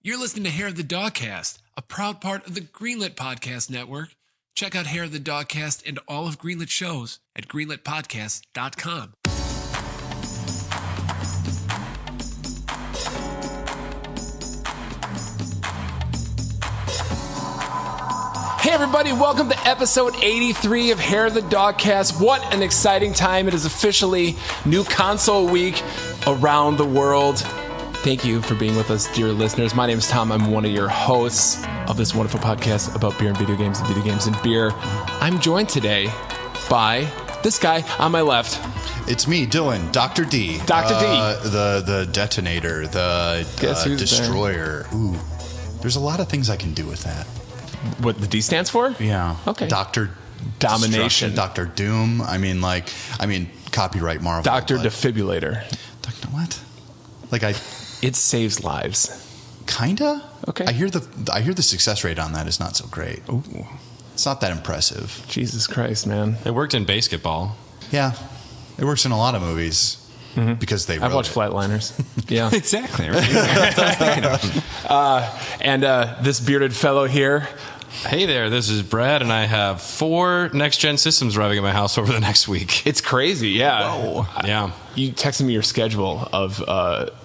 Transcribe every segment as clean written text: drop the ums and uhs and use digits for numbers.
You're listening to Hair of the Dogcast, a proud part of the Greenlit Podcast Network. Check out Hair of the Dogcast and all of Greenlit shows at greenlitpodcast.com. Hey everybody, welcome to episode 83 of Hair of the Dogcast. What an exciting time. It is officially new console week around the world. Thank you for being with us, dear listeners. My name is Tom. I'm one of your hosts of this wonderful podcast about beer and video games and beer. I'm joined today by this guy on my left. It's me, Dylan, Dr. D. Dr. D. The detonator, the destroyer. Ooh, there's a lot of things I can do with that. What the D stands for? Yeah. Okay. Dr. Domination. Dr. Doom. I mean, copyright Marvel. Dr. Defibrillator. What? It saves lives. Kinda? Okay. I hear the success rate on that is not so great. Ooh. It's not that impressive. Jesus Christ, man. It worked in basketball. Yeah. It works in a lot of movies. Mm-hmm. Because they I've watched it. Flatliners. Yeah. Exactly. Right? That's what I was thinking of. And this bearded fellow here. Hey there, this is Brad, and I have 4 next-gen systems arriving at my house over the next week. It's crazy, yeah. Whoa. Yeah. You texted me your schedule of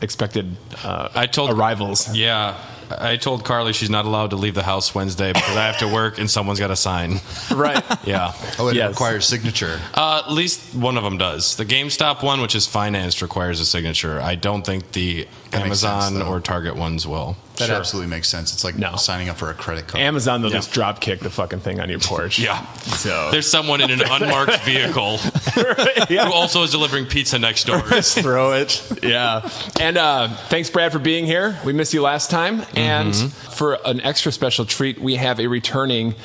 expected arrivals. Yeah. I told Carly she's not allowed to leave the house Wednesday because I have to work and someone's got to sign. Right. Yeah. Oh, it requires signature. At least one of them does. The GameStop one, which is financed, requires a signature. I don't think the Amazon or Target ones will. That absolutely makes sense. It's like signing up for a credit card. Amazon, they'll just drop kick the fucking thing on your porch. Yeah. So there's someone in an unmarked vehicle who also is delivering pizza next door. Just throw it. Yeah. And thanks, Brad, for being here. We missed you last time. And for an extra special treat, we have a returning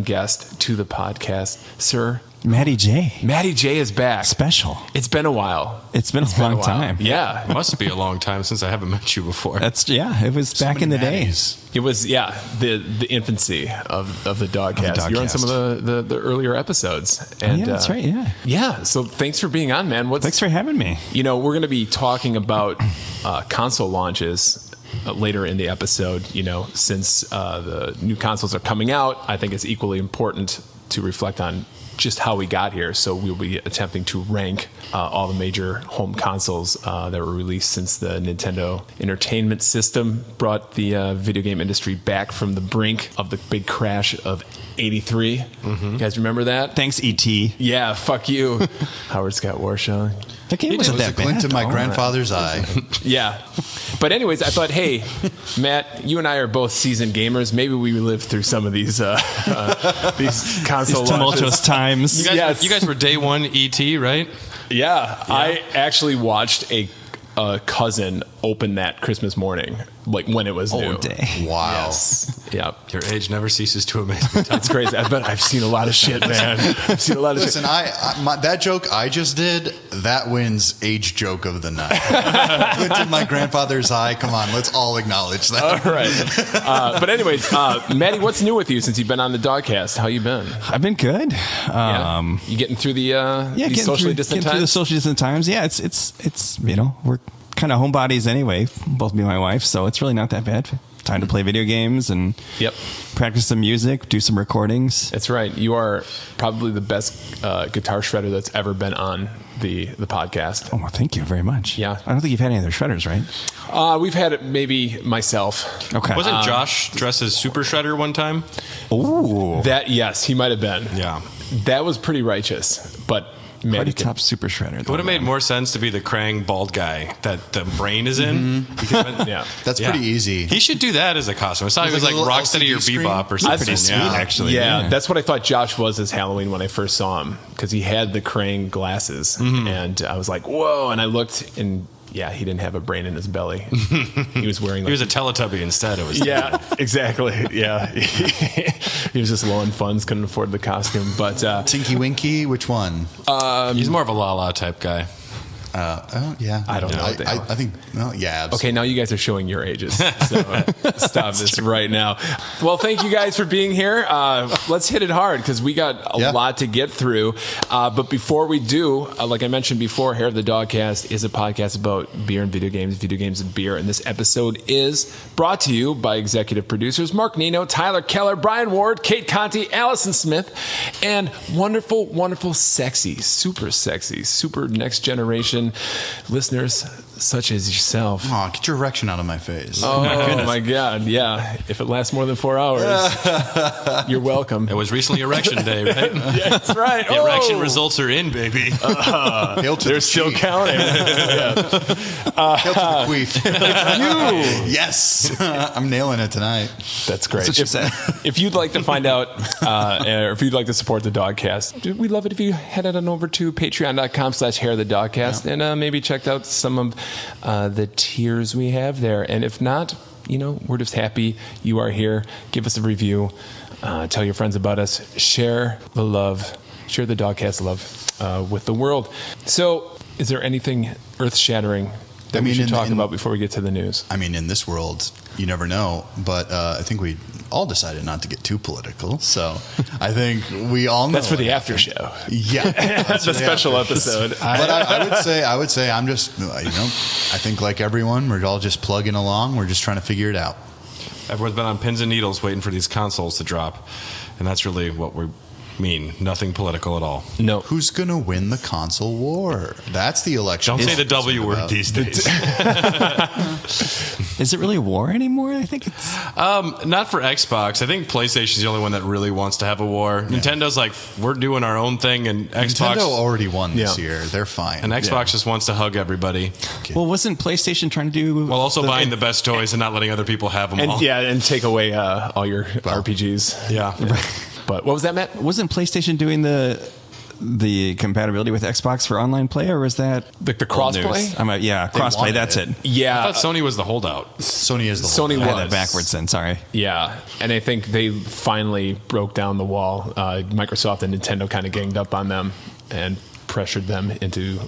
guest to the podcast, sir. Matty J. Matty J is back. Special. It's been a while. It's been a long time. Yeah. It must be a long time since I haven't met you before. It was back in the days. It was, the infancy of the Dogcast. You're on some of the earlier episodes. And, that's right, yeah. Yeah, so thanks for being on, man. Thanks for having me. You know, we're going to be talking about console launches later in the episode. You know, since the new consoles are coming out, I think it's equally important to reflect on just how we got here. So we'll be attempting to rank all the major home consoles that were released since the Nintendo Entertainment System brought the video game industry back from the brink of the big crash of 83. You guys remember that? Thanks, E.T. Yeah, fuck you. Howard Scott Warshaw. That game wasn't that bad. It was a glint in my grandfather's eye. Yeah. But anyways, I thought, hey, Matt, you and I are both seasoned gamers. Maybe we lived through some of these console these tumultuous times. You guys were day one ET, right? Yeah. I actually watched a cousin open that Christmas morning, like when it was new. Old day. Wow. Yes. Yeah. Your age never ceases to amaze me. It's crazy. I bet I've seen a lot of shit, man. I've seen a lot of Listen, shit. that joke I just did, that wins age joke of the night. Glint in my grandfather's eye. Come on, let's all acknowledge that. All right. But anyways, Maddie, what's new with you since you've been on the Dogcast? How you been? I've been good. You getting through the socially distant times? Through the socially distant times. Yeah, it's we're kind of homebodies anyway, both me and my wife, so it's really not that bad. Time to play video games and practice some music, do some recordings. That's right. You are probably the best guitar shredder that's ever been on the podcast. Oh, well, thank you very much. Yeah. I don't think you've had any other shredders, right? We've had it maybe myself. Okay. Wasn't Josh dressed as Super Shredder one time? Ooh. Yes, he might have been. Yeah. That was pretty righteous, but Party Top Super Shredder. It would have made more sense to be the Krang bald guy that the brain is in. That's pretty easy. He should do that as a costume. I thought he was like Rocksteady or Bebop or something. Pretty sweet, actually. Yeah, that's what I thought Josh was as Halloween when I first saw him, because he had the Krang glasses, and I was like, whoa! And I looked, and he didn't have a brain in his belly. He was wearing. He was a Teletubby instead. It was. Yeah, exactly. Yeah, he was just low on funds, couldn't afford the costume. But Tinky Winky, which one? He's more of a La La type guy. Yeah. I don't know what they are. I think, well, yeah. Absolutely. Okay, now you guys are showing your ages. So stop this right now. Well, thank you guys for being here. Let's hit it hard because we got a lot to get through. But before we do, like I mentioned before, Hair of the Dogcast is a podcast about beer and video games and beer. And this episode is brought to you by executive producers Mark Nino, Tyler Keller, Brian Ward, Kate Conti, Allison Smith, and wonderful, wonderful, sexy, super next generation listeners such as yourself. Oh, get your erection out of my face. Oh, my God. Yeah. If it lasts more than 4 hours, you're welcome. It was recently Erection Day, right? Yeah, that's right. The erection results are in, baby. They're still counting. Hail to the queef. Yes. I'm nailing it tonight. That's great. That's what she said. If you'd like to find out, or if you'd like to support the Dogcast, we'd love it if you head on over to patreon.com/hairofthedogcast and maybe checked out some of the tiers we have there. And if not, we're just happy you are here. Give us a review. Tell your friends about us. Share the love. Share the Dogcast love with the world. So, is there anything earth-shattering that we should talk about before we get to the news? I mean, in this world, you never know. But I think we all decided not to get too political. So I think we all know. That's for the after show. Yeah. That's a special episode. But I would say I'm just, I think like everyone, we're all just plugging along. We're just trying to figure it out. Everyone's been on pins and needles waiting for these consoles to drop. And that's really what we mean. Nothing political at all. No. Who's going to win the console war? That's the election. Don't say the W word these days. Is it really a war anymore? I think it's not for Xbox. I think PlayStation's the only one that really wants to have a war. Yeah. Nintendo's like, we're doing our own thing, and Xbox Nintendo already won this year. They're fine. And Xbox just wants to hug everybody. Okay. Well, wasn't PlayStation trying to do Well, also buying the best toys and not letting other people have them all. Yeah, and take away all your RPGs. Yeah. But what was that, Matt? Wasn't PlayStation doing the compatibility with Xbox for online play, or was that the crossplay? Crossplay. That's it. Yeah, I thought Sony was the holdout. Sony is the Sony holdout. was. I had that backwards then. Sorry. Yeah, and I think they finally broke down the wall. Microsoft and Nintendo kind of ganged up on them and pressured them into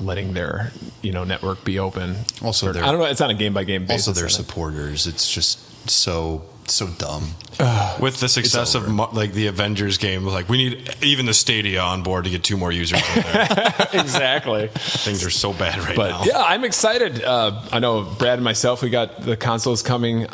letting their network be open. Also, I don't know. It's on a game by game basis. Also, their supporters. It's just so dumb. With the success of the Avengers game, we need even the Stadia on board to get 2 more users in there. Exactly. Things are so bad now. But yeah, I'm excited. I know Brad and myself, we got the consoles coming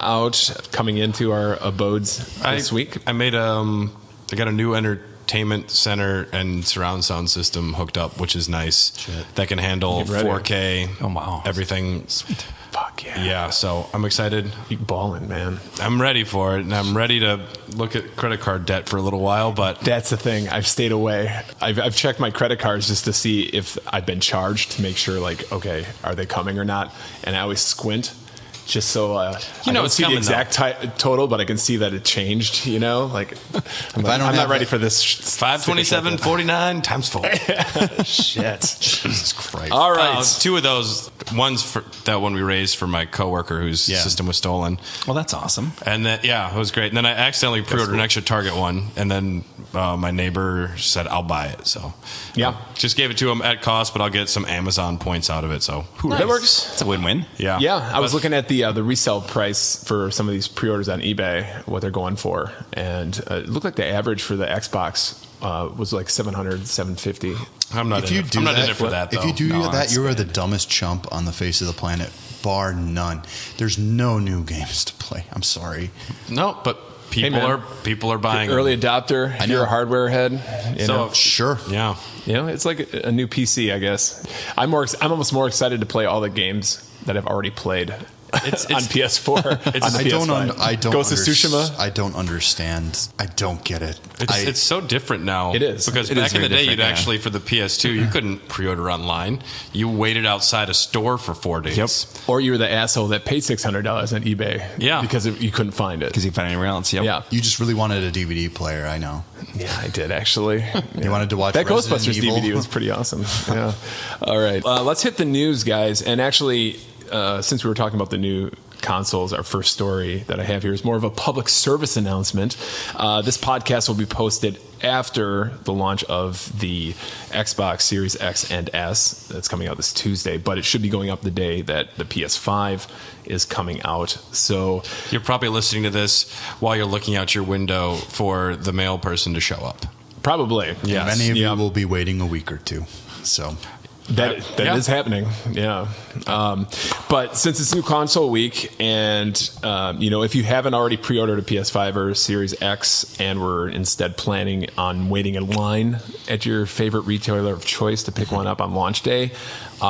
into our abodes this week. I got a new entertainment center and surround sound system hooked up, which is nice. That can handle 4K. Oh, wow. Everything. Sweet. Fuck yeah. Yeah, so I'm excited. You balling, man. I'm ready for it, and I'm ready to look at credit card debt for a little while, but that's the thing. I've stayed away. I've checked my credit cards just to see if I've been charged to make sure, okay, are they coming or not? And I always squint just so I don't see the exact total, but I can see that it changed. I'm not ready for this. 527.49 times 4. Shit. Jesus Christ. All right. 2 of those. One's for that one we raised for my coworker whose system was stolen. Well, that's awesome. And then it was great. And then I accidentally pre-ordered an extra Target one, and then my neighbor said I'll buy it. So just gave it to him at cost, but I'll get some Amazon points out of it. So that works. It's a win-win. Yeah. I was looking at the resale price for some of these pre-orders on eBay, what they're going for, and it looked like the average for the Xbox was like $700, $750. I'm not in it for that, though. If you do that, you are the dumbest chump on the face of the planet, bar none. There's no new games to play. I'm sorry. No, but people are buying early adopter. You're a hardware head. Sure. Yeah. It's like a new PC, I guess. I'm almost more excited to play all the games that I've already played. It's on PS4. I don't Ghost of Tsushima. I don't understand. I don't get it. It's so different now. It is. Because back in the day, you'd actually, for the PS2, you couldn't pre-order online. You waited outside a store for 4 days. Yep. Or you were the asshole that paid $600 on eBay. Yeah. Because you couldn't find it. Because you found anywhere else. Yep. Yeah. You just really wanted a DVD player. I know. Yeah, I did actually. You wanted to watch that Resident Ghostbusters Evil? DVD was pretty awesome. Yeah. All right. Let's hit the news, guys. And actually, since we were talking about the new consoles, our first story that I have here is more of a public service announcement. This podcast will be posted after the launch of the Xbox Series X and S. That's coming out this Tuesday, but it should be going up the day that the PS5 is coming out. So you're probably listening to this while you're looking out your window for the mail person to show up. Probably. Yeah. Many of you will be waiting a week or two. So that is happening. Yeah. But since it's new console week, and if you haven't already pre-ordered a PS5 or Series X and were instead planning on waiting in line at your favorite retailer of choice to pick one up on launch day,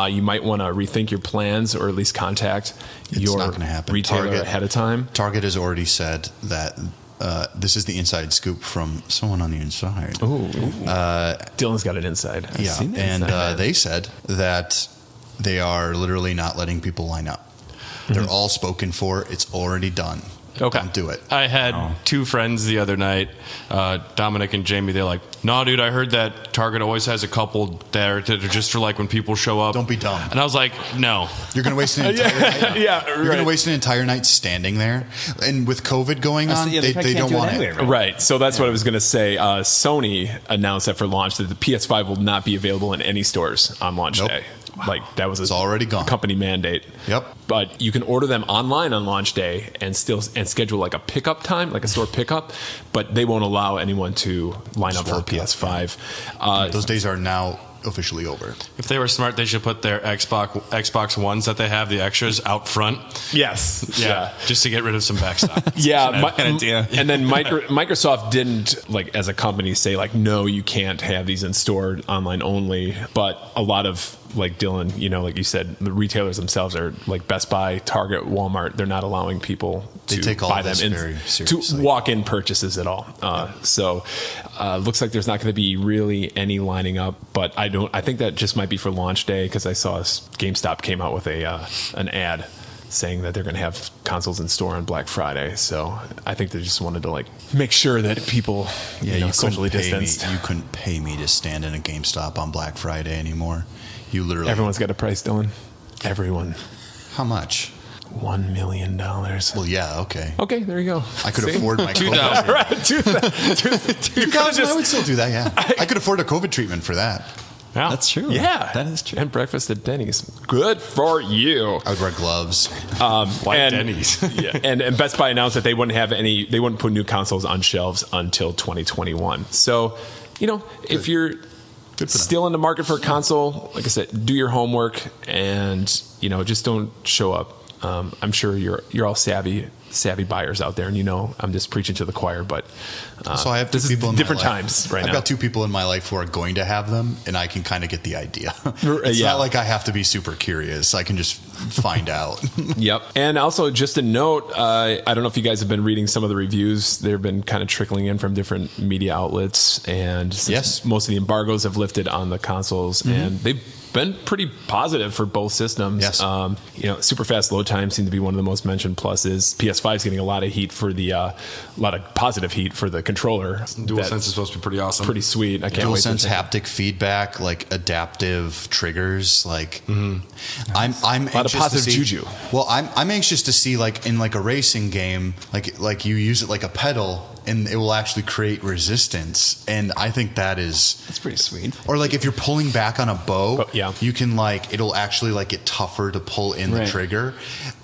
you might want to rethink your plans, or at least contact your retailer ahead of time. Target has already said that. This is the inside scoop from someone on the inside. Ooh. Dylan's got it inside. They said that they are literally not letting people line up. They're all spoken for. It's already done. Okay. Don't do it. I had two friends the other night, Dominic and Jamie. They're like, "No, dude, I heard that Target always has a couple there that are just for like when people show up." Don't be dumb. And I was like, "No, you're going to waste an entire night. You're going to waste an entire night standing there. And with COVID going on, they don't want it. Right. So that's what I was going to say. Sony announced that for launch that the PS5 will not be available in any stores on launch day. Like that was it's already gone. Company mandate. Yep. But you can order them online on launch day and schedule like a pickup time, like a store pickup. But they won't allow anyone to line up for a PS5. Those days are now officially over. If they were smart, they should put their Xbox Ones that they have, the extras, out front. Yes. Yeah. Just to get rid of some backstock. idea. And then Microsoft didn't, like, as a company, say like, no, you can't have these in store online only. But a lot of, like Dylan, like you said, the retailers themselves are like Best Buy, Target, Walmart. They're not allowing people to buy them very seriously. To walk-in purchases at all. So looks like there's not going to be really any lining up. But I think that just might be for launch day, because I saw GameStop came out with an ad saying that they're going to have consoles in store on Black Friday. So I think they just wanted to like make sure that people, socially distanced. You couldn't pay me to stand in a GameStop on Black Friday anymore. You literally. Everyone's got a price, Dylan. Everyone. How much? $1 million. Well, yeah, okay. Okay, there you go. I could afford my $2,000. Right, $2,000. I would still do that, yeah. I could afford a COVID treatment for that. Yeah. That's true. Yeah. That is true. And breakfast at Denny's. Good for you. I would wear gloves. Denny's. Yeah. And Best Buy announced that they wouldn't put new consoles on shelves until 2021. So, if you're still in the market for a console, like I said, do your homework and, just don't show up. I'm sure you're all savvy buyers out there, and I'm just preaching to the choir, but so I have two people in different my life. times right now. I've got two people in my life who are going to have them, and I can kind of get the idea. It's Yeah. not like I have to be super curious. I can just find out. Yep. And also, just a note, I don't know if you guys have been reading some of the reviews. They've been kind of trickling in from different media outlets, and yes, most of the embargoes have lifted on the consoles, and they've been pretty positive for both systems. Yes. Super fast load times seem to be one of the most mentioned pluses. PS5 is getting a lot of heat for a lot of positive heat for the controller. DualSense is supposed to be pretty awesome. Pretty sweet. I can't wait. DualSense haptic feedback, like adaptive triggers, like I'm a lot of positive juju. Well, I'm anxious to see, like in like a racing game, like you use it like a pedal, and it will actually create resistance, and I think that's pretty sweet. Or like if you're pulling back on a bow, yeah. you can it'll actually get tougher to pull in the trigger.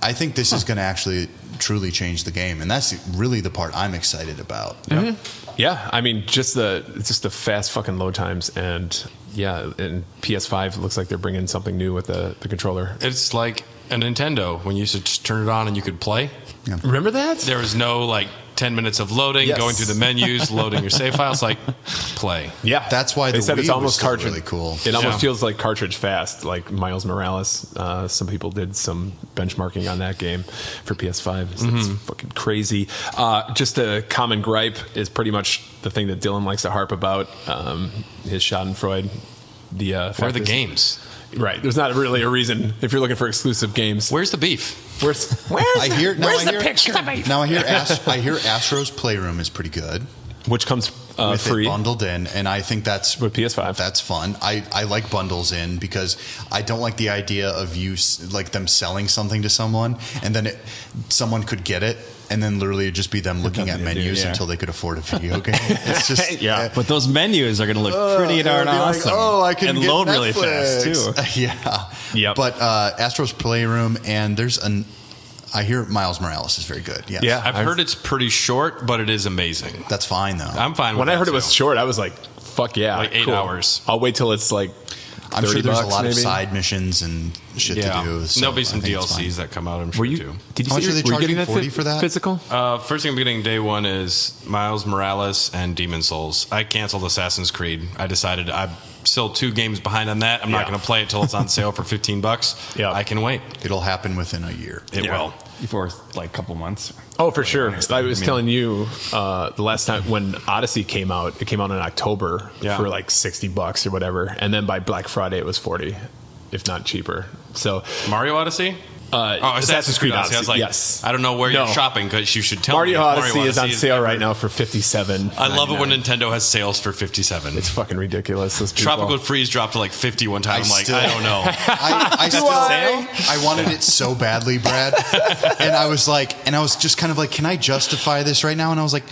I think this is going to actually truly change the game, and that's really the part I'm excited about. Mm-hmm. Yeah, I mean, just the fast fucking load times, and PS5 looks like they're bringing something new with the controller. It's like a Nintendo when you used to just turn it on and you could play. Yeah. Remember that? There was no 10 minutes of loading, going through the menus, loading your save files, play. Yeah. That's why they said Wii it's almost was still cartridge. Really cool. It almost feels like cartridge fast, like Miles Morales. Some people did some benchmarking on that game for PS5. So it's fucking crazy. Just a common gripe is pretty much the thing that Dylan likes to harp about, his Schadenfreude. Where are the games? Right. There's not really a reason if you're looking for exclusive games. Where's the beef? Where's the picture of the beef? Now I hear Astro's Playroom is pretty good. Which comes with free. it bundled in, and I think that's with PS5. That's fun. I like bundles in because I don't like the idea of like them selling something to someone and then someone could get it. And then literally it'd just be them looking at menus until they could afford a video game. It's just But those menus are going to look pretty darn awesome. Like, I can and get load Netflix. really fast too. Yep. But Astro's Playroom, and I hear Miles Morales is very good. Yes. Yeah. I've heard it's pretty short, but it is amazing. That's fine though. I'm fine with When I heard that, it was too. short, I was like, fuck yeah. Like 8 cool. hours. I'll wait till it's like I'm sure there's a lot maybe. of side missions and shit to do. So there'll be some I think it's DLCs that come out, I'm sure, Were you? too. Did you How much say are they were you charging? getting that 40 for that? physical? First thing I'm getting day one is Miles Morales and Demon Souls. I canceled Assassin's Creed. I decided I'm still 2 games behind on that. I'm not going to play it till it's on sale for $15. Yeah. I can wait. It'll happen within a year. It will. Before like a couple months. Oh, for sure. I was telling you the last time when Odyssey came out, it came out in October for like $60 or whatever. And then by Black Friday, it was 40, if not cheaper. So Mario Odyssey? Assassin's Creed Odyssey. I was like, yes. I don't know where you're shopping because you should tell Mario me. Odyssey is on sale right now for $57. I love it when Nintendo has sales for $57. It's fucking ridiculous. Those people. Tropical Freeze dropped to like 50 one time. I don't know. I wanted it so badly, Brad. And I was just kind of like, can I justify this right now? And I was like,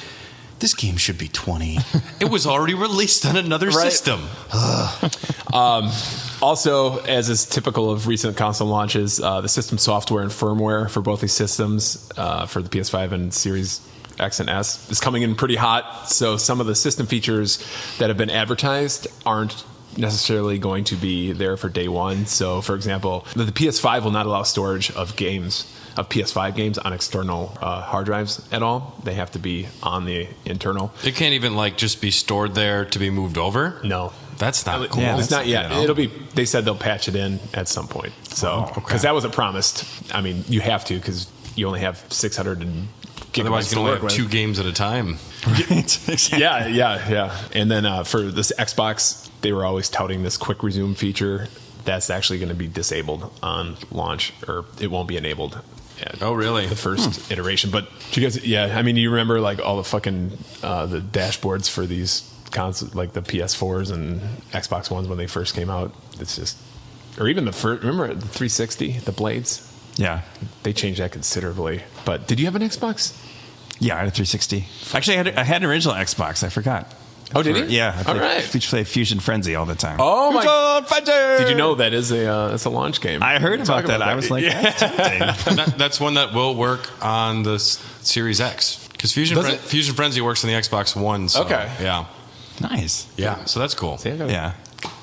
this game should be 20. It was already released on another system. Also, as is typical of recent console launches, the system software and firmware for both these systems, for the PS5 and Series X and S, is coming in pretty hot. So some of the system features that have been advertised aren't necessarily going to be there for day one. So, for example, the PS5 will not allow storage of PS5 games on external hard drives at all. They have to be on the internal. It can't even like just be stored there to be moved over. No. That's not cool. Yeah, it's not yet. It'll be. They said they'll patch it in at some point. So, because that wasn't promised. I mean, you have to because you only have 600 gigabytes. Otherwise, you can only have 2 games at a time. Right. Exactly. Yeah. And then for this Xbox, they were always touting this quick resume feature. That's actually going to be disabled on launch, or it won't be enabled. Oh, really? The first iteration. But you guys, I mean, you remember like all the fucking the dashboards for these consoles, like the PS4s and Xbox Ones when they first came out. It's just, or even the first. Remember the 360, the blades? Yeah. They changed that considerably. But did you have an Xbox? Yeah, I had a 360. Actually, I had an original Xbox. I forgot. Oh, did you? Yeah. I play Fusion Frenzy all the time. Oh, my. Frenzy! Did you know that is it's a launch game? I heard about that. I was like, that's tempting. That's one that will work on the Series X. Because Fusion Frenzy works on the Xbox One. So, okay. Yeah. Nice. Yeah, so that's cool. See, I got Yeah.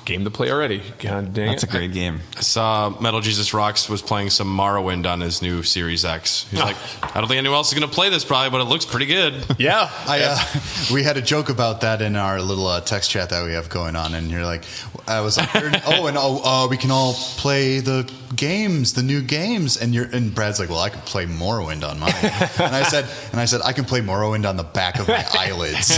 game to play already. God dang That's it. a great game. I saw Metal Jesus Rocks was playing some Morrowind on his new Series X. He's like, I don't think anyone else is going to play this probably, but it looks pretty good. Yeah. We had a joke about that in our little text chat that we have going on, and you're like, I was like, we can all play the games, the new games, and Brad's like, well, I can play Morrowind on mine, and I said, I can play Morrowind on the back of my eyelids.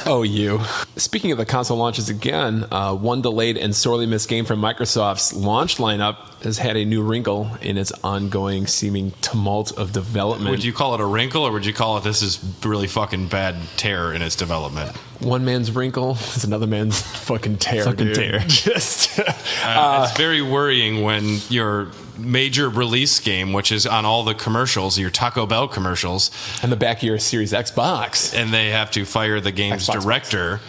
Oh, you. Speaking of the console launches again, one delayed and sorely missed game from Microsoft's launch lineup has had a new wrinkle in its ongoing seeming tumult of development. Would you call it a wrinkle, or would you call it this is really fucking bad tear in its development? One man's wrinkle is another man's fucking tear. Fucking tear. Just, it's very worrying when your major release game, which is on all the commercials, your Taco Bell commercials, on the back of your Series Xbox, and they have to fire the game's Xbox director,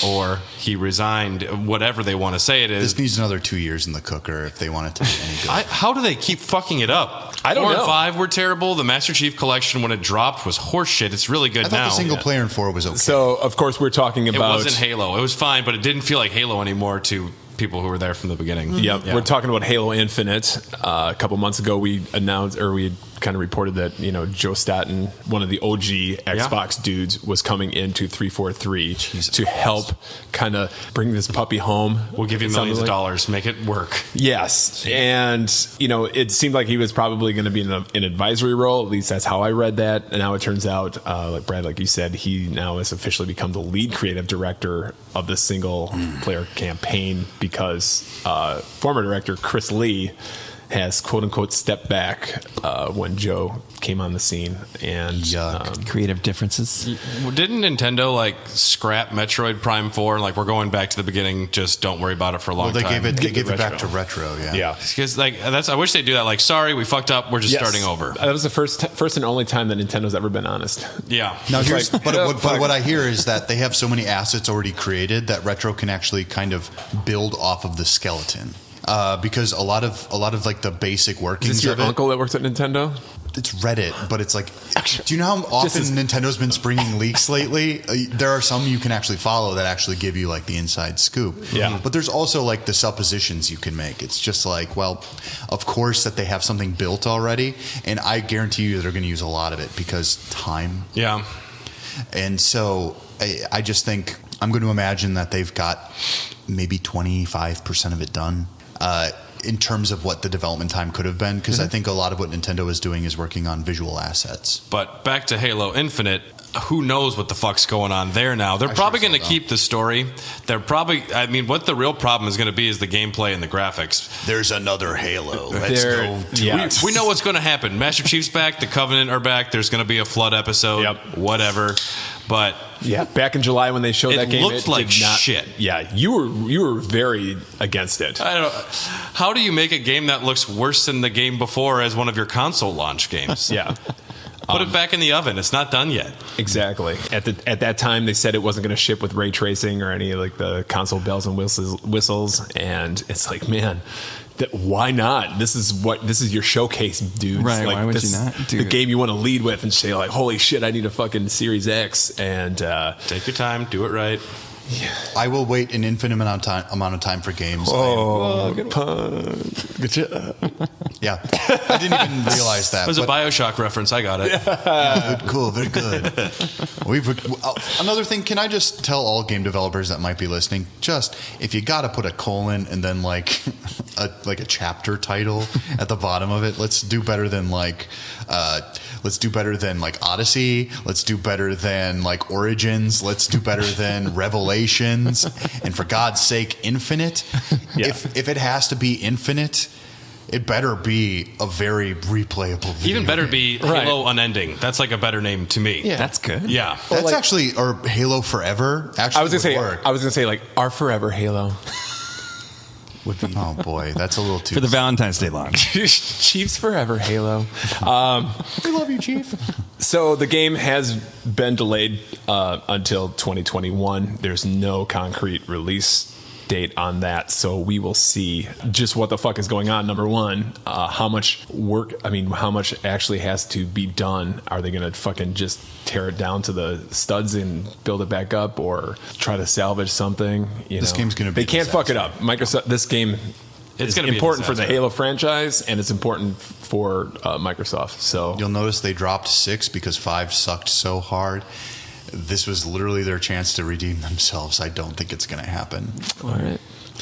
or he resigned, whatever they want to say it is. This needs another 2 years in the cooker if they want it to be any good. How do they keep fucking it up? I don't 4 know. and 5 were terrible. The Master Chief Collection, when it dropped, was horseshit. It's really good I thought now. the single player in 4 was okay. So, of course, we're talking It about... wasn't Halo. It was fine, but it didn't feel like Halo anymore to people who were there from the beginning. Yep. Yeah. We're talking about Halo Infinite. A couple months ago, we announced, or we kind of reported that, Joe Staten, one of the OG Xbox dudes, was coming into 343 to help kind of bring this puppy home. We'll give you millions of dollars. Make it work. Yes. And, it seemed like he was probably going to be in an advisory role. At least that's how I read that. And now it turns out, like Brad, like you said, he now has officially become the lead creative director of the single player campaign because former director Chris Lee has quote unquote stepped back when Joe came on the scene, and creative differences. Didn't Nintendo like scrap Metroid Prime 4? Like, we're going back to the beginning. Just don't worry about it for a long time. They gave it back to retro. Yeah. Because I wish they'd do that. Like, sorry, we fucked up. We're just starting over. That was the first and only time that Nintendo's ever been honest. Yeah. Now but what I hear is that they have so many assets already created that retro can actually kind of build off of the skeleton. Because a lot of like the basic workings. Is this your uncle that works at Nintendo? It's Reddit, but it's like, do you know how often Nintendo's been springing leaks lately? There are some you can actually follow that actually give you like the inside scoop. Yeah. But there's also like the suppositions you can make. It's just like, well, of course that they have something built already, and I guarantee you they're going to use a lot of it because time. Yeah. And so I just think I'm going to imagine that they've got maybe 25% of it done. In terms of what the development time could have been, because I think a lot of what Nintendo is doing is working on visual assets. But back to Halo Infinite, who knows what the fuck's going on there now? They're probably going to keep the story. What the real problem is going to be is the gameplay and the graphics. There's another Halo. Let's go. We know what's going to happen. Master Chief's back. The Covenant are back. There's going to be a Flood episode. Yep. Whatever. But yeah, back in July when they showed that game, it looked like shit. Yeah, you were very against it. I don't. How do you make a game that looks worse than the game before as one of your console launch games? Yeah. Put it back in the oven. It's not done yet. Exactly. At that time, they said it wasn't going to ship with ray tracing or any of like the console bells and whistles. And it's like, man, why not? This is your showcase, dude. Right? Like, why would you not do the game you want to lead with and say like, holy shit, I need a fucking Series X. And take your time, do it right. Yeah. I will wait an infinite amount of time for games. Good job. Yeah, I didn't even realize that. It was a BioShock reference. I got it. Yeah. Good, cool, very good. Another thing, can I just tell all game developers that might be listening, just if you got to put a colon and then like a chapter title at the bottom of it, let's do better than like Odyssey. Let's do better than like Origins. Let's do better than Revelations. And for God's sake, Infinite. Yeah. If it has to be Infinite, it better be a very replayable video Even better game. be Halo Unending. That's like a better name to me. Yeah, that's good. Yeah. That's actually, or Halo Forever. Actually, I was gonna say like our Forever Halo. Would be. Oh boy, that's a little too. For the Valentine's Day launch. Chiefs Forever Halo. We love you, Chief. So the game has been delayed until 2021. There's no concrete release date on that, so we will see just what the fuck is going on. Number one, how much actually has to be done? Are they gonna fucking just tear it down to the studs and build it back up, or try to salvage something? This game's gonna be they can't fuck it up. Microsoft, this game it's going to be important for the Halo franchise, and it's important for Microsoft. So you'll notice they dropped 6 because 5 sucked so hard. This was literally their chance to redeem themselves. I don't think it's going to happen. All right.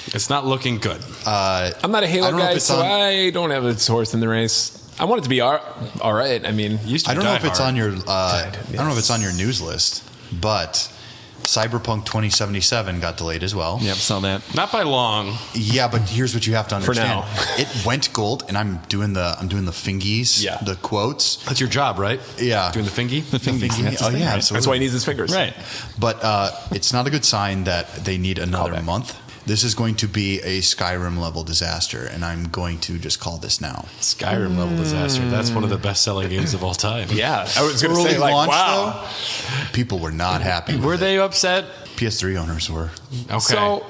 It's not looking good. I'm not a Halo guy, so I don't have a horse in the race. I want it to be all right. I mean, I don't know if it's on your I don't know if it's on your news list, but Cyberpunk 2077 got delayed as well. Yep, saw that. Not by long. Yeah, but here's what you have to understand. For now. It went gold, and I'm doing the fingies, the quotes. That's your job, right? Yeah. Doing the fingy? The fingies. Oh, yeah, absolutely. That's why he needs his fingers. Right. But it's not a good sign that they need another month. This is going to be a Skyrim level disaster, and I'm going to just call this now. Skyrim level disaster. That's one of the best-selling games of all time. Yeah, I was going to say, like, launch, wow. Though, people were not happy. Were they upset? PS3 owners were. Okay. So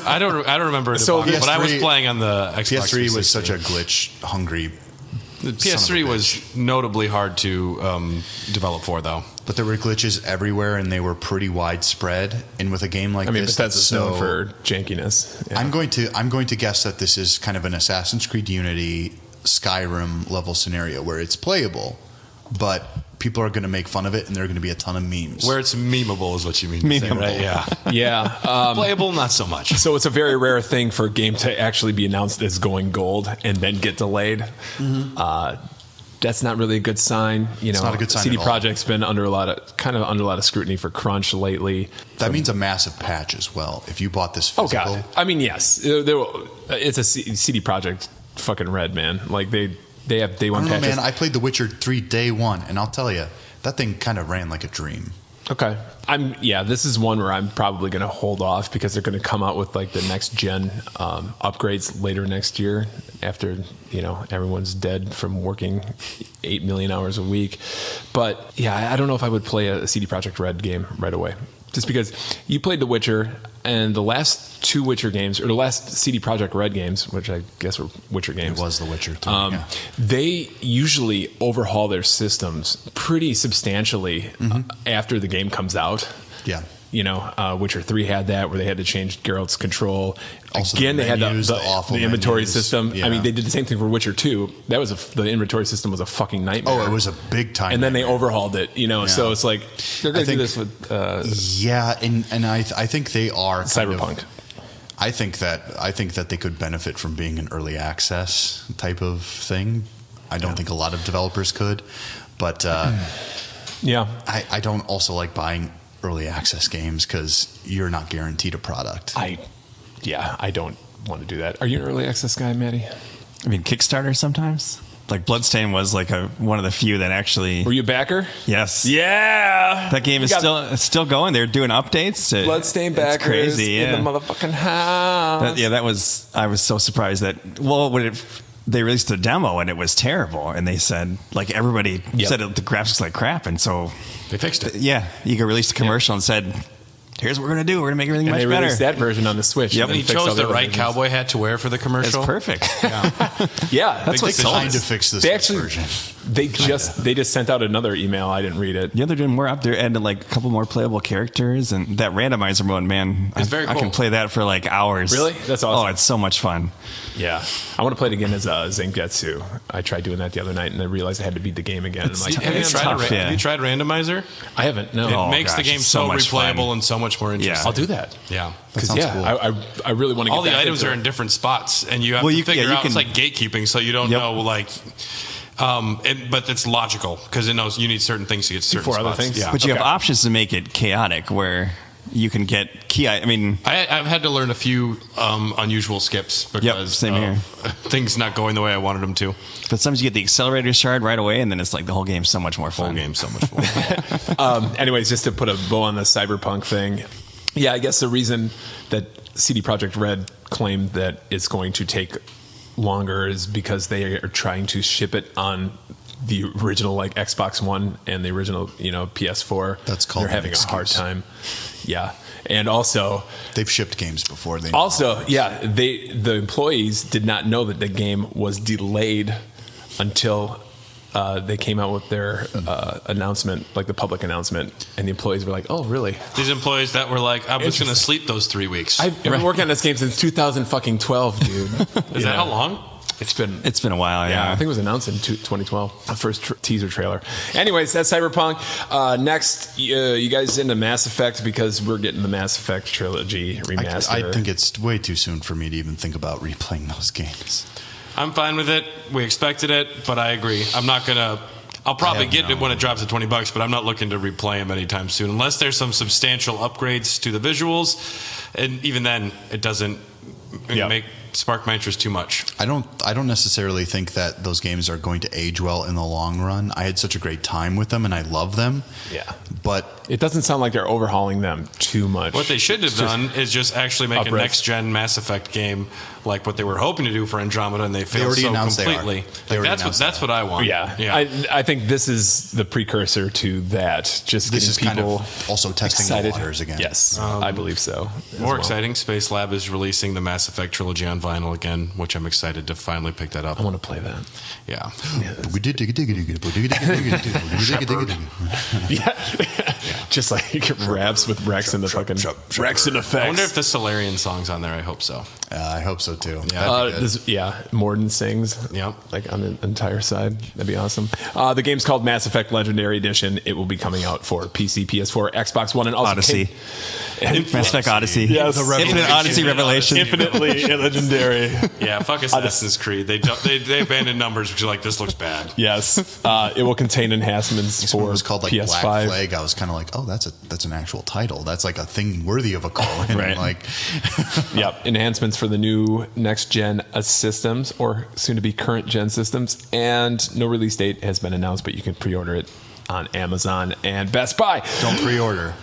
I don't remember the box, but I was playing on the Xbox 360. PS3 was such a glitch-hungry. The PS3 was notably hard to develop for, though. But there were glitches everywhere, and they were pretty widespread. And with a game like this, Bethesda's known for jankiness. Yeah. I'm going to guess that this is kind of an Assassin's Creed Unity Skyrim level scenario where it's playable, but people are going to make fun of it, and there are going to be a ton of memes. Where it's memeable is what you mean. Memeable, right? Yeah. Yeah. Playable, not so much. So it's a very rare thing for a game to actually be announced as going gold and then get delayed. Mm-hmm. That's not really a good sign. It's not a good sign. CD Projekt's been under a lot of scrutiny for crunch lately. That means a massive patch as well. If you bought this physical. Oh god. I mean, yes, it's a CD Projekt fucking Red, man. Like they have day one I don't know, patches. man. I played The Witcher 3 day one, and I'll tell you, that thing kind of ran like a dream. Okay. This is one where I'm probably going to hold off because they're going to come out with like the next gen upgrades later next year after, everyone's dead from working 8 million hours a week. But yeah, I don't know if I would play a CD Projekt Red game right away. Just because you played The Witcher, and the last two Witcher games, or the last CD Projekt Red games, which I guess were Witcher games. It was The Witcher 3, They usually overhaul their systems pretty substantially after the game comes out. Yeah. Witcher 3 had that, where they had to change Geralt's control. Also Again, the they had menus, the inventory menus. system. Yeah. I mean, they did the same thing for Witcher 2. That was the inventory system was a fucking nightmare. Oh, it was a big time. And then they nightmare. overhauled it. So it's like they're going to do this with and I think they are Cyberpunk. I think that they could benefit from being an early access type of thing. I don't think a lot of developers could, but I don't also like buying early access games because you're not guaranteed a product. I don't want to do that. Are you an early access guy, Maddie? I mean, Kickstarter sometimes. Like Bloodstain was like one of the few that actually. Were you a backer? Yes. Yeah. That game is still going. They're doing updates. Bloodstain backers. It's crazy. In the motherfucking house. I was so surprised that they released a demo and it was terrible, and they said like everybody said the graphics like crap, and so they fixed it. Yeah, Ego released a commercial and said, "Here's what we're gonna do. We're gonna make everything and much they better." released that version on the Switch. Yep. And he chose the right cowboy hat to wear for the commercial. It's perfect. Yeah, That's what They sold tried us. to fix this They actually version. they just sent out another email. I didn't read it. Yeah, they're doing more up there, adding like a couple more playable characters, and that randomizer mode, man, It's very I can cool. play that for like hours. Really? That's awesome. Oh, it's so much fun. Yeah, I want to play it again as Zangetsu. I tried doing that the other night, and I realized I had to beat the game again. I'm like, Have you tried randomizer? I haven't. No, It makes the game it's so much replayable fun. and so much more interesting. I'll do that. Yeah. Because sounds cool. I really want to get All the back items into are it. in different spots, and you have Well, to you- figure yeah, you out. It's can- like gatekeeping, so you don't Yep. know like. But it's logical because it knows you need certain things to get certain Before spots. other things? Yeah. But you have Okay. options to make it chaotic, where you can get key. I mean, I've had to learn a few unusual skips because same here. things not going the way I wanted them to. but sometimes you get the accelerator shard right away, and then it's like the whole game's so much more Full fun. game so much more. Anyways, just to put a bow on the Cyberpunk thing, yeah, I guess the reason that CD Projekt Red claimed that it's going to take longer is because they are trying to ship it on the original like Xbox One and the original PS4. That's called They're having an a hard excuse. time. Yeah, and also They've shipped games before. They the employees did not know that the game was delayed until they came out with their announcement, like the public announcement, and the employees were like, "Oh, really?" These employees that were like, I'm just going to sleep those 3 weeks. I've been working on this game since 2012, dude. Is that how long? It's been. It's been a while, Yeah, yeah. I think it was announced in 2012, the first teaser trailer. Anyways, that's Cyberpunk. Next, you guys into Mass Effect because we're getting the Mass Effect trilogy remaster. I think it's way too soon for me to even think about replaying those games. I'm fine with it. We expected it, but I agree. I'm not going to. I'll probably get it when it drops at $20, but I'm not looking to replay them anytime soon, unless there's some substantial upgrades to the visuals, and even then, it doesn't spark my interest too much. I don't necessarily think that those games are going to age well in the long run. I had such a great time with them, and I love them. Yeah. But It doesn't sound like they're overhauling them too much. What they should have done is just actually make a upres. next-gen Mass Effect game like what they were hoping to do for Andromeda, and they failed already so announced they are. completely. They already That's announced what I want. Yeah. yeah. I think this is the precursor to that. Just this getting is kind people of also testing excited. the waters again. Yes, I believe so. as More well. exciting, Space Lab is releasing the Mass Effect trilogy on vinyl again, which I'm excited to finally pick that up. I want to play that. Yeah. Yeah. Just like raps with Rex and the fucking Rex and effects. I wonder if the Solarian song's on there. I hope so. I hope so too. Yeah. That'd be good. Morden sings. Yep. Like on the entire side. That'd be awesome. The game's called Mass Effect Legendary Edition. It will be coming out for PC, PS4, Xbox One, and also Odyssey. Mass Effect Odyssey. Yes. The Infinite Odyssey Revelation. Infinitely legendary. Yeah, fuck Assassin's Creed. They abandoned numbers, which are like, this looks bad. Yes. It will contain enhancements When for it was called like PS5. Black Flag, I was kind of like, oh, that's an actual title. That's like a thing worthy of a call. And Right. like, Yep. Enhancements for the new next-gen systems, or soon-to-be current-gen systems, and no release date has been announced, but you can pre-order it on Amazon and Best Buy. Don't pre-order.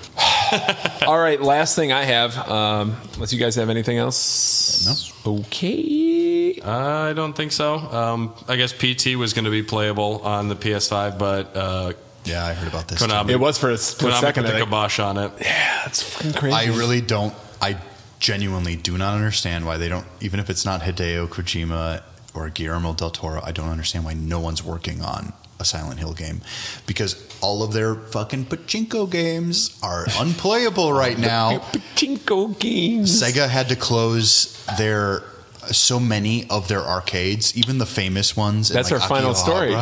All right, last thing I have, unless you guys have anything else? No. Okay. I don't think so. I guess PT was going to be playable on the PS5, but yeah, I heard about this. Konami, it was for a split second. Put the kibosh on it. Yeah, it's fucking crazy. I genuinely do not understand why they don't, even if it's not Hideo Kojima or Guillermo del Toro, I don't understand why no one's working on a Silent Hill game, because all of their fucking pachinko games are unplayable right now. Pachinko games. Sega had to close so many of their arcades, even the famous ones. That's our final story.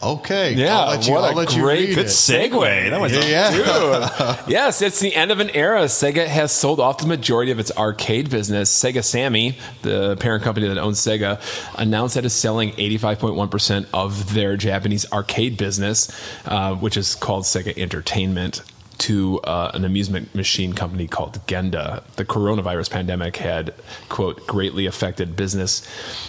Okay. Yeah, I'll let you read good it. segue. That was Dude. Yes, it's the end of an era. Sega has sold off the majority of its arcade business. Sega Sammy, the parent company that owns Sega, announced that it's selling 85.1% of their Japanese arcade business, which is called Sega Entertainment, to an amusement machine company called Genda. The coronavirus pandemic had, quote, greatly affected business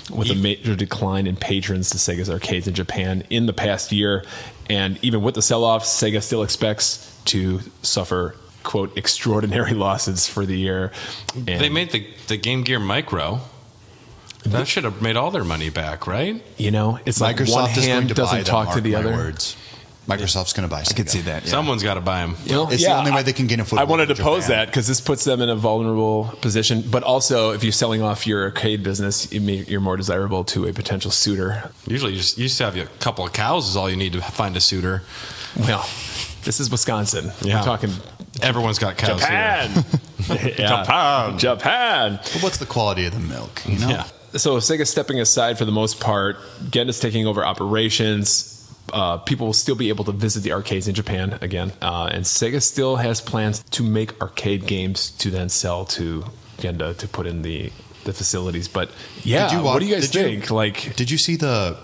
with a major decline in patrons to Sega's arcades in Japan in the past year. And even with the sell-off, Sega still expects to suffer, quote, extraordinary losses for the year. And they made the Game Gear Micro. That should have made all their money back, right? You know, it's like Microsoft one is going hand to buy doesn't them, talk to the mark my other. words. Microsoft's going to buy Sega. I could see that. Yeah. Someone's got to buy them. It's the only way they can get a foothold. I wanted to in pose Japan. that because this puts them in a vulnerable position. But also, if you're selling off your arcade business, you're more desirable to a potential suitor. Usually, you used to have a couple of cows is all you need to find a suitor. Well, this is Wisconsin. Yeah. We're talking Everyone's got cows Japan. Japan. Japan. But what's the quality of the milk? You know? Yeah. So Sega's stepping aside for the most part. Genda's taking over operations. People will still be able to visit the arcades in Japan again. And Sega still has plans to make arcade games to then sell to Genda to put in the facilities. But yeah, what do you guys think? Did you see I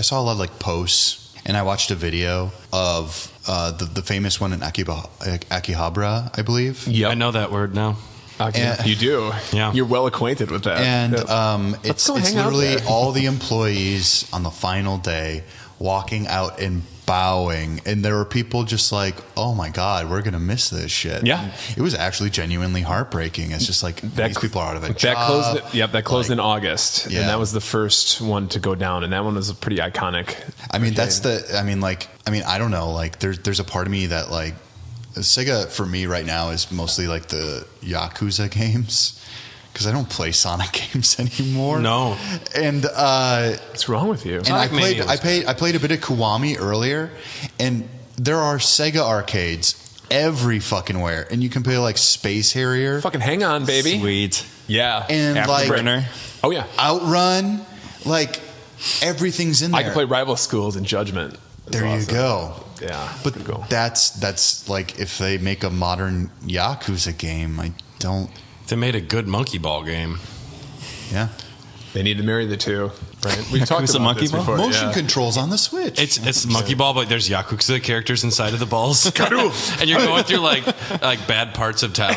saw a lot of like posts, and I watched a video of the famous one in Akihabara, I believe. Yeah, I know that word now. You do. Yeah. You're well acquainted with that. And it's hang out literally there. all the employees on the final day walking out and bowing, and there were people just like, oh my god, we're gonna miss this shit. Yeah. And it was actually genuinely heartbreaking. It's just like these people are out of a job. That closed in August. Yeah. And that was the first one to go down, and that one was a pretty iconic. I mean, I don't know, like there's a part of me that like Sega for me right now is mostly like the Yakuza games, because I don't play Sonic games anymore. No. And What's wrong with you? and I played a bit of Kiwami earlier, and there are Sega arcades every fucking where, and you can play like Space Harrier, Fucking hang on, baby. Sweet. Yeah. and like Afterburner. Oh yeah. Outrun, like everything's in there. I can play Rival Schools and Judgment. That's There you awesome. go. Yeah. But pretty cool. that's like if they make a modern Yakuza game, I don't. They made a good monkey ball game. Yeah. They need to marry the two, right? We've talked Yakuza about Monkey this Ball? before. Motion yeah. controls on the Switch. It's monkey ball, but there's Yakuza characters inside of the balls. And you're going through like bad parts of town.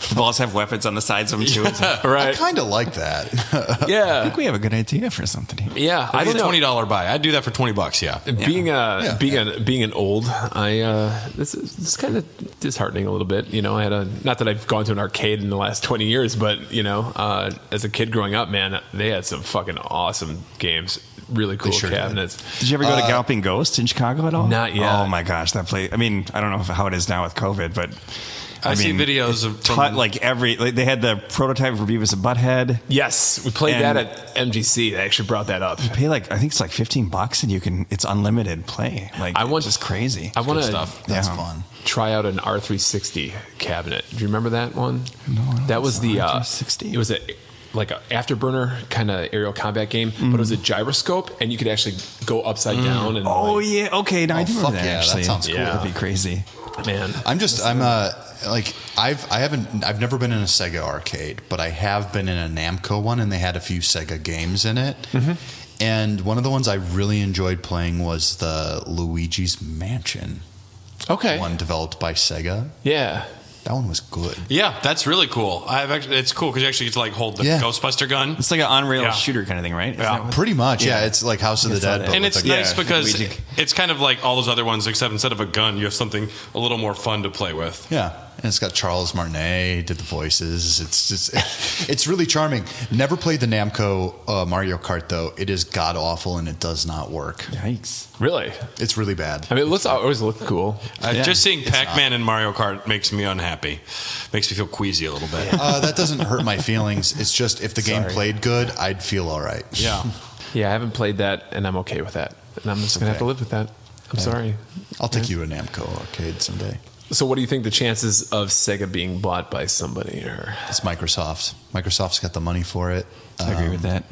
The balls have weapons on the sides of them too. I Right. kind of like that. I Yeah. think we have a good idea for something here. Yeah. I I don't did know. $20 buy. I'd do that for $20. Yeah. Being an old, this is kind of disheartening a little bit. You know, I had not that I've gone to an arcade in the last 20 years, but you know, as a kid growing up, man, they had some fucking awesome games. Really cool sure did. cabinets. Did you ever go to Galloping Ghost in Chicago at all? Not yet. Oh my gosh, that place. I mean, I don't know how it is now with COVID, but I see videos of they had the prototype for Beavis and Butthead. Yes, we played And- that at MGC. They actually brought that up. Pay I think it's like $15 and it's unlimited play. Like it's just crazy. I want to That's Yeah. fun. try out an R360 cabinet. Do you remember that one? No, I don't that was think the so. R360. It was a afterburner kind of aerial combat game, but it was a gyroscope, and you could actually go upside down. And Oh yeah, okay. Now I do fuck remember that. yeah, that Actually, sounds cool. That'd be crazy. man, I've never been in a Sega arcade, but I have been in a Namco one, and they had a few Sega games in it. Mm-hmm. And one of the ones I really enjoyed playing was the Luigi's Mansion okay, one developed by Sega. yeah. That one was good. Yeah, that's really cool. It's cool because you actually get to like hold the Ghostbuster gun. It's like an on-rail shooter kind of thing, right? Pretty much. Yeah, it's like House of the Dead. And it's nice because it's kind of like all those other ones, except instead of a gun, you have something a little more fun to play with. Yeah. And it's got Charles Martinet did the voices. It's just, it's really charming. Never played the Namco Mario Kart though. It is god awful and it does not work. Yikes! Really? It's really bad. I mean, it always looked cool. Just seeing Pac-Man in Mario Kart makes me unhappy. Makes me feel queasy a little bit. That doesn't hurt my feelings. It's just if the game played good, I'd feel all right. Yeah. Yeah, I haven't played that, and I'm okay with that. And I'm just gonna have to live with that. I'm sorry. I'll take you to a Namco arcade someday. So what do you think the chances of Sega being bought by somebody are? It's Microsoft. Microsoft's got the money for it. I agree with that.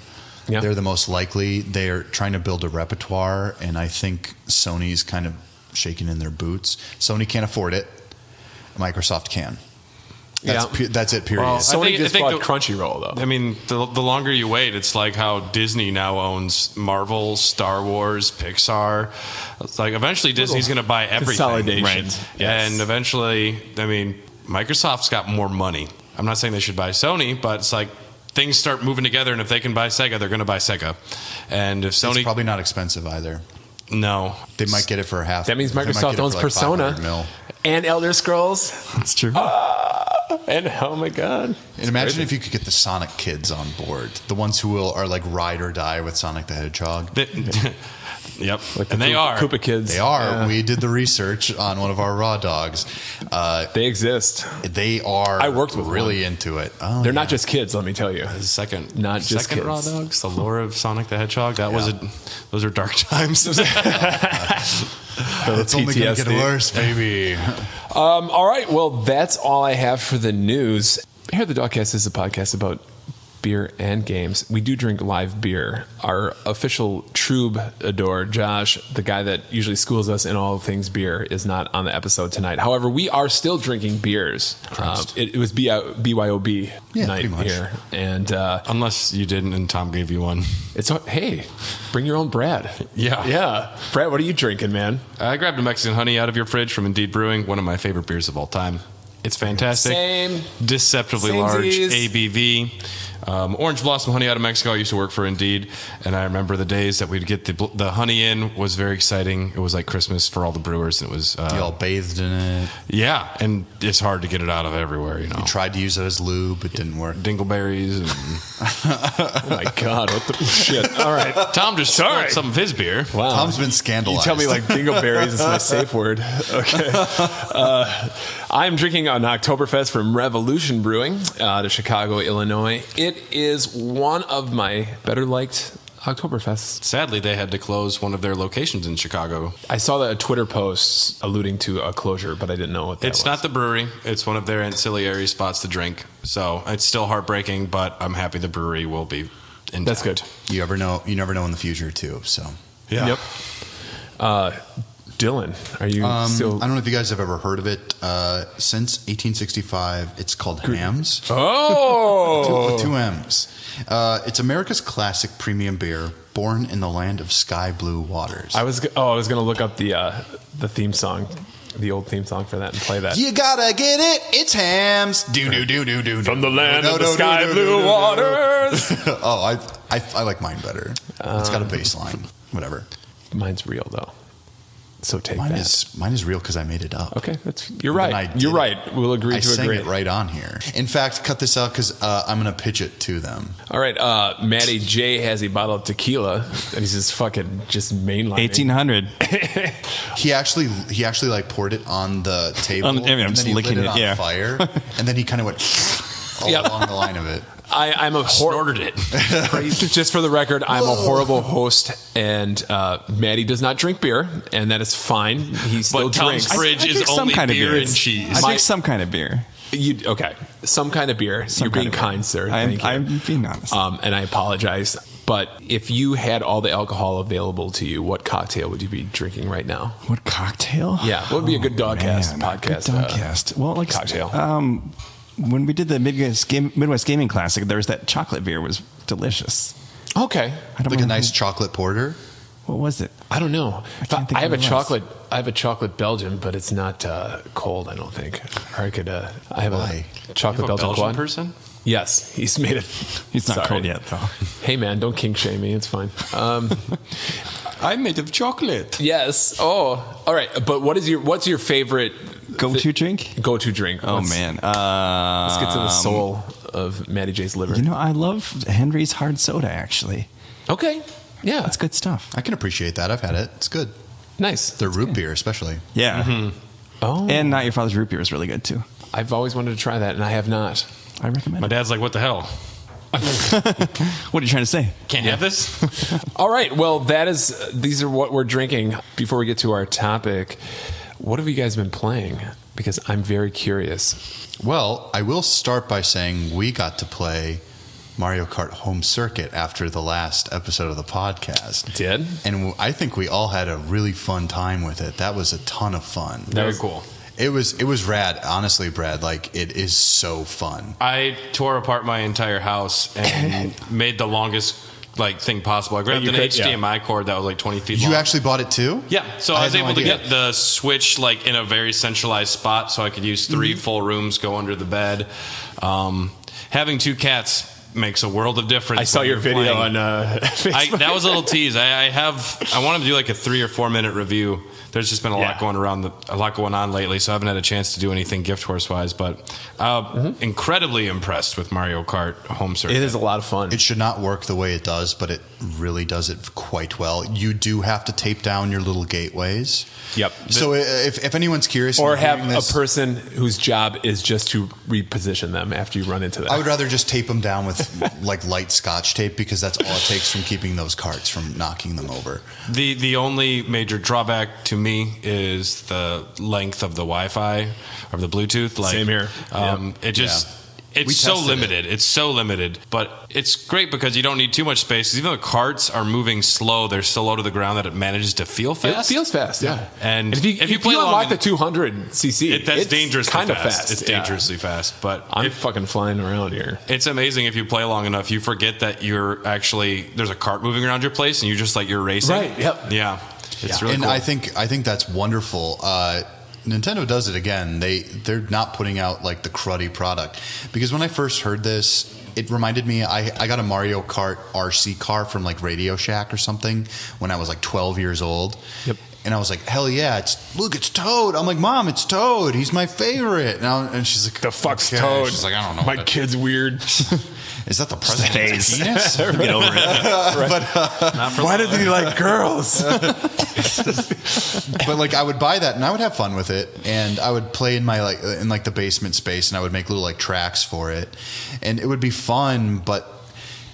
Yeah. They're the most likely. They're trying to build a repertoire, and I think Sony's kind of shaking in their boots. Sony can't afford it. Microsoft can. That's it, period. Well, Sony I think bought Crunchyroll, though. I mean, the longer you wait, it's like how Disney now owns Marvel, Star Wars, Pixar. It's like eventually Disney's going to buy everything. Consolidation. Right. Yes. And eventually, I mean, Microsoft's got more money. I'm not saying they should buy Sony, but it's like things start moving together, and if they can buy Sega, they're going to buy Sega. And if Sony... It's probably not expensive either. No. They might get it for half. That means Microsoft owns Persona and Elder Scrolls. That's true. And oh my god! And imagine if you could get the Sonic kids on board, the ones who are like ride or die with Sonic the Hedgehog. Yep, like and they are Koopa kids. They are. Yeah. We did the research on one of our raw dogs. They exist. They are. I worked with really into it. Oh, They're not just kids. Let me tell you. Not just kids. Raw dogs. The lore of Sonic the Hedgehog. Those are dark times. It's only going to get worse, baby. All right. Well, that's all I have for the news. Here, the Dogcast is a podcast about beer and games. We do drink live beer. Our official troubadour, Josh, the guy that usually schools us in all things beer, is not on the episode tonight. However, we are still drinking beers. It was BYOB night here. And unless you didn't and Tom gave you one. Hey, bring your own Brad. Yeah. Brad, what are you drinking, man? I grabbed a Mexican honey out of your fridge from Indeed Brewing, one of my favorite beers of all time. It's fantastic. Deceptively large ABV. Orange Blossom honey out of Mexico. I used to work for Indeed, and I remember the days that we'd get the honey in was very exciting. It was like Christmas for all the brewers. And it was you all bathed in it. Yeah, and it's hard to get it out of everywhere. You tried to use it as lube, it didn't work. Dingleberries. And oh my god! What the shit? All right, Tom just spilled some of his beer. Wow, Tom's been scandalized. You tell me like dingleberries is my safe word. Okay. I'm drinking an Oktoberfest from Revolution Brewing out of Chicago, Illinois. It is one of my better liked Oktoberfests. Sadly, they had to close one of their locations in Chicago. I saw a Twitter post alluding to a closure, but I didn't know what that was. It's not the brewery. It's one of their ancillary spots to drink. So it's still heartbreaking, but I'm happy the brewery will be intact. That's good. You never know in the future, too. So yeah. Yep. Dylan, are you still... I don't know if you guys have ever heard of it. Since 1865, it's called Hams. Oh! with two M's. It's America's classic premium beer, born in the land of sky blue waters. I was going to look up the theme song, the old theme song for that, and play that. You gotta get it. It's Hams. Do. From the land of the sky blue waters. Oh, I like mine better. It's got a bass line. Whatever. Mine's real though. So take mine that. Mine is real because I made it up. Okay, you're right. You're right. We'll agree I to sang agree. it right on here. In fact, cut this out because I'm going to pitch it to them. All right, Matty J has a bottle of tequila and he's just fucking mainlining. 1800. He actually like poured it on the table I'm and just then he licking lit it it, on fire, and then he kind of went along the line of it. I'm a snorted it. Just for the record, I'm a horrible host, and Maddie does not drink beer, and that is fine. He still drinks. Tom's fridge is only beer and cheese. I drink some kind of beer. Okay, some kind of beer. You're being kind, sir. Thank you. I'm being honest. And I apologize. But if you had all the alcohol available to you, what cocktail would you be drinking right now? What cocktail? Yeah, what would be a good Dogcast podcast? Good Dogcast. Well, like cocktail. When we did the Midwest Gaming Classic, there was that chocolate beer. It was delicious. Okay. Like a nice chocolate porter? What was it? I don't know. can't think I have of a what it chocolate. I have a chocolate Belgian, but it's not cold. I don't think. Or I could. I have Why? a chocolate You have a Belgian Belgian quad. person? Yes, he's made it. It's not Sorry. cold yet, though. Hey man, don't kink shame me. It's fine. I'm made of chocolate. Yes. Oh, all right. But what's your favorite Go-to drink? Go-to drink. Oh, Let's- man. Let's get to the soul of Matty J's liver. You know, I love Henry's hard soda, actually. Okay. Yeah. That's good stuff. I can appreciate that. I've had it. It's good. Nice. The root beer, especially. Yeah. Oh. And Not Your Father's Root Beer is really good, too. I've always wanted to try that, and I have not. I recommend My it. dad's like, what the hell? What are you trying to say? Can't have this? All right. Well, these are what we're drinking. Before we get to our topic, what have you guys been playing? Because I'm very curious. Well, I will start by saying we got to play Mario Kart Home Circuit after the last episode of the podcast. Did? And I think we all had a really fun time with it. That was a ton of fun. Very cool. It was rad. Honestly, Brad, like, it is so fun. I tore apart my entire house and made the longest thing possible. I grabbed you an could, HDMI cord that was like 20 feet long. You actually bought it too? Yeah, so I I was had no able to idea. get the switch in a very centralized spot, so I could use 3 full rooms, go under the bed. Having 2 cats makes a world of difference. I saw when your you're video playing. on Facebook. That was a little tease. I want to do like a 3 or 4 minute review. There's just been a lot going on lately, so I haven't had a chance to do anything gift horse wise. But incredibly impressed with Mario Kart Home Circuit. It is a lot of fun. It should not work the way it does, but it really does it quite well. You do have to tape down your little gateways. Yep. So if anyone's curious, Or and you're have hearing this, a person whose job is just to reposition them after you run into them. I would rather just tape them down with light Scotch tape, because that's all it takes from keeping those carts from knocking them over. The only major drawback to me is the length of the Wi-Fi or the Bluetooth. Same here. It just We it's so tested limited. It's so limited, but it's great because you don't need too much space. 'Cause even though the carts are moving slow, they're so low to the ground that it manages to feel fast. It feels fast, yeah. And if you play along unlock in- the 200 cc, that's it's dangerously kind of fast. fast. It's yeah. dangerously fast, but I'm fucking flying around here. it's amazing if you play long enough. You forget that there's a cart moving around your place, and you're racing. Right, yep. Yeah. It's really And cool. I think that's wonderful. Nintendo does it again. They're not putting out the cruddy product, because when I first heard this, it reminded me. I got a Mario Kart RC car from Radio Shack or something when I was 12 years old. Yep. And I was like, hell yeah, it's Toad. I'm like, Mom, it's Toad. He's my favorite. And she's like, The fuck's okay. Toad? She's like, I don't know. My kid's weird. Is that the president's penis? Get over it. Why does he like girls? But I would buy that and I would have fun with it, and I would play in my the basement space, and I would make little tracks for it, and it would be fun. But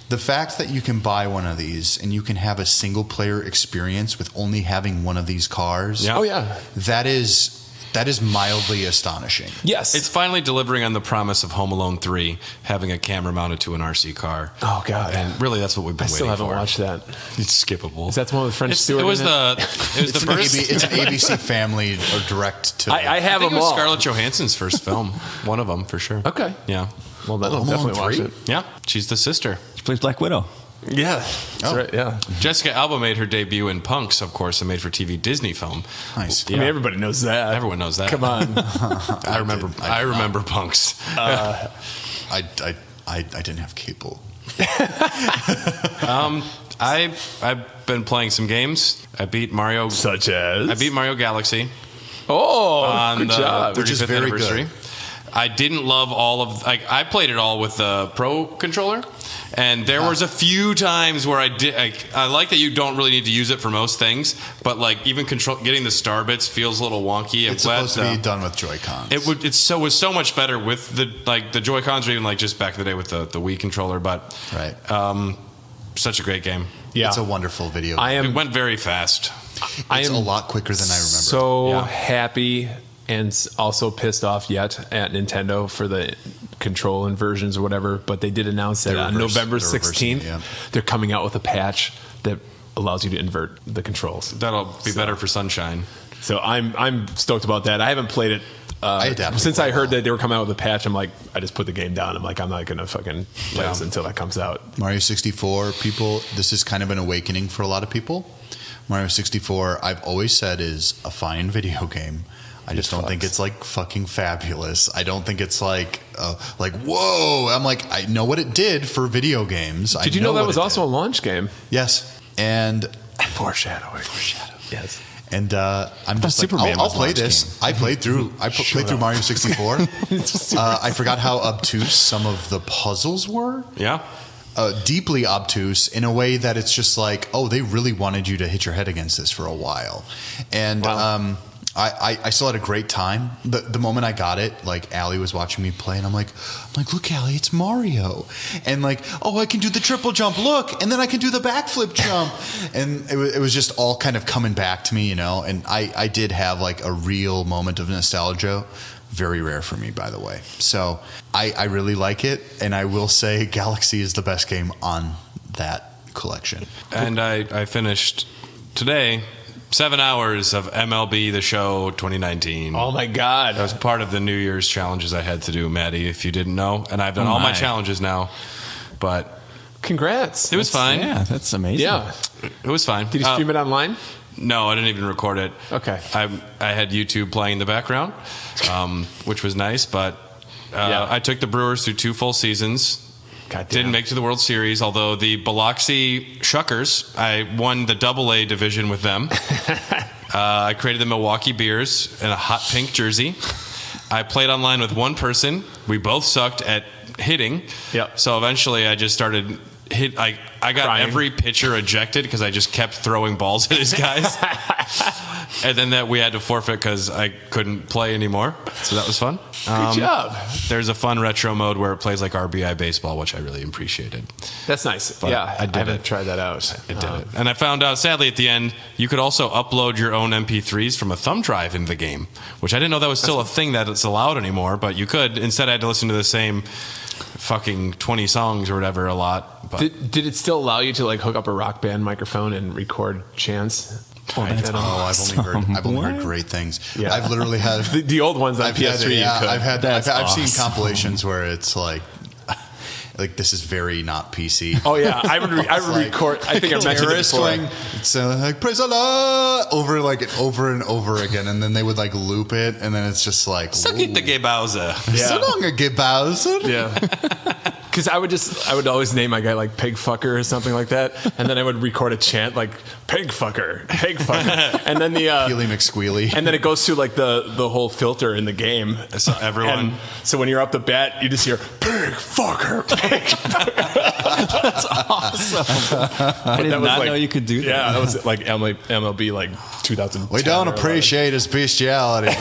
the fact that you can buy one of these and you can have a single player experience with only having one of these cars, Yeah. Oh yeah. that is mildly astonishing. Yes. It's finally delivering on the promise of Home Alone 3, having a camera mounted to an RC car. Oh, God. And really, that's what we've been I still waiting haven't for. watched that. It's skippable. Is that the one with French Stewart? It was in the It's first. an ABC Family or direct to. I I have think it them was all. Scarlett Johansson's first film. One of them, for sure. Okay. Yeah. Well, then I'll Home Alone definitely watch 3? it. Yeah. She's the sister. She plays Black Widow. Yeah. That's Oh. right. Yeah. Jessica Alba made her debut in Punks, of course, a made-for-TV Disney film. Nice. I mean, everybody knows that. Everyone knows that. Come on. I remember Punks. I didn't have cable. I've been playing some games. I beat Mario Galaxy Oh, on good the job. 35th Which is very anniversary. good. I didn't love all of. I played it all with the Pro controller, and there was a few times where I did. I like that you don't really need to use it for most things, but even getting the star bits feels a little wonky. I'm It's glad, supposed to be done with Joy-Cons. It was so much better with the Joy-Cons, or even just back in the day with the Wii controller. But Right. such a great game. Yeah. It's a wonderful video. It went very fast. I It's am a lot quicker than I remember. so Yeah. happy and also pissed off yet at Nintendo for the control inversions or whatever, but they did announce that on November they're reversing 16th, it, yeah. they're coming out with a patch that allows you to invert the controls. That'll be better for Sunshine. So I'm stoked about that. I haven't played it adapted since quite I heard well. that they were coming out with a patch. I'm like, I just put the game down. I'm like, I'm not gonna fucking play this until that comes out. Mario 64, people, this is kind of an awakening for a lot of people. Mario 64, I've always said is a fine video game. I just don't think it's like fucking fabulous. I don't think it's like whoa. I'm like, I know what it did for video games. Did you know that was also a launch game? Yes, and Foreshadowing. Yes. And I'm just like, Superman I'll play this. Game. I played through Mario 64. I forgot how obtuse some of the puzzles were. Yeah. Deeply obtuse in a way that it's just like, oh, they really wanted you to hit your head against this for a while. And I still had a great time. The moment I got it, like Allie was watching me play, and I'm like, look, Allie, it's Mario, and like, oh, I can do the triple jump, look, and then I can do the backflip jump, and it was just all kind of coming back to me, you know. And I did have like a real moment of nostalgia. Very rare for me, by the way. So I really like it, and I will say Galaxy is the best game on that collection. And I finished today 7 hours of MLB The Show 2019. Oh my God. That was part of the New Year's challenges I had to do, Maddie, if you didn't know. And I've done all my challenges now. But congrats. It was fine. Yeah, that's amazing. Yeah. It was fine. Did you stream it online? No, I didn't even record it. Okay. I had YouTube playing in the background, which was nice. But I took the Brewers through 2 full seasons. Didn't make it to the World Series, although the Biloxi Shuckers, I won the AA division with them. I created the Milwaukee Beers in a hot pink jersey. I played online with one person. We both sucked at hitting. Yep. So eventually I just started I got crying. Every pitcher ejected because I just kept throwing balls at his guys. And then we had to forfeit because I couldn't play anymore. So that was fun. Good job. There's a fun retro mode where it plays like RBI baseball, which I really appreciated. That's nice. But yeah, I haven't tried that out. I did it. And I found out, sadly, at the end, you could also upload your own MP3s from a thumb drive in the game, which I didn't know that was still a thing that it's allowed anymore, but you could. Instead, I had to listen to the same fucking 20 songs or whatever a lot. But Did it still allow you to like hook up a Rock Band microphone and record chants? I've only heard great things. Yeah. I've literally had the old ones on PS3. I've seen compilations where it's like this is very not PC. Oh yeah, I would record. I think I mentioned it before. It's like praise Allah over and over again, and then they would like loop it, and then it's just like suck it the gay Bowser. So long a gay Bowser. Yeah. Because I would always name my guy like Pig Fucker or something like that, and then I would record a chant like Pig Fucker, and then the Peely McSquealy, and then it goes through like the whole filter in the game. So everyone. So when you're up the bat, you just hear Pig Fucker, Pig Fucker. That's awesome. I did not know you could do that. Yeah, that was like MLB like 2010. We don't appreciate his bestiality,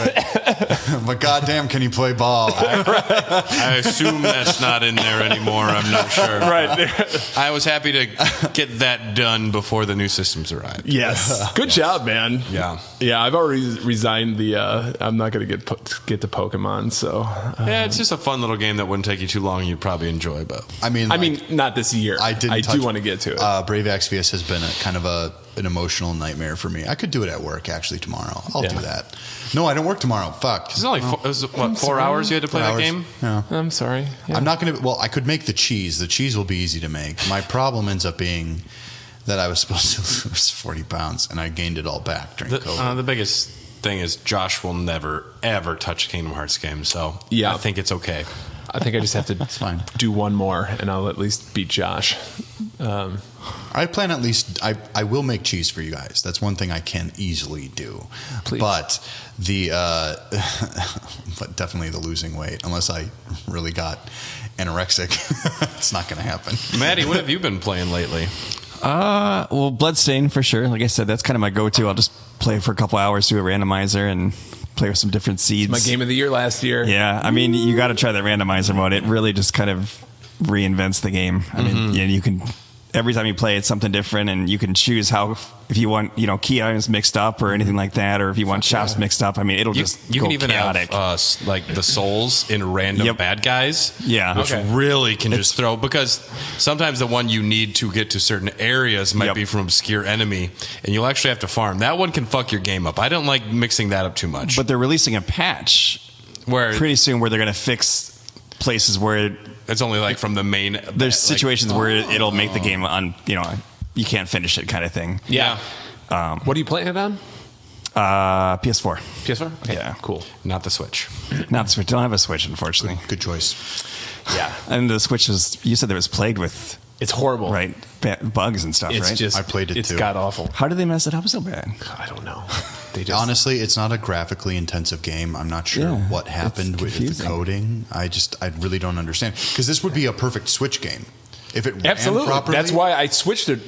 but goddamn, can he play ball? I assume that's not in there anymore. I'm not sure. Right. I was happy to get that done before the new systems arrived. Yes. Good job, man. Yeah. Yeah, I've already resigned the I'm not going to get to Pokemon, so yeah, it's just a fun little game that wouldn't take you too long. You'd probably enjoy, but I mean not this year. I do want to get to it. Brave Exvius has been an emotional nightmare for me. I could do it at work actually tomorrow. I'll do that. No, I don't work tomorrow. Fuck. It's only 4 hours you had to play that game? Yeah. I'm sorry. Yeah. I'm not going to... Well, I could make the cheese. The cheese will be easy to make. My problem ends up being that I was supposed to lose 40 pounds, and I gained it all back during COVID. The biggest thing is Josh will never, ever touch a Kingdom Hearts game, so yeah. I think it's okay. I think I just have to do one more, and I'll at least beat Josh. I plan at least... I will make cheese for you guys. That's one thing I can easily do. Please. But but definitely the losing weight, unless I really got anorexic. It's not going to happen. Maddie, what have you been playing lately? Well, Bloodstained for sure. Like I said, that's kind of my go-to. I'll just play for a couple hours, do a randomizer, and play with some different seeds. My game of the year last year. Yeah, I mean, you got to try that randomizer mode. It really just kind of reinvents the game. I mean, you can... Every time you play, it's something different, and you can choose if you want, key items mixed up or anything like that, or if you want shops mixed up. I mean, it'll just you go can even chaotic. have like the souls in random bad guys, which really can just throw, because sometimes the one you need to get to certain areas might be from obscure enemy, and you'll actually have to farm. That one can fuck your game up. I don't like mixing that up too much. But they're releasing a patch pretty soon where they're going to fix places where it's only like from the main. There's situations where it'll make the game you can't finish it kind of thing. Yeah. What are you playing it on? PS4. PS4? Okay, Yeah. cool. Not the Switch. Not the Switch. Don't have a Switch, unfortunately. Good choice. Yeah. And the Switch you said it was plagued with, It's horrible. right, bugs and stuff, It's right? just, I played it it's too. god awful. How did they mess it up so bad? I don't know. They just Honestly, it's not a graphically intensive game. I'm not sure Yeah, what happened it's with the confusing. coding. I really don't understand. Because this would be a perfect Switch game if it ran absolutely. properly. That's why I switched it.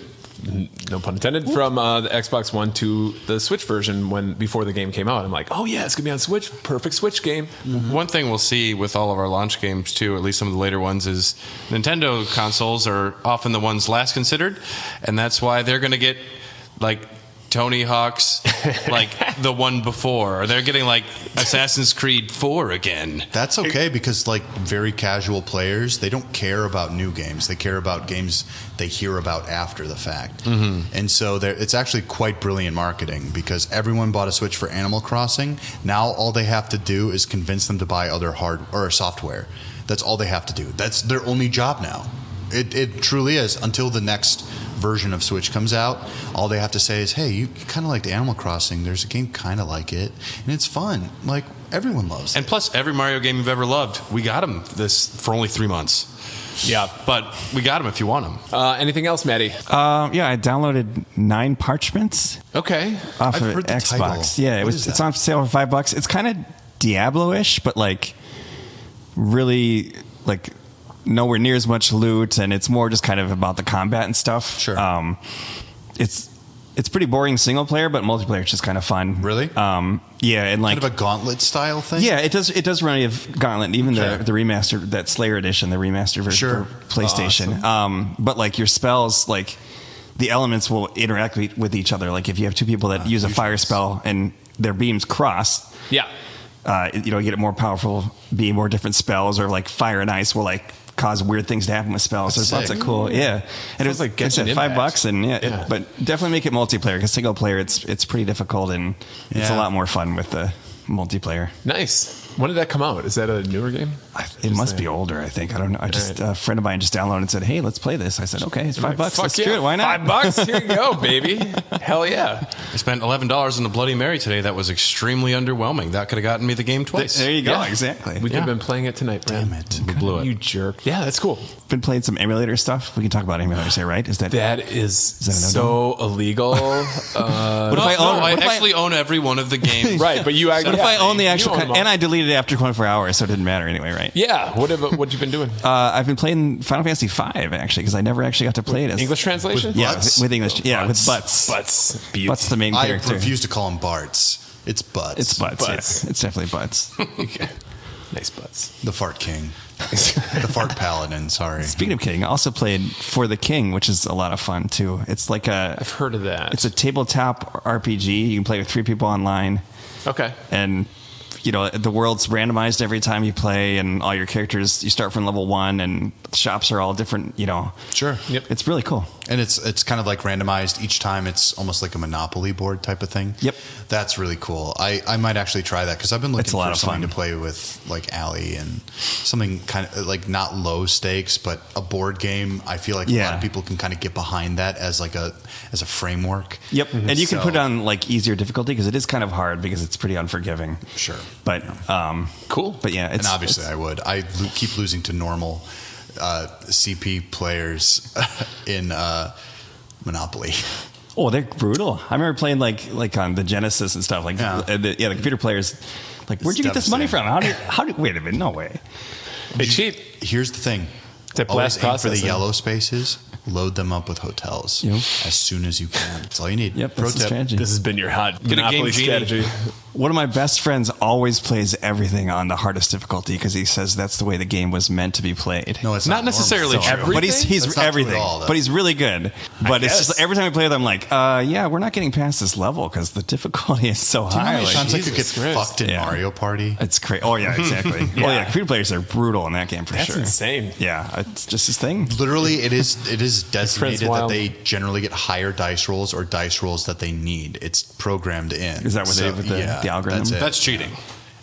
No pun intended. From the Xbox One to the Switch version before the game came out. I'm like, oh yeah, it's gonna be on Switch. Perfect Switch game. One thing we'll see with all of our launch games too, at least some of the later ones, is Nintendo consoles are often the ones last considered, and that's why they're going to get like Tony Hawk's like the one before, or they're getting like Assassin's Creed 4 again. That's okay because like very casual players, they don't care about new games. They care about games they hear about after the fact. And so it's actually quite brilliant marketing because everyone bought a Switch for Animal Crossing. Now all they have to do is convince them to buy other software. That's all they have to do. That's their only job now. It truly is. Until the next version of Switch comes out, all they have to say is, hey, you kind of liked Animal Crossing. There's a game kind of like it, and it's fun. Like, everyone loves it. And plus, every Mario game you've ever loved, we got them for only 3 months. Yeah. But we got them if you want them. Anything else, Maddie? Yeah, I downloaded 9 Parchments Okay. off I've of heard the Xbox. title. Yeah, What is it's that? on sale for $5. It's kind of Diablo-ish, but like really like nowhere near as much loot, and it's more just kind of about the combat and stuff. Sure. It's pretty boring single player, but multiplayer is just kind of fun. Really? Yeah, and like Kind of a gauntlet style thing? yeah, it does remind me of Gauntlet, even Okay. the remaster, that Slayer edition, the remaster version Sure. for PlayStation. But like your spells, like the elements will interact with each other. Like if you have two people that use a fire spell and their beams cross, Yeah. you get a more powerful beam or different spells, or like fire and ice will like cause weird things to happen with spells. That's There's lots of sick. cool, yeah. And it was like like I said, Genshin $5, Impact. and Yeah. but definitely make it multiplayer because single player it's pretty difficult, and it's a Yeah. lot more fun with the multiplayer. Nice. When did that come out? Is that a newer game? It must be older, I think. I don't know. A friend of mine just downloaded and said, "Hey, let's play this." I said, "Okay, it's $5. Fuck Let's yeah. do it. Why not?" $5? Here you go, baby. Hell yeah. I spent $11 on the Bloody Mary today. That was extremely underwhelming. That could have gotten me the game twice. There you go. Yeah. Exactly. We could have been playing it tonight, Brad. Damn it. We blew it. You jerk. Yeah, that's cool. Been playing some emulator stuff. We can talk about emulators here, right? Is that That is that a so illegal. What if I No, own? I What if actually own every one of the games. Right, but you What if I own the you actual? own them all. And I deleted it after 24 hours, so it didn't matter anyway, right? Yeah. What you been doing? I've been playing Final Fantasy V actually because I never actually got to play it as English translation? With Yeah, Butts? with English. Yeah, with Butts. Butts. Beauty. Butts the main I character. refuse to call them Barts. It's Butts. It's Butts. Butts. Yeah. It's definitely Butts. Nice butts. The Fart King. The Fart Paladin, sorry. Speaking of King, I also played For the King, which is a lot of fun too. It's like I've heard of that. it's a tabletop RPG. You can play with 3 people online, Okay. and the world's randomized every time you play, and all your characters, you start from level 1, and the shops are all different. Sure. Yep. It's really cool. And it's kind of like randomized each time. It's almost like a Monopoly board type of thing. Yep. That's really cool. I might actually try that because I've been looking It's a lot for of something fun. to play with like Allie and something kind of like not low stakes, but a board game. I feel like a lot Yeah. of people can kind of get behind that as like a framework. Yep. And you can So- put it on like easier difficulty because it is kind of hard because it's pretty unforgiving. Sure. But Cool. But yeah, And obviously I would. I keep losing to normal CP players in Monopoly. Oh, they're brutal. I remember playing like on the Genesis and stuff. Like Yeah. the computer players. Like, where'd you get this money from? How do? Wait a minute, no way. They cheat. Here's the thing. It's a Always blast aim for the processing. yellow spaces. Load them up with hotels Yep. as soon as you can. That's all you need. Yep, Pro that's the tip. strategy. This has been your hot Get a Monopoly Game Genie. strategy. One of my best friends always plays everything on the hardest difficulty because he says that's the way the game was meant to be played. No, it's Not not necessarily normal. true. But he's That's not true everything. at all, though. But he's really good. But it's guess. just every time I play with him, I'm like, yeah, we're not getting past this level because the difficulty is so Do you know how high. many Like, times I could get Jesus Christ. fucked in Yeah. Mario Party? it's crazy. Oh yeah, exactly. Oh yeah, computer players are brutal in that game for That's sure. insane. Yeah, it's just his thing. Literally, it is designated that wild. they generally get higher dice rolls or dice rolls that they need. It's programmed in. Is that what they did with the algorithm? That's it. That's cheating.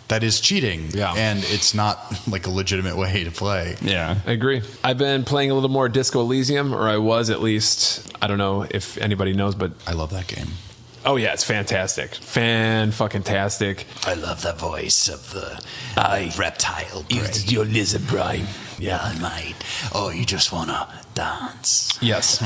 That is cheating. Yeah. And it's not like a legitimate way to play. Yeah. I agree. I've been playing a little more Disco Elysium, or I was at least. I don't know if anybody knows, but I love that game. Oh yeah, it's fantastic. Fan-fucking-tastic. I love the voice of the reptile. It's your lizard brain. Yeah, mate. Oh, you just wanna dance. Yes.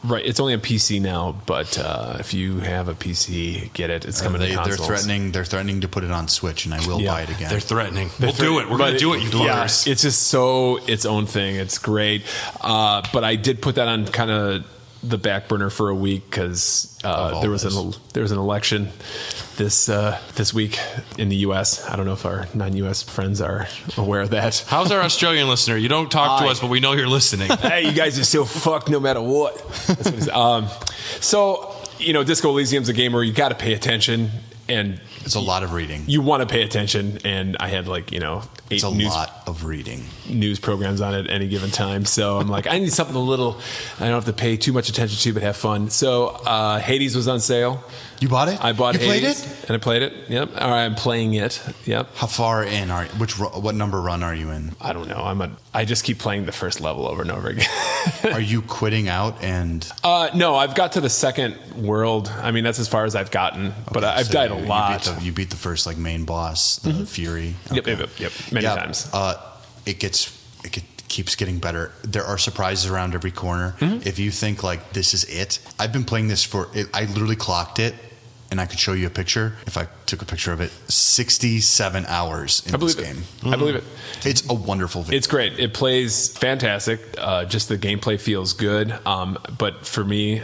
It's only a PC now, but if you have a PC, get it. It's coming to consoles. They're threatening to put it on Switch, and I will buy it again. They're threatening. We'll do it. We're going to do it, you fuckers. It's just so its own thing. It's great. But I did put that on kind of the back burner for a week because there was an election this week in the U.S. I don't know if our non-U.S. friends are aware of that. How's our Australian listener? You don't talk to us, but we know you're listening. Hey, you guys are still fucked no matter what. That's what he said. So, Disco Elysium's a game where you got to pay attention, and it's a lot of reading. You want to pay attention, and I had 8 lot of reading news programs on at any given time. So I'm like, I need something a little I don't have to pay too much attention to, but have fun. So Hades was on sale. You bought it? I bought Hades. You played it? And I played it. Yep. All right, I'm playing it. Yep. How far in are you? What number run are you in? I don't know. I just keep playing the first level over and over again. Are you quitting out and? No, I've got to the second world. I mean, that's as far as I've gotten, but I've died a lot. You beat the first main boss, the Fury. Okay. Yep. Many times. It keeps getting better. There are surprises around every corner. Mm-hmm. If you think this is it, I've been playing this I literally clocked it, and I could show you a picture if I took a picture of it. 67 hours in this game. Mm-hmm. I believe it. It's a wonderful video. It's great. It plays fantastic. Just the gameplay feels good. But for me,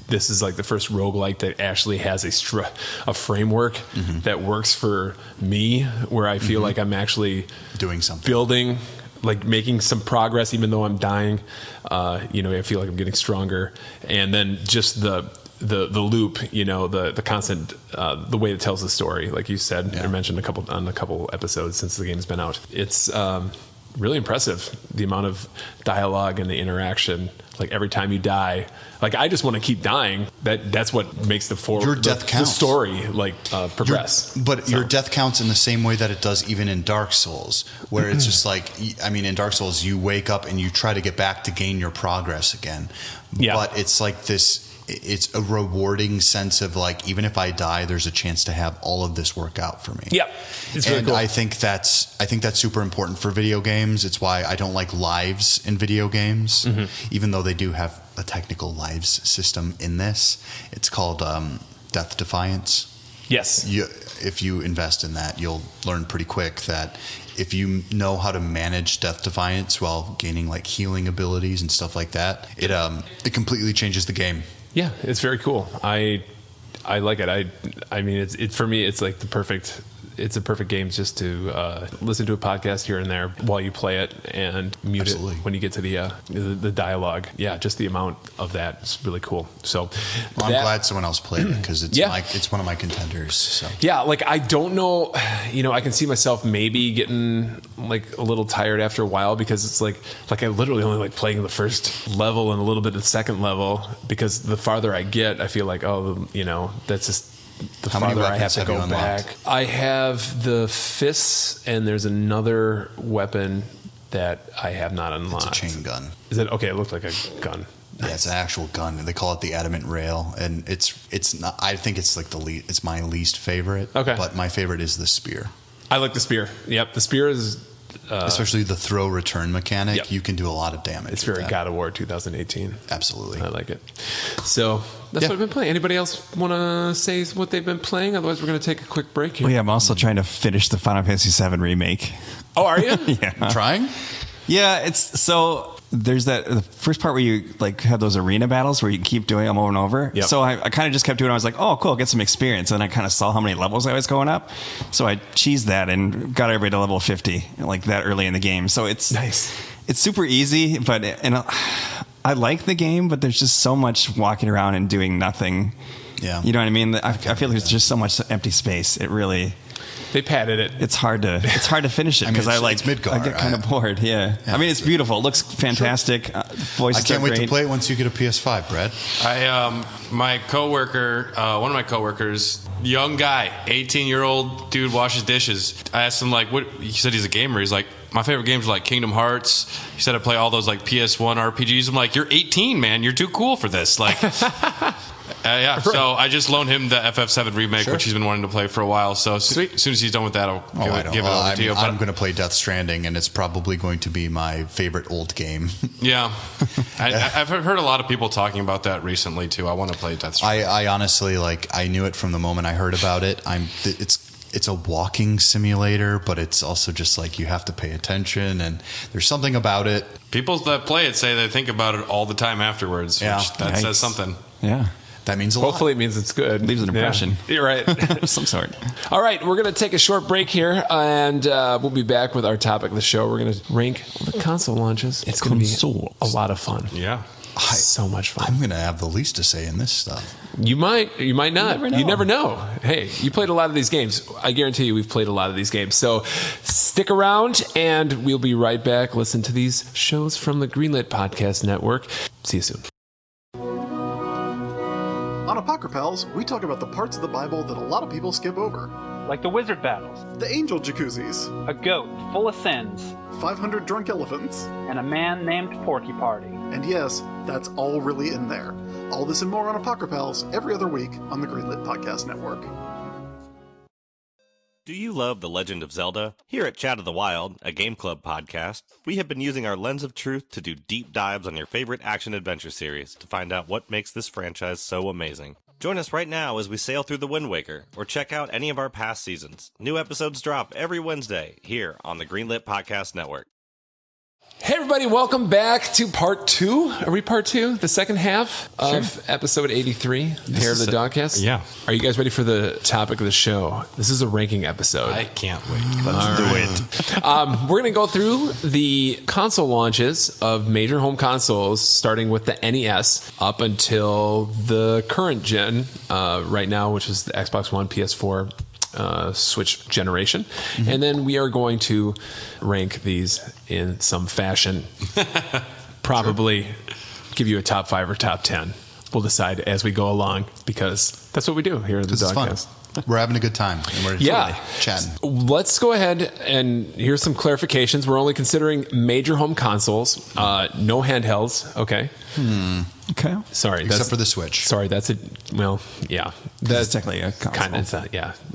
this is the first roguelike that actually has a framework mm-hmm. that works for me, where I feel mm-hmm. like I'm actually doing something, building, making some progress, even though I'm dying. I feel like I'm getting stronger, and then just the loop, the constant, the way it tells the story, like you said, I mentioned on a couple episodes since the game's been out. It's really impressive, the amount of dialogue and the interaction. Every time you die, I just want to keep dying. That's what makes your death counts. The story progress. Your death counts in the same way that it does even in Dark Souls, where it's just in Dark Souls you wake up and you try to get back to gain your progress again. Yeah. But it's this. It's a rewarding sense of even if I die, there's a chance to have all of this work out for me. Yeah, it's really cool. I think that's super important for video games. It's why I don't like lives in video games, mm-hmm. even though they do have a technical lives system in this. It's called Death Defiance. Yes. If you invest in that, you'll learn pretty quick that if you know how to manage Death Defiance while gaining healing abilities and stuff like that, it completely changes the game. Yeah, it's very cool. I like it. I mean, it's for me, it's it's a perfect game just to listen to a podcast here and there while you play it, and mute Absolutely. it when you get to the dialogue. Yeah, just the amount of that is really cool. So I'm glad someone else played it because it's one of my contenders. So yeah, I don't know, I can see myself maybe getting a little tired after a while, because it's I literally only playing the first level and a little bit of the second level, because the farther I get, I feel that's just the farther I have to go back. I have the fists, and there's another weapon that I have not unlocked. It's a chain gun. Is it okay? It looked like a gun. Yeah, it's an actual gun. They call it the adamant rail, and it's not. I think it's it's my least favorite. Okay, but my favorite is the spear. I like the spear. Yep, the spear is. Especially the throw return mechanic, yep. You can do a lot of damage. It's very God of War 2018. Absolutely. I like it. So that's what I've been playing. Anybody else want to say what they've been playing? Otherwise, we're going to take a quick break here. Well, yeah, I'm also trying to finish the Final Fantasy VII remake. Oh, are you? Yeah. Trying? Yeah, there's the first part where you have those arena battles where you can keep doing them over and over. Yep. So I kind of just kept doing it. I was like, oh, cool, get some experience. And I kind of saw how many levels I was going up. So I cheesed that and got everybody to level 50 that early in the game. So it's nice. It's super easy, I like the game, but there's just so much walking around and doing nothing. Yeah. You know what I mean? I feel there's just so much empty space. It really... They padded it. It's hard to finish it because it's Midgar. I get kind of bored. Yeah. I mean, it's beautiful. It looks fantastic. Voices I can't wait to play it once you get a PS5, Brad. My coworker, one of my coworkers, young guy, 18-year-old dude, washes dishes. I asked him what. He said he's a gamer. He's like, my favorite games are Kingdom Hearts. He said I play all those PS1 RPGs. I'm like, you're 18, man. You're too cool for this. Yeah. So I just loaned him the FF7 remake, which he's been wanting to play for a while. So as soon as he's done with that, I'll give it over to you. I'm going to play Death Stranding, and it's probably going to be my favorite old game. Yeah. I've heard a lot of people talking about that recently, too. I want to play Death Stranding. I honestly, I knew it from the moment I heard about it. It's a walking simulator, but it's also just you have to pay attention, and there's something about it. People that play it say they think about it all the time afterwards, which that says something. Yeah. That means a lot. Hopefully it means it's good. Leaves an impression. Yeah. You're right. Of some sort. All right, we're going to take a short break here, and we'll be back with our topic of the show. We're going to rank the console launches. It's going to be a lot of fun. Yeah. So much fun. I'm going to have the least to say in this stuff. You might not. You never know. Hey, you played a lot of these games. I guarantee you we've played a lot of these games. So stick around, and we'll be right back. Listen to these shows from the Greenlit Podcast Network. See you soon. On Apocrypals, we talk about the parts of the Bible that a lot of people skip over. Like the wizard battles, The angel jacuzzis, a goat full of sins, 500 drunk elephants, and a man named Porky Party. and yes, that's all really in there. All this and more on Apocrypals every other week on the Greenlit Podcast Network. Do you love The Legend of Zelda? Here at Chat of the Wild, a Game Club podcast, we have been using our lens of truth to do deep dives on your favorite action-adventure series to find out what makes this franchise so amazing. Join us right now as we sail through the Wind Waker, or check out any of our past seasons. New episodes drop every Wednesday here on the Greenlit Podcast Network. Hey, everybody, welcome back to part 2. Are we part 2? The second half of episode 83 here of the Dogcast? Yeah. Are you guys ready for the topic of the show? This is a ranking episode. I can't wait. Let's do it. We're going to go through the console launches of major home consoles, starting with the NES up until the current gen right now, which is the Xbox One, PS4, Switch generation. Mm-hmm. And then we are going to rank these in some fashion. Probably give you a top 5 or top 10. We'll decide as we go along, because that's what we do here at the Dogcast. We're having a good time, and we're chatting. Let's go ahead, and here's some clarifications. We're only considering major home consoles, no handhelds. Okay. Okay. Sorry, Except for the Switch. Sorry, that's a That's technically a console. kind of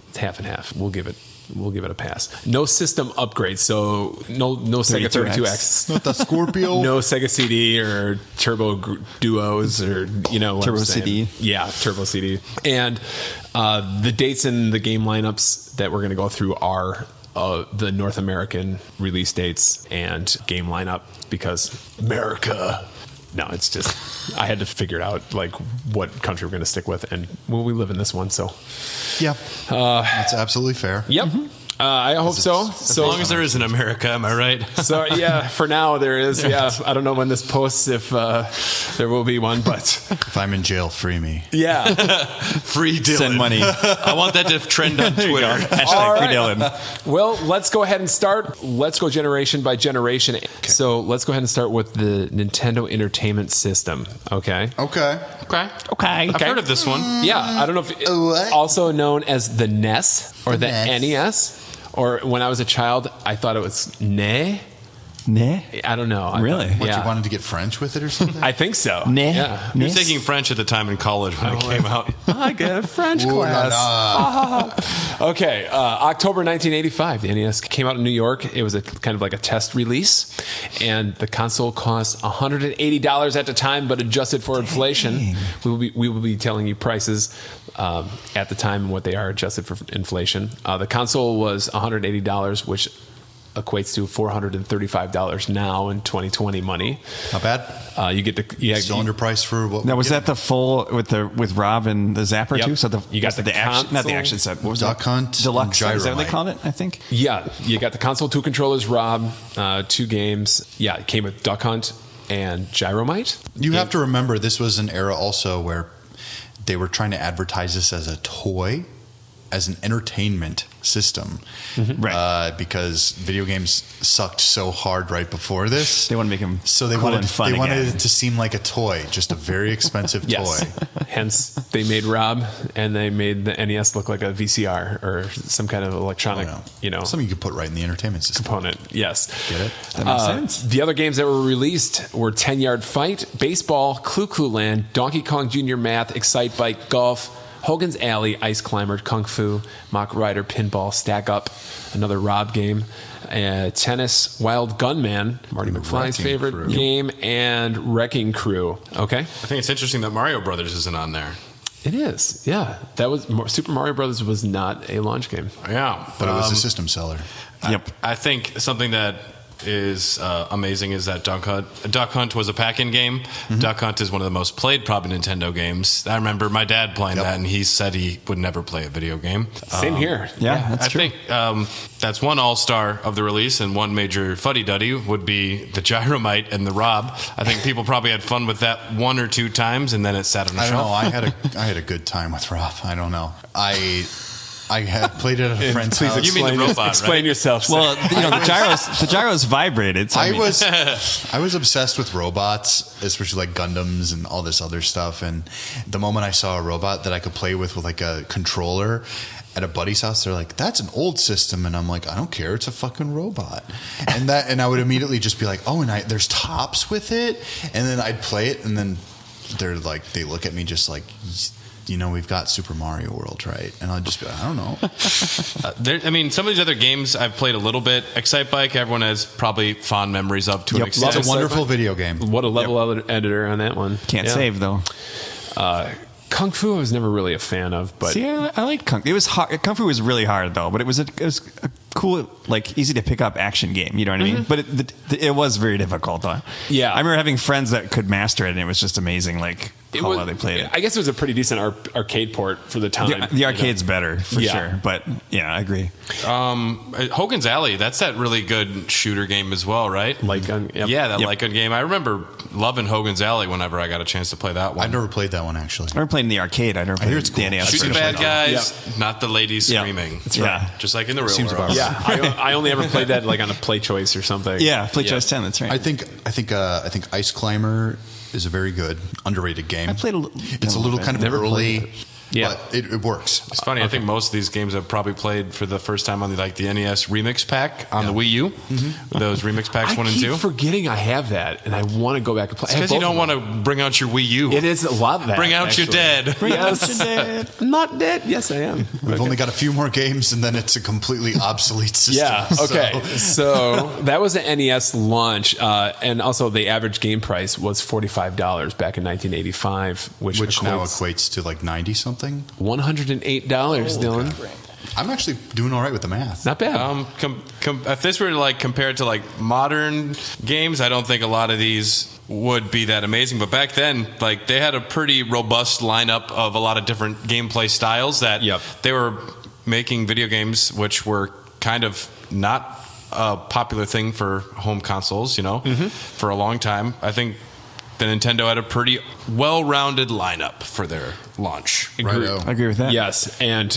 it's half and half. We'll give it a pass. No system upgrades, so no Sega 32X. Not the Scorpio. No Sega CD or Turbo Duos or what Turbo I'm saying. CD. Yeah, Turbo CD. And the dates in the game lineups that we're going to go through are the North American release dates and game lineup, because America. No, it's just I had to figure it out, what country we're going to stick with, and we live in this one, so Yeah, that's absolutely fair. yep. I hope so. As long as there is an America, am I right? So yeah, for now there is. Yeah, I don't know when this posts, if there will be one, but If I'm in jail, free me. yeah. Free Dylan. Send money. I want that to trend on Twitter. Hashtag free Dylan. Well, let's go ahead and start. Let's go generation by generation. Okay. So let's go ahead and start with the Nintendo Entertainment System. Okay. Okay. Okay. Okay. I've heard of this one. Yeah, I don't know if What? also known as the NES or the NES. NES. Or when I was a child, I thought it was NE. Nah. I don't know. Really? Yeah. What, you wanted to get French with it or something? I think so. Nah. Yeah. You were taking French at the time in college when it came out. I get a French Ooh, class. nah. Okay, October 1985, the NES came out in New York. It was a kind of like a test release, and the console cost $180 at the time, but adjusted for inflation. We will be telling you prices at the time and what they are adjusted for inflation. The console was $180, which equates to $435 now in 2020 money. Not bad. You get the Still underpriced for what? Now, we was get. that the full with Rob and the Zapper Yep. too? So You got the action, not the console, action set. What was Duck that? Hunt, Deluxe. and Is that what they Gyromite. called it? I think. Yeah, you got the console, 2 controllers, Rob, 2 games. Yeah, it came with Duck Hunt and Gyromite. You have to remember, this was an era also where they were trying to advertise this as a toy. as an entertainment system, Right. because video games sucked so hard right before this. They want to make them So they cool wanted and fun they wanted again. it to seem like a toy, just a very expensive Yes. toy. Hence, they made Rob, and they made the NES look like a VCR or some kind of electronic, Something you could put right in the entertainment system. component. Yes. Get it? That makes sense. The other games that were released were 10-Yard Fight, Baseball, Clue Clue Land, Donkey Kong Jr. Math, Excite Bike, Golf, Hogan's Alley, Ice Climber, Kung Fu, Mach Rider, Pinball, Stack Up, another Rob game, Tennis, Wild Gunman, Marty McFly's Wrecking favorite Crew. game, and Wrecking Crew. Okay? I think it's interesting that Mario Brothers isn't on there. It is, yeah. That was Super Mario Brothers was not a launch game. Yeah. But it was a system seller. Yep. I think something that is amazing is that Duck Hunt was a pack-in game. Duck Hunt is one of the most played probably Nintendo games. I remember my dad playing that, and he said he would never play a video game. Same here. Yeah, that's I true. think that's one all-star of the release, and one major fuddy-duddy would be the Gyromite and the Rob. I think people probably had fun with that one or two times, and then it sat on the I don't shelf. know. I had a good time with Rob. I don't know. I had played it at a friend's Please house. You mean the robot, explain right? yourself. Sir. Well, the gyros vibrated. So I was obsessed with robots, especially like Gundams and all this other stuff. And the moment I saw a robot that I could play with like a controller at a buddy's house, they're like, "That's an old system," and I'm like, "I don't care. It's a fucking robot." And I would immediately just be like, "Oh, and there's tops with it," and then I'd play it, and then they're like, they look at me just like, we've got Super Mario World, right? And I'll just be like, I don't know. Some of these other games I've played a little bit. Excite Bike, everyone has probably fond memories of to an extent. It's a wonderful video game. What a level editor on that one. can't Yeah. save though. Kung Fu I was never really a fan of, but See, I like Kung. It was hard. Kung Fu was really hard though, but it was a cool, like easy to pick up action game. You know what I mean? But it was very difficult. Yeah. I remember having friends that could master it, and it was just amazing. Like how well they played it. I guess it was a pretty decent arcade port for the time. The arcade's better for Yeah. sure, but yeah, I agree. Hogan's Alley, that's that really good shooter game as well, right? Light gun. Yep. Yeah, that light gun game. I remember loving Hogan's Alley whenever I got a chance to play that one. I've never played that one actually. I never played in the arcade. I never played hear it's cool. the NES Shooting version. bad guys, not the ladies Yeah. screaming. That's right. Yeah, just like in the real Seems world. about right. Yeah, I only ever played that like on a Play Choice or something. Yeah, Play Choice 10. That's right. I think Ice Climber is a very good underrated game. I played a little. It's a little kind of Never played early, Yeah. but it works. It's funny. I think most of these games I've probably played for the first time on the NES remix pack on the Wii U. Those remix packs I 1 and keep 2. forgetting I have that, and I want to go back and play. Because you don't want to bring out your Wii U. It is a lot of that. Bring out actually. your dead. Yes. I'm not dead. Yes, I am. We've only got a few more games, and then it's a completely obsolete system. Yeah. Okay. So that was an NES launch, and also the average game price was $45 back in 1985, which now equates equates to like 90 something. $108, Dylan. I'm actually doing all right with the math. Not bad. If this were to compare it to modern games, I don't think a lot of these would be that amazing. But back then, they had a pretty robust lineup of a lot of different gameplay styles that they were making video games, which were kind of not a popular thing for home consoles, for a long time. I think the Nintendo had a pretty well-rounded lineup for their launch. I agree with that. Yes, and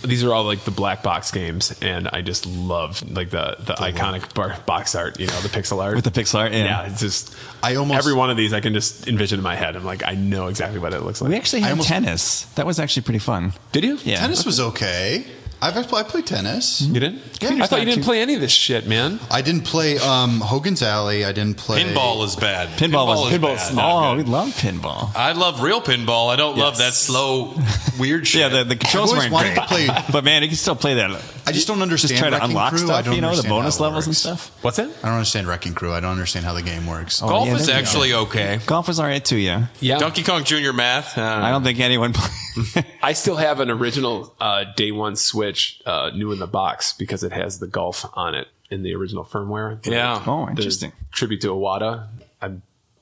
these are all the black box games, and I just love the iconic box art, the pixel art. With the pixel art, Yeah, it's just every one of these I can just envision in my head. I'm like, I know exactly what it looks like. We actually had tennis. That was actually pretty fun. Did you? Yeah. Tennis was okay. I played tennis. You did? Yeah. I thought you didn't play any of this shit, man. I didn't play Hogan's Alley. I didn't play Pinball is bad. Pinball is was bad. Oh, we love pinball. I love real pinball. I don't love that slow, weird shit. Yeah, the controls I've always weren't wanted great. to play. But man, you can still play that. I just don't understand. Just try to Wrecking unlock Crew. I stuff, don't the understand bonus how it levels and works. stuff. What's that? I don't understand Wrecking Crew. I don't understand how the game works. Golf yeah, is that'd be actually okay. Golf was all right too, yeah. Yeah. Donkey Kong Jr. Math. I don't think anyone I still have an original day one Switch, new in the box, because it has the golf on it in the original firmware. Yeah. Oh, The interesting. tribute to Iwata. I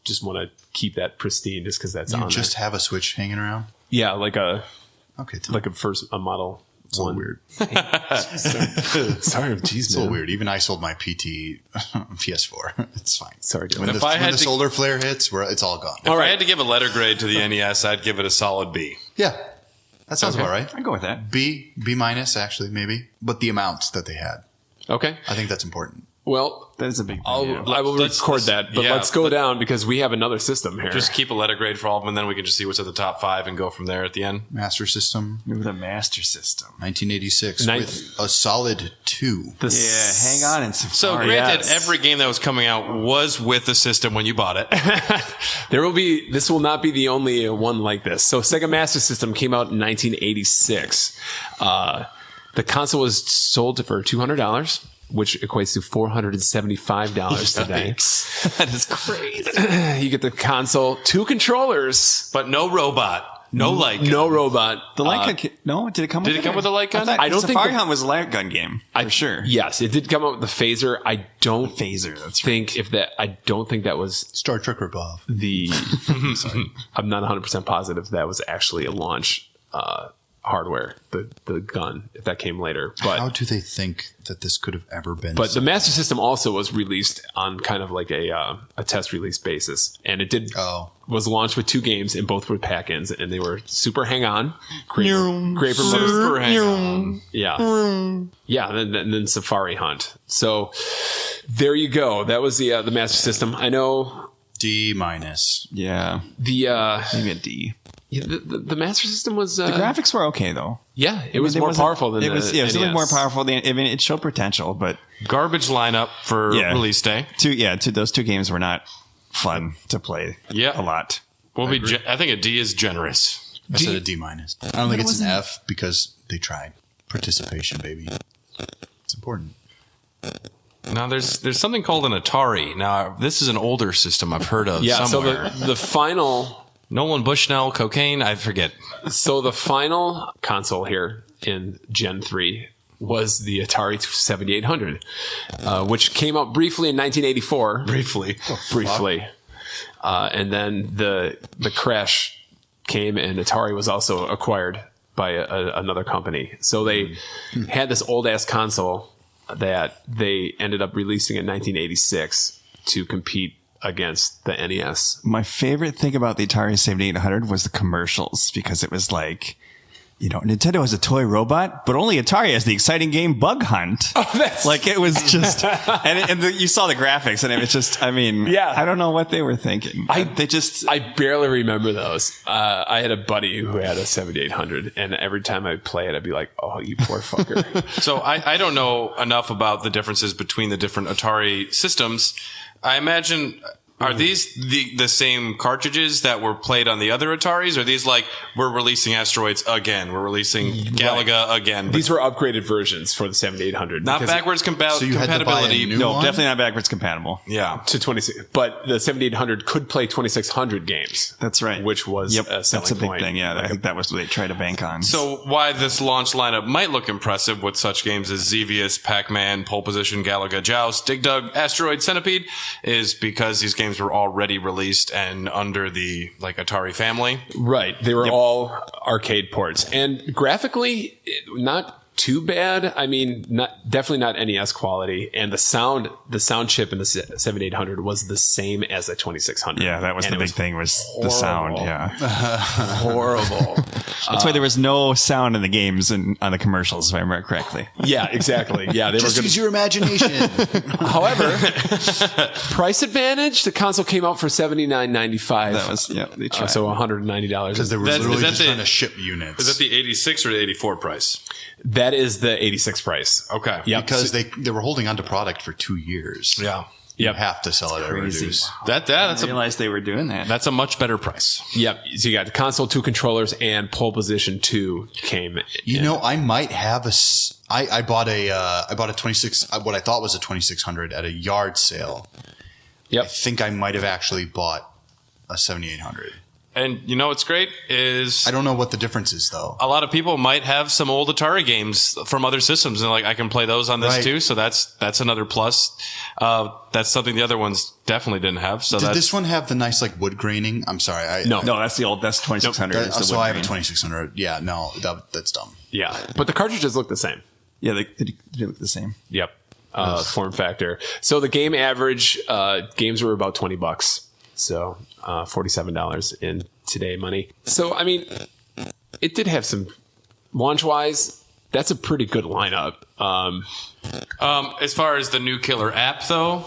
just want to keep that pristine just because that's You on just there. have a Switch hanging around. Yeah, like a model. It's a little weird. Sorry, jeez, It's a little weird. Even I sold my PT PS4. It's fine. Sorry, Dylan. When If I when had the to- solar flare hits, it's all gone. If I had to give a letter grade to the NES, I'd give it a solid B. Yeah. That sounds about right. I'd go with that. B minus, actually, maybe. But the amounts that they had. Okay. I think that's important. Well, That is a big thing. I will record that, but let's go down because we have another system here. Just keep a letter grade for all of them, and then we can just see what's at the top 5 and go from there at the end. Master System, With a Master System. 1986, with a solid 2. Hang on and some. So, granted, every game that was coming out was with the system when you bought it. This will not be the only one like this. So Sega Master System came out in 1986. The console was sold for $200. Which equates to $475 today. That is crazy. You get the console, 2 controllers, But no robot. No light gun. no robot. The light gun. No, did it come with Did it come with a light gun? I don't think Safari the- Hunt was a light gun game. For sure. Yes, it did come out with the phaser. I don't Phaser. That's think I don't think that was Star Trek ripoff. the. I'm not 100% positive that was actually a launch hardware. The gun, if that came later, but How do they think that this could have ever been? But the Master System also was released on kind of like a test release basis, and it was launched with 2 games, and both were pack-ins, and they were super hang-on, great Super hang-on. yeah, and then Safari Hunt. So there you go. That was the Master System. I know D minus. Yeah. the Maybe a D. the Master System was The graphics were okay, though. yeah, it was more powerful than it was. Yeah, it was a little NES. more powerful than. I mean, it showed potential, but Garbage lineup for release day. those 2 games were not fun to play. Yeah. A lot. I think a D is generous. I said a D minus. I don't think it's an F because they tried. Participation, baby. It's important. Now, there's something called an Atari. Now, this is an older system I've heard of somewhere. So the final. Nolan Bushnell, cocaine, I forget. So the final console here in Gen 3 was the Atari 7800, which came out briefly in 1984. Briefly. And then the crash came, and Atari was also acquired by another company. So they had this old-ass console that they ended up releasing in 1986 to compete against the NES. My favorite thing about the Atari 7800 was the commercials, because it was like, Nintendo has a toy robot, but only Atari has the exciting game Bug Hunt. Oh, that's like, it was just, you saw the graphics, and it was just, I don't know what they were thinking. I barely remember those. I had a buddy who had a 7800, and every time I play it, I'd be like, oh, you poor fucker. So I don't know enough about the differences between the different Atari systems. I imagine, are these the same cartridges that were played on the other Ataris? Or are these like, we're releasing Asteroids again, we're releasing Galaga again? These were upgraded versions for the 7800. Not backwards So you had to buy a compatibility. new No, one? definitely not backwards compatible. Yeah. To 26, but the 7800 could play 2600 games. That's right. Which was a selling that's a big point. thing. Yeah, I think that was what they tried to bank on. So why this launch lineup might look impressive with such games as Xevious, Pac-Man, Pole Position, Galaga, Joust, Dig Dug, Asteroid, Centipede is because these games were already released and under the Atari family. Right. They were all arcade ports. And graphically, not too bad. I mean, definitely not NES quality. And the sound chip in the 7800 was the same as the 2600. yeah, that was the big thing, was the sound. Yeah. Horrible. That's why there was no sound in the games and on the commercials, if I remember correctly. Yeah, exactly. Yeah, they Just were use your imagination. However, price advantage, the console came out for $79.95. That was, they tried. So $190. Because they were literally just trying to ship units. Is that the 86 or the 84 price? That is the 86 price. Okay. Yep. Because they were holding onto product for 2 years. Yeah. You Yep. have to sell it at a reduce. That's I realized they were doing that. that's a much better price. Yep. So you got the console, 2 controllers, and Pole Position 2 came in. I might have I bought a 26, what I thought was a 2600 at a yard sale. Yep. I think I might have actually bought a 7800. And you know what's great is I don't know what the difference is though. a lot of people might have some old Atari games from other systems, and I can play those on this Right. too. So that's another plus. That's something the other ones definitely didn't have. So Did this one have the nice like wood graining? I'm sorry. No. No, that's 2600. is the So wood I have a grain. 2600. Yeah, no, that's dumb. Yeah. But the cartridges look the same. Yeah, they look the same. Yep. Form factor. So the game average, games were about $20. So, $47 in today money. So, I mean, it did have some launch-wise, that's a pretty good lineup. As far as the new killer app, though,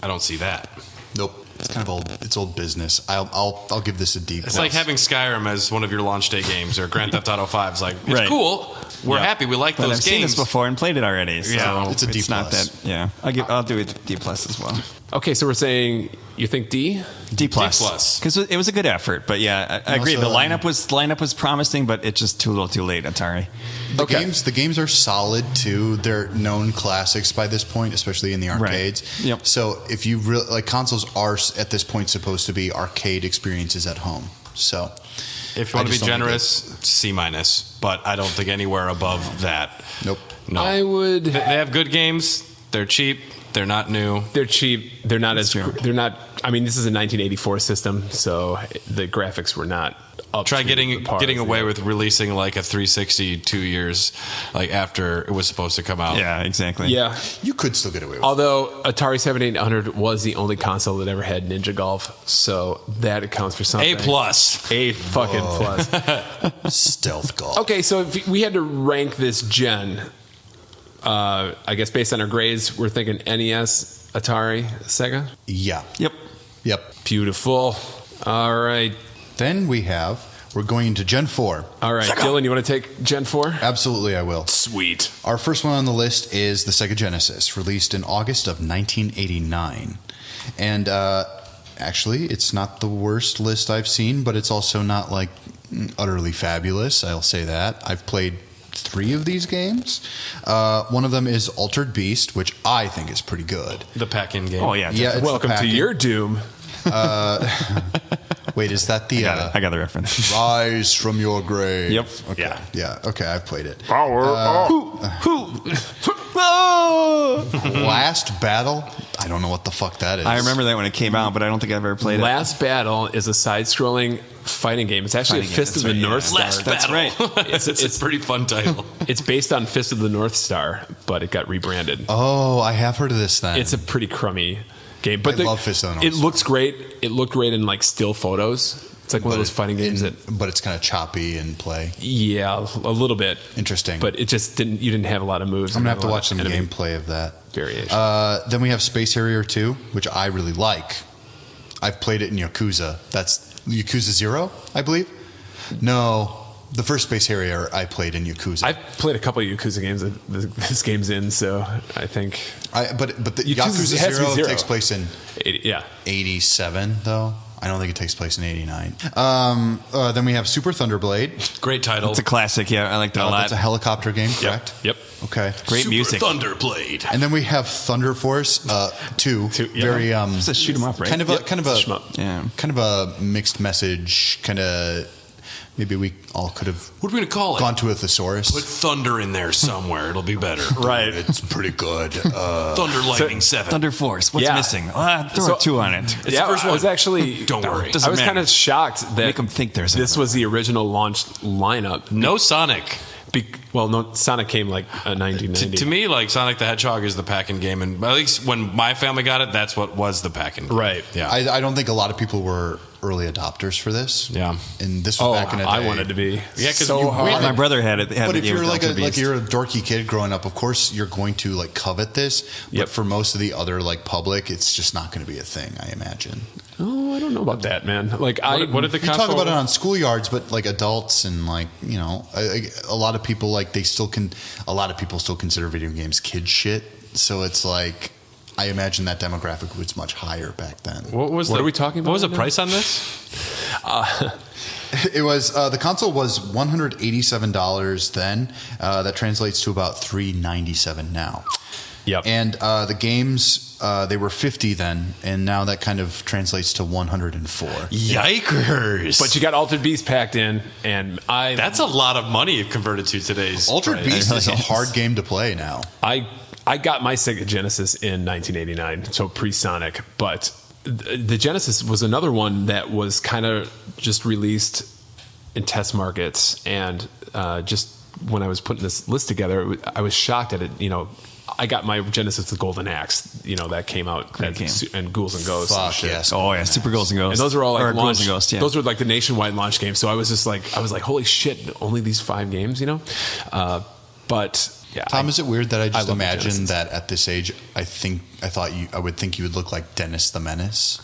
I don't see that. Nope. It's kind of old. It's old business. I'll give this a D+. It's like having Skyrim as one of your launch day games or Grand Theft Auto 5. It's like, it's Right. cool. We're happy. We like But those I've games. seen this before and played it already. So Yeah, it's a D+. Not that. Yeah, I'll do it D+ as well. Okay, so we're saying you think D? D+. plus. Because it was a good effort. But yeah, I agree. also, The lineup was promising, but it's just too little, too late. Atari. The games are solid too. They're known classics by this point, especially in the arcades. Right. Yep. So if you really like, consoles are at this point supposed to be arcade experiences at home. So If you want to be generous, C-, but I don't think anywhere above that. Nope. No. I would. They have good games. They're cheap. They're not new. They're cheap. They're not as. true. They're not. I mean, this is a 1984 system, so the graphics were not up. Try to getting the par getting of away the- with releasing like a 360 2 years like after it was supposed to come out. Yeah, exactly. Yeah. you could still get away with it. Although Atari 7800 was the only console that ever had Ninja Golf, so that accounts for something. A+. A fucking plus. Stealth golf. Okay, so if we had to rank this gen, I guess based on our grades, we're thinking NES, Atari, Sega. Yeah. Yep. Yep. Beautiful. All right. Then we're going into Gen 4. All right. Dylan, you want to take Gen 4? Absolutely, I will. Sweet. Our first one on the list is the Sega Genesis, released in August of 1989. And actually, it's not the worst list I've seen, but it's also not like utterly fabulous. I'll say that. I've played 3 of these games. One of them is Altered Beast, which I think is pretty good. The pack-in game. Oh yeah. Yeah, it's Welcome the to pack-in. your doom. Wait, is that the I got the reference. Rise from Your Grave? Yep. Okay. Yeah. Yeah. Okay, I've played it. Oh! Last Battle? I don't know what the fuck that is. I remember that when it came out, but I don't think I've ever played it. Last Battle is a side-scrolling fighting game. It's actually Fighting a Fist game, of the that's right, North yeah. Star. Last Battle. right. It's a pretty fun title. It's based on Fist of the North Star, but it got rebranded. Oh, I have heard of this then. It's a pretty crummy game, but I love Fist of the North it Star. looks great. It looked great in like still photos. It's like one of those fighting games but it's kind of choppy in play. yeah, a little bit Interesting. but it just didn't. You didn't have a lot of moves. I'm and gonna have to a lot watch of some enemy gameplay of that. variation. Then we have Space Harrier 2, which I really like. I've played it in Yakuza. That's Yakuza 0, I believe. No, the first Space Harrier I played in Yakuza. I've played a couple of Yakuza games that this game's in, so I think but the Yakuza Yakuza has to be 0 0. takes place in 87, though. I don't think it takes place in 89. Then we have Super Thunderblade. Great title. It's a classic. Yeah, I like that a lot. That's a helicopter game, correct? Yep. Okay. Great Super music. Thunderblade. And then we have Thunderforce 2. yeah. Very It's a shoot 'em up, right? kind of a Shmup. Yeah. kind of a mixed message. Kind of maybe we all could have What are we going to call it? gone to a thesaurus. Put Thunder in there somewhere. It'll be better. Right. It's pretty good. Thunder Lightning 7. Thunder Force. What's Yeah. missing? Throw So- a 2 on it. Yeah, the first I was one. actually. Don't worry. Doesn't I was matter. kind of shocked that Make 'em think there's this a- was the original launch lineup. No Sonic. No, Sonic came like 1990. To me, like Sonic the Hedgehog is the pack-in game, and at least when my family got it, that's what was the pack-in game. Right. Yeah. I don't think a lot of people were early adopters for this. Yeah. And this was back in the day. I wanted to be. Yeah, 'cause so you- hard. My brother had it. But if you're like you're a dorky kid growing up, of course you're going to like covet this. But Yep. for most of the other like public, it's just not going to be a thing. I imagine. Oh, I don't know about that, man. Like what did the You console? talk about it on schoolyards, but like adults and like a lot of people like a lot of people still consider video games kid shit. So it's like I imagine that demographic was much higher back then. What are we talking about What was the right now? price on this? It was the console was $187 then. That translates to about $397 now. Yep. And the games they were $50 then, and now that kind of translates to $104. Yikers! But you got Altered Beast packed in, and That's a lot of money if converted to today's. Altered price. Beast is a hard game to play now. I got my Sega Genesis in 1989, so pre-Sonic. But the Genesis was another one that was kind of just released in test markets, and just when I was putting this list together, I was shocked at it. I got my Genesis the Golden Axe. You know, that came out and Ghouls and Ghosts. Fuck and shit. yes. Oh yeah, Super Ghouls and Ghosts. And those were all like Ghouls launch. and Ghosts, yeah. Those were like the nationwide launch games. So I was just like, holy shit, only these 5 games, you know? But yeah. Tom, is it weird that I just love the imagine Genesis. that at this age, I would think you would look like Dennis the Menace?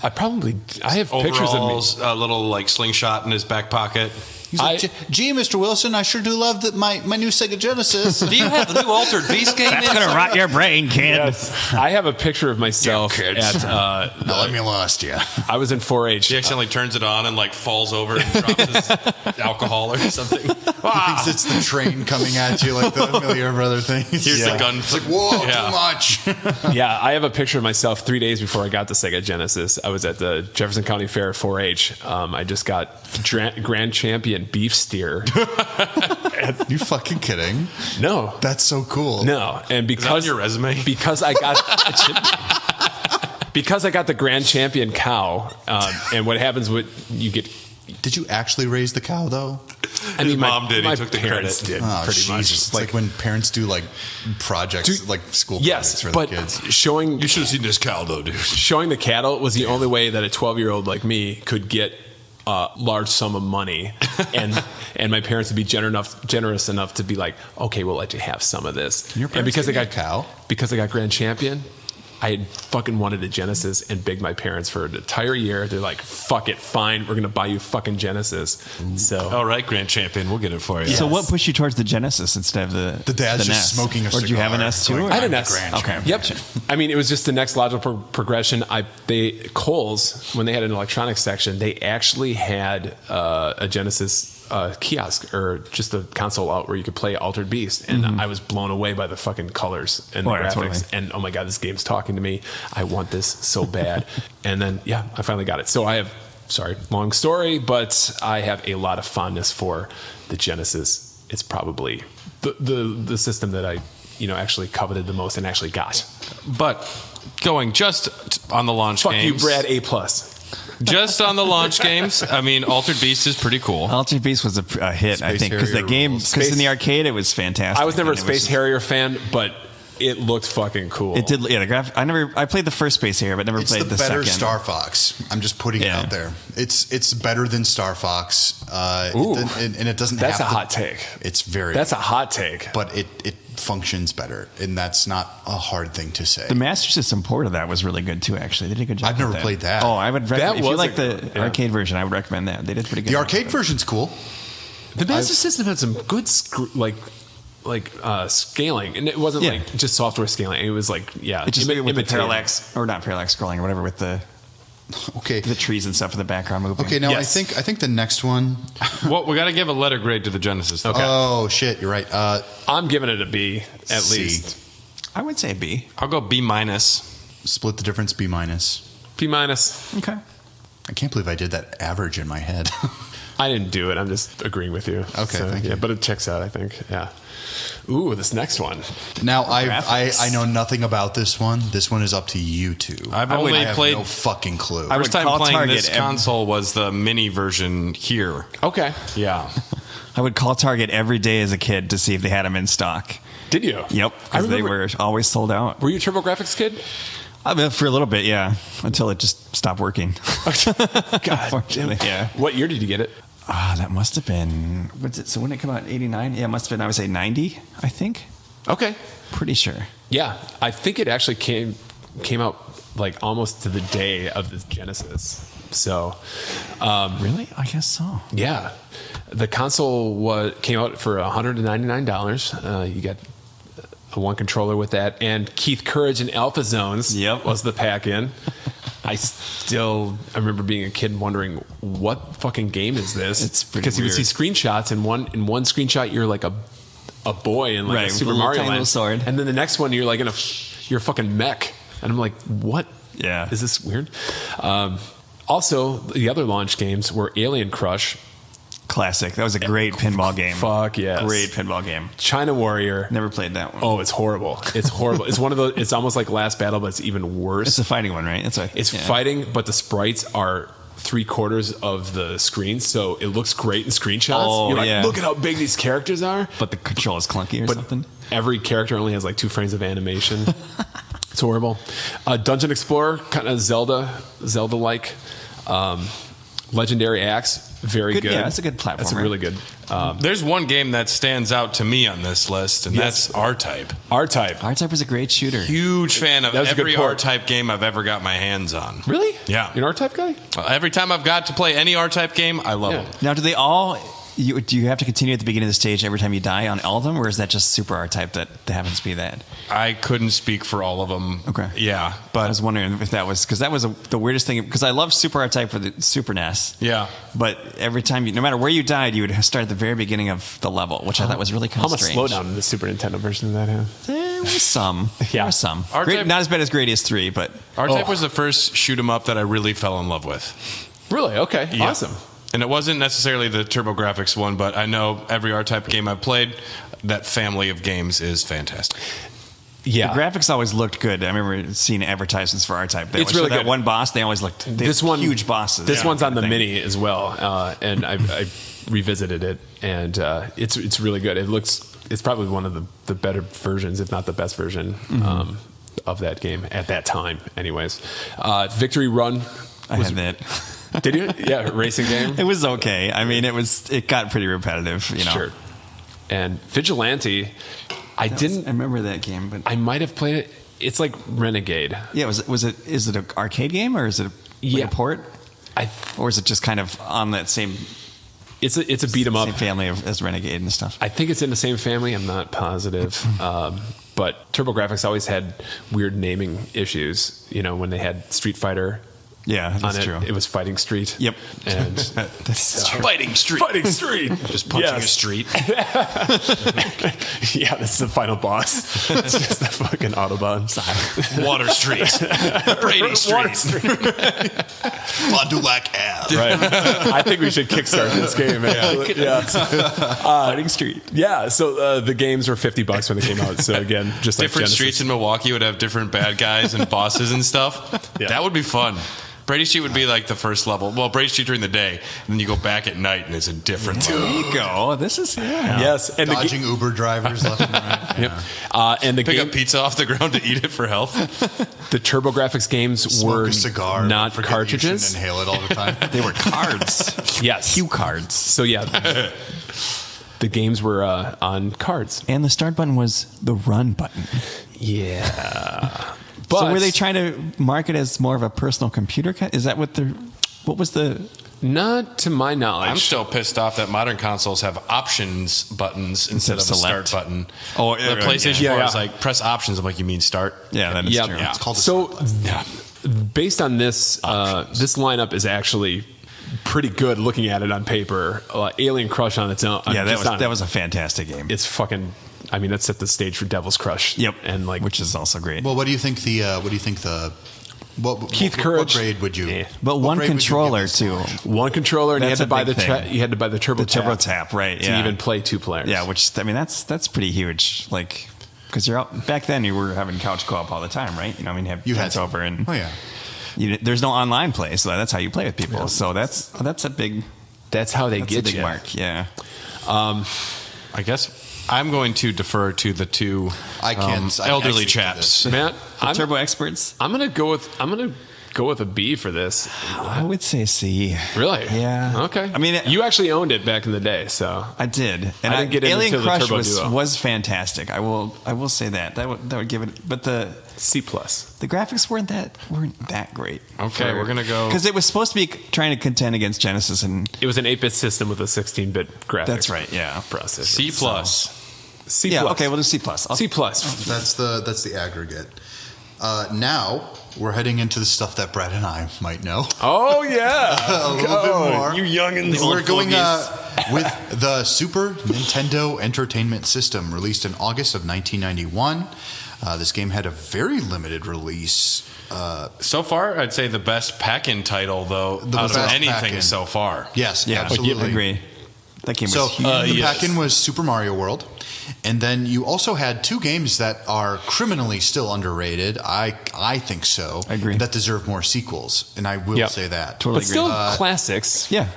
I have pictures of me. Overalls, a little like slingshot in his back pocket. He's like, gee, Mr. Wilson, I sure do love my new Sega Genesis. Do you have the new Altered Beast game? That's gonna rot your brain, kid. Yes. I have a picture of myself at. Now let me lost you. I was in 4-H. He accidentally turns it on and like falls over and drops his alcohol or something. He thinks it's the train coming at you like the Amelia Brother thing. Here's the gun. It's like, whoa, too much. Yeah, I have a picture of myself 3 days before I got the Sega Genesis. I was at the Jefferson County Fair 4-H. I just got Grand Champion beef steer. You fucking kidding? No. That's so cool. No. And Is that on your resume? because I got because I got the Grand Champion cow, and what happens when you get. Did you actually raise the cow though? I mean, His mom did. He My took the parents credit. did pretty Jesus. much. It's like when parents do like projects, like school projects Yes, for but the kids. showing You should have seen this cow though, dude. showing the cattle was the only way that a 12-year-old like me could get a large sum of money, and my parents would be generous enough to be like, okay, we'll let you have some of this. Your parents And because I gave you got a cow? because I got Grand Champion, I had fucking wanted a Genesis and begged my parents for an entire year. They're like, fuck it, fine, we're gonna buy you fucking Genesis. So All right, Grand Champion, we'll get it for you. So what pushed you towards the Genesis instead of the dad's just NES? smoking a Or did you have an cigar, S too? going, I had an I'm S. Grand Okay. Yep. I mean, it was just the next logical progression. Kohl's, when they had an electronics section, they actually had a Genesis kiosk or just a console out where you could play Altered Beast, and I was blown away by the fucking colors and the graphics. Totally. And oh my god, this game's talking to me. I want this so bad. And then I finally got it. So I have, long story, but I have a lot of fondness for the Genesis. It's probably the system that I actually coveted the most and actually got. But going just on the launch Fuck games. you, Brad. A+. Just on the launch games. I mean, Altered Beast is pretty cool. Altered Beast was a hit, I think, because the Harrier game, rules. because in the arcade it was fantastic. I was never a and it Space Harrier fan, but it looked fucking cool. It did, yeah. I played the first Space Harrier, but never It's played the the better second. Star Fox. I'm just putting it out there. It's better than Star Fox. Ooh. And it doesn't. That's have a to- hot take. It's very. That's a hot take. But it functions better, and that's not a hard thing to say. The Master System port of that was really good too. Actually, they did a good job. I've never with played that. Oh, I would recommend. If you was like a the good one, yeah. arcade version, I would recommend that. They did pretty good. The job arcade with it. version's cool. The Master System had some good scaling, and it wasn't like just software scaling. It was like It just with the imitating. parallax, or not parallax scrolling, or whatever, with the Okay. trees and stuff in the background moving. Okay. Now Yes. I think the next one. Well, we got to give a letter grade to the Genesis. Though. Oh shit! You're right. I'm giving it a B at C. least. I would say B. I'll go B-. Split the difference. B-. I B minus. Okay. can't believe I did that average in my head. I didn't do it. I'm just agreeing with you. Okay, thank you. But it checks out, I think. Yeah. Ooh, this next one. Now I Graphics. know nothing about this one. This one is up to you two. I've I only have played. no fucking clue. I would First time call playing Target this every- console was the mini version here. Okay. Yeah. I would call Target every day as a kid to see if they had them in stock. Did you? Yep, I because they remember. were always sold out. Were you a TurboGrafx kid? I mean, for a little bit, yeah, until it just stopped working. God. Unfortunately, yeah. What year did you get it? That must have been. What's it? So when did it come out? 89. Yeah, it must have been. I would say 90. I think. Okay. Pretty sure. Yeah, I think it actually came out like almost to the day of the Genesis. So, Really? I guess so. yeah, the console came out for $199. You got a one controller with that, and Keith Courage and Alpha Zones was the pack-in. I remember being a kid and wondering what fucking game is this? It's pretty because you would see weird. screenshots, and one screenshot you're like a boy in like Right, a with Super a little Mario tiny Land, little sword. and then the next one you're like you're a fucking mech, and I'm like, what? Yeah. Is this weird? Also, the other launch games were Alien Crush. Classic. That was a great pinball game. Fuck yes. Great pinball game. China Warrior. Never played that one. Oh, it's horrible. It's horrible. It's one of those. It's almost like Last Battle, but it's even worse. It's a fighting one, right? It's fighting, but the sprites are 3/4 of the screen, so it looks great in screenshots. Oh, You're like, yeah. look at how big these characters are. But the control is clunky or But something. every character only has like 2 frames of animation. It's horrible. Dungeon Explorer, kind of Zelda-like. Legendary Axe, very good. Yeah, that's a good platformer. That's a really good. There's one game that stands out to me on this list, and Yes. that's R-Type. R-Type. R-Type was a great shooter. Huge fan of That was a good every port. R-Type game I've ever got my hands on. Really? Yeah. You're an R-Type guy? Every time I've got to play any R-Type game, I love Yeah. them. Now, do they all? Do you have to continue at the beginning of the stage every time you die on all of them, or is that just super R-Type that happens to be that? I couldn't speak for all of them. Okay. Yeah, I but was wondering if that was because that was the weirdest thing. Because I love Super R-Type for the Super NES. yeah. But every time, no matter where you died, you would start at the very beginning of the level, which I thought was really kind How of much strange. slowdown in the Super Nintendo version did that have? There was some. Yeah. There was some. R-Type- Not as bad as Gradius 3, but R-Type was the first shoot 'em up that I really fell in love with. Really? Okay. Yeah. Awesome. And it wasn't necessarily the TurboGrafx one, but I know every R-Type game I've played, that family of games is fantastic. Yeah. the graphics always looked good. I remember seeing advertisements for R-Type. It's really that good. one boss, they always looked huge bosses. This Yeah. one's on the Thing. Mini as well, and I revisited it, and it's really good. It's probably one of the better versions, if not the best version, of that game at that time. Anyways, Victory Run. I had that. Did you? Yeah, racing game. It was okay. I mean, it got pretty repetitive, you know. Sure. And Vigilante, I remember that game, but I might have played it. It's like Renegade. yeah, is it an arcade game or is it like a port? Or is it just kind of on that same It's a beat 'em up. same family as Renegade and stuff? I think it's in the same family. I'm not positive. But TurboGrafx always had weird naming issues. You know, when they had Street Fighter Yeah, on that's it, true. it was Fighting Street. Yep. And That's true. Fighting Street. Fighting Street. Just punching Yes. a street. Yeah, that's the final boss. It's just the fucking Autobahn. Water Street. Brady Street. Water Street. Fond du Lac Ave. Right. I think we should kickstart this game. Yeah. Fighting Street. Yeah. So the games were $50 when they came out. So again, just like Different Genesis. streets in Milwaukee would have different bad guys and bosses and stuff. Yeah. That would be fun. Brady Street would be like the first level. Well, Brady Street during the day, and then you go back at night, and it's a different There level. you go. This is Yes, and Dodging Uber drivers left and right. Yep. And the Pick game, up pizza off the ground to eat it for health. the TurboGrafx games Smoke were a cigar. not forget cartridges. You shouldn't inhale it all the time. They were cards. Yes. Cue cards. So yeah, the games were on cards. And the start button was the run button. Yeah. But So were they trying to market as more of a personal computer? Is that what was the... Not to my knowledge. I'm still pissed off that modern consoles have options buttons instead of a select. start button. Oh, the yeah, PlayStation yeah. 4 Yeah. is like press options. I'm like, you mean start? Yeah, that is Yep. true. Yeah. It's called a So start based on this, this lineup is actually pretty good looking at it on paper. Alien Crush on its own. Yeah, just on- that was a fantastic game. It's fucking. I mean, that set the stage for Devil's Crush. Yep. And like, which is also great. Well, what do you think Keith what Courage. grade would you? Yeah. But what one grade would you give controller this too. launch? one controller, and That's you a had to buy big thing. you had to buy the turbo The turbo tap, right? to Yeah. even play 2 players. Yeah, which I mean that's pretty huge. Like because you're out back then, you were having couch co-op all the time, right? You know, I mean, you have You friends had over and Oh yeah. there's no online play, so that's how you play with people. So that's a big That's how they that's a get big you. mark. Yeah. I guess I'm going to defer to the two I can't. I elderly can't speak to chaps. this. Matt, I'm Turbo experts. gonna go with a B for this. I would say C. Really? Yeah. Okay. I mean, you actually owned it back in the day, so I did, and I didn't get into Alien the Crush Turbo was Duo. fantastic. I will say that would give it, but the C+. graphics weren't that great. Okay, we're gonna go. Because it was supposed to be trying to contend against Genesis, and It was an 8-bit system with a 16-bit graphics. that's right. Yeah. Processor. C plus. C+. Yeah. Okay. We'll do C plus. C+. That's the aggregate. Now we're heading into the stuff that Brad and I might know. Oh yeah. A little bit more. You youngins. We're going with the Super Nintendo Entertainment System, released in August of 1991. This game had a very limited release. So far, I'd say the best pack-in title, though, out of best anything pack-in. so far. Yes, Yeah. absolutely. Agree. That game was So huge. the pack-in was Super Mario World, And then you also had two games that are criminally still underrated. I think so. I agree. That deserve more sequels, and I will say that. Totally But still classics. Yeah.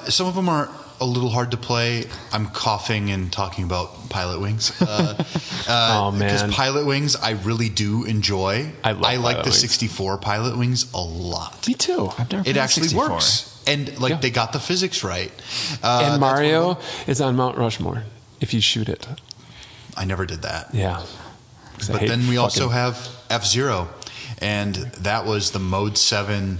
Some of them are a little hard to play. I'm coughing and talking about Pilot Wings. Oh, man. Because Pilot Wings, I really do enjoy. I love like Pilot the Wings. 64 Pilot Wings a lot. Me too. I've never It played actually 64. works. And they got the physics right. And that's one of Mario them. is on Mount Rushmore if you shoot it. I never did that. Yeah. But then we also have F-Zero, and that was the Mode 7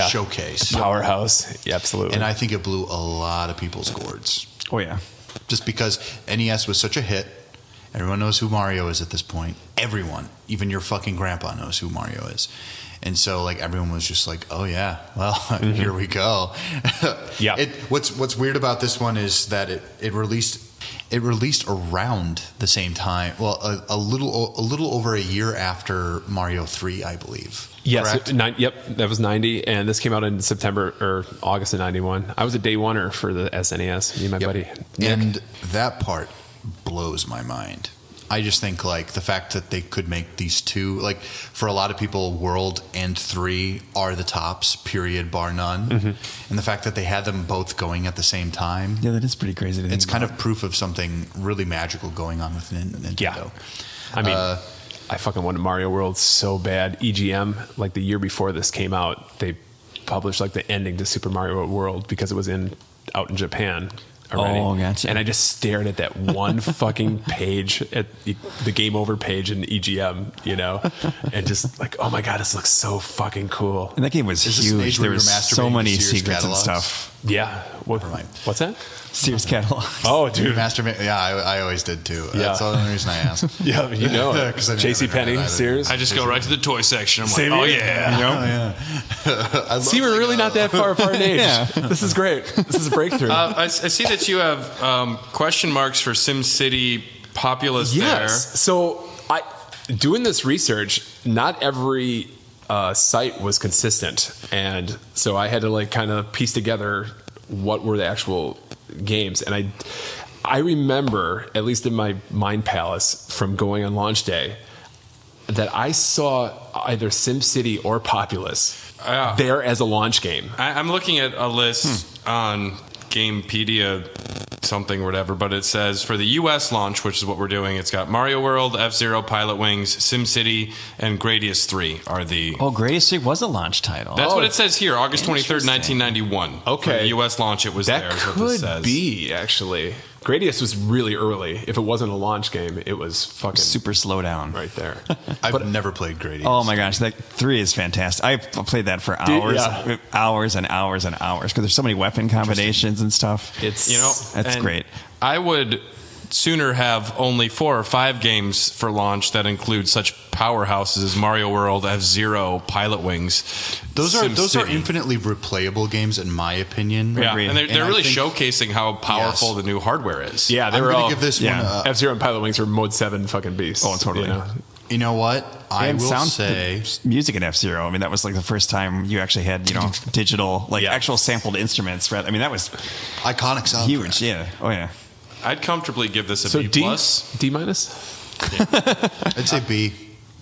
showcase. Powerhouse. Yeah, absolutely. And I think it blew a lot of people's gourds. Oh yeah. Just because NES was such a hit. Everyone knows who Mario is at this point. Everyone. Even your fucking grandpa knows who Mario is. And so, like, everyone was just like, "Oh yeah, well, here we go." Yeah. What's weird about this one is that it released around the same time. Well, a little over a year after Mario 3, I believe. Yes, Correct? yep, that was 90, and this came out in September or August of 91. I was a day oneer for the SNES, me and my buddy Nick. And that part blows my mind. I just think, like, the fact that they could make these two, like, for a lot of people, World and 3 are the tops, period, bar none. Mm-hmm. And the fact that they had them both going at the same time, Yeah, that is pretty crazy to think it's kind about. of proof of something really magical going on with Nintendo. Yeah. I mean, I fucking wanted Mario World so bad. EGM, like the year before this came out, they published like the ending to Super Mario World because it was out in Japan already. Oh, gotcha. And I just stared at that one fucking page, at the game over page in EGM, you know, and just like, oh my God, this looks so fucking cool. And that game was Is this an age huge. where There you're was so masturbating to many Sears secrets and catalogs? stuff. Yeah. Never mind. What's that? Sears catalog. Oh, dude. Yeah, I always did too. Yeah. That's the only reason I asked. Yeah, you know it. 'Cause I never JC had Penney, that. Sears. I just go right to the toy section. I'm like, Same oh here. yeah. I See, love we're really not that far apart in age. Yeah. This is great. This is a breakthrough. I see that you have question marks for SimCity Populous Yes. So doing this research, not every site was consistent, and so I had to like kind of piece together what were the actual games, and I remember, at least in my mind palace from going on launch day, that I saw either SimCity or Populous there as a launch game. I'm looking at a list on Gamepedia something or whatever, but it says for the US launch, which is what we're doing, it's got Mario World, F-Zero, Pilot Wings, SimCity, and Gradius 3 are the... Oh, Gradius 3 was a launch title. That's what it says here, August 23rd, Interesting. 1991. Okay. For the US launch, it was That there, is what this could says. be, actually. Gradius was really early. If it wasn't a launch game, it was fucking Super slow down. right there. I've never played Gradius. Oh my gosh, that 3 is fantastic. I've played that for Dude, hours, hours and hours and hours because there's so many weapon combinations and stuff. It's You know, That's and great. I would sooner have only 4 or 5 games for launch that include such powerhouses as Mario World, F-Zero, Pilot Wings. Those are SimCity. infinitely replayable games, in my opinion. Yeah, Agreed. and they're And I really think- showcasing how powerful Yes. the new hardware is. yeah, they I'm were going all to give this yeah. one. F-Zero and Pilot Wings were Mode 7 fucking beasts. Oh, totally. You know? You know what? I And will say. music in F-Zero. I mean, that was like the first time you actually had, digital, like actual sampled instruments. Right? I mean, that was Iconic soundtrack. huge. Yeah. Oh, yeah. I'd comfortably give this a So B+. D minus? I'd say B.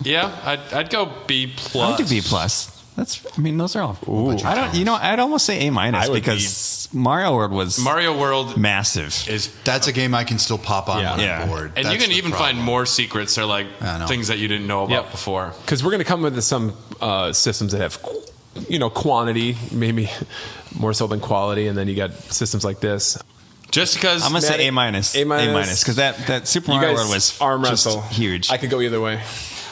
Yeah, I'd go B+. I would do B+. Those are all. I don't. I'd almost say A- I would because Mario World was Mario World massive. is... That's a game I can still pop on when Yeah. I'm bored. And That's you can the even problem. find more secrets or like I know. things that you didn't know about Yep. before. Because we're going to come with some systems that have, quantity, maybe more so than quality, and then you got systems like this. Just because... I'm gonna say A-. A-. Because that Super You Mario guys World was arm just wrestle. huge. I could go either way.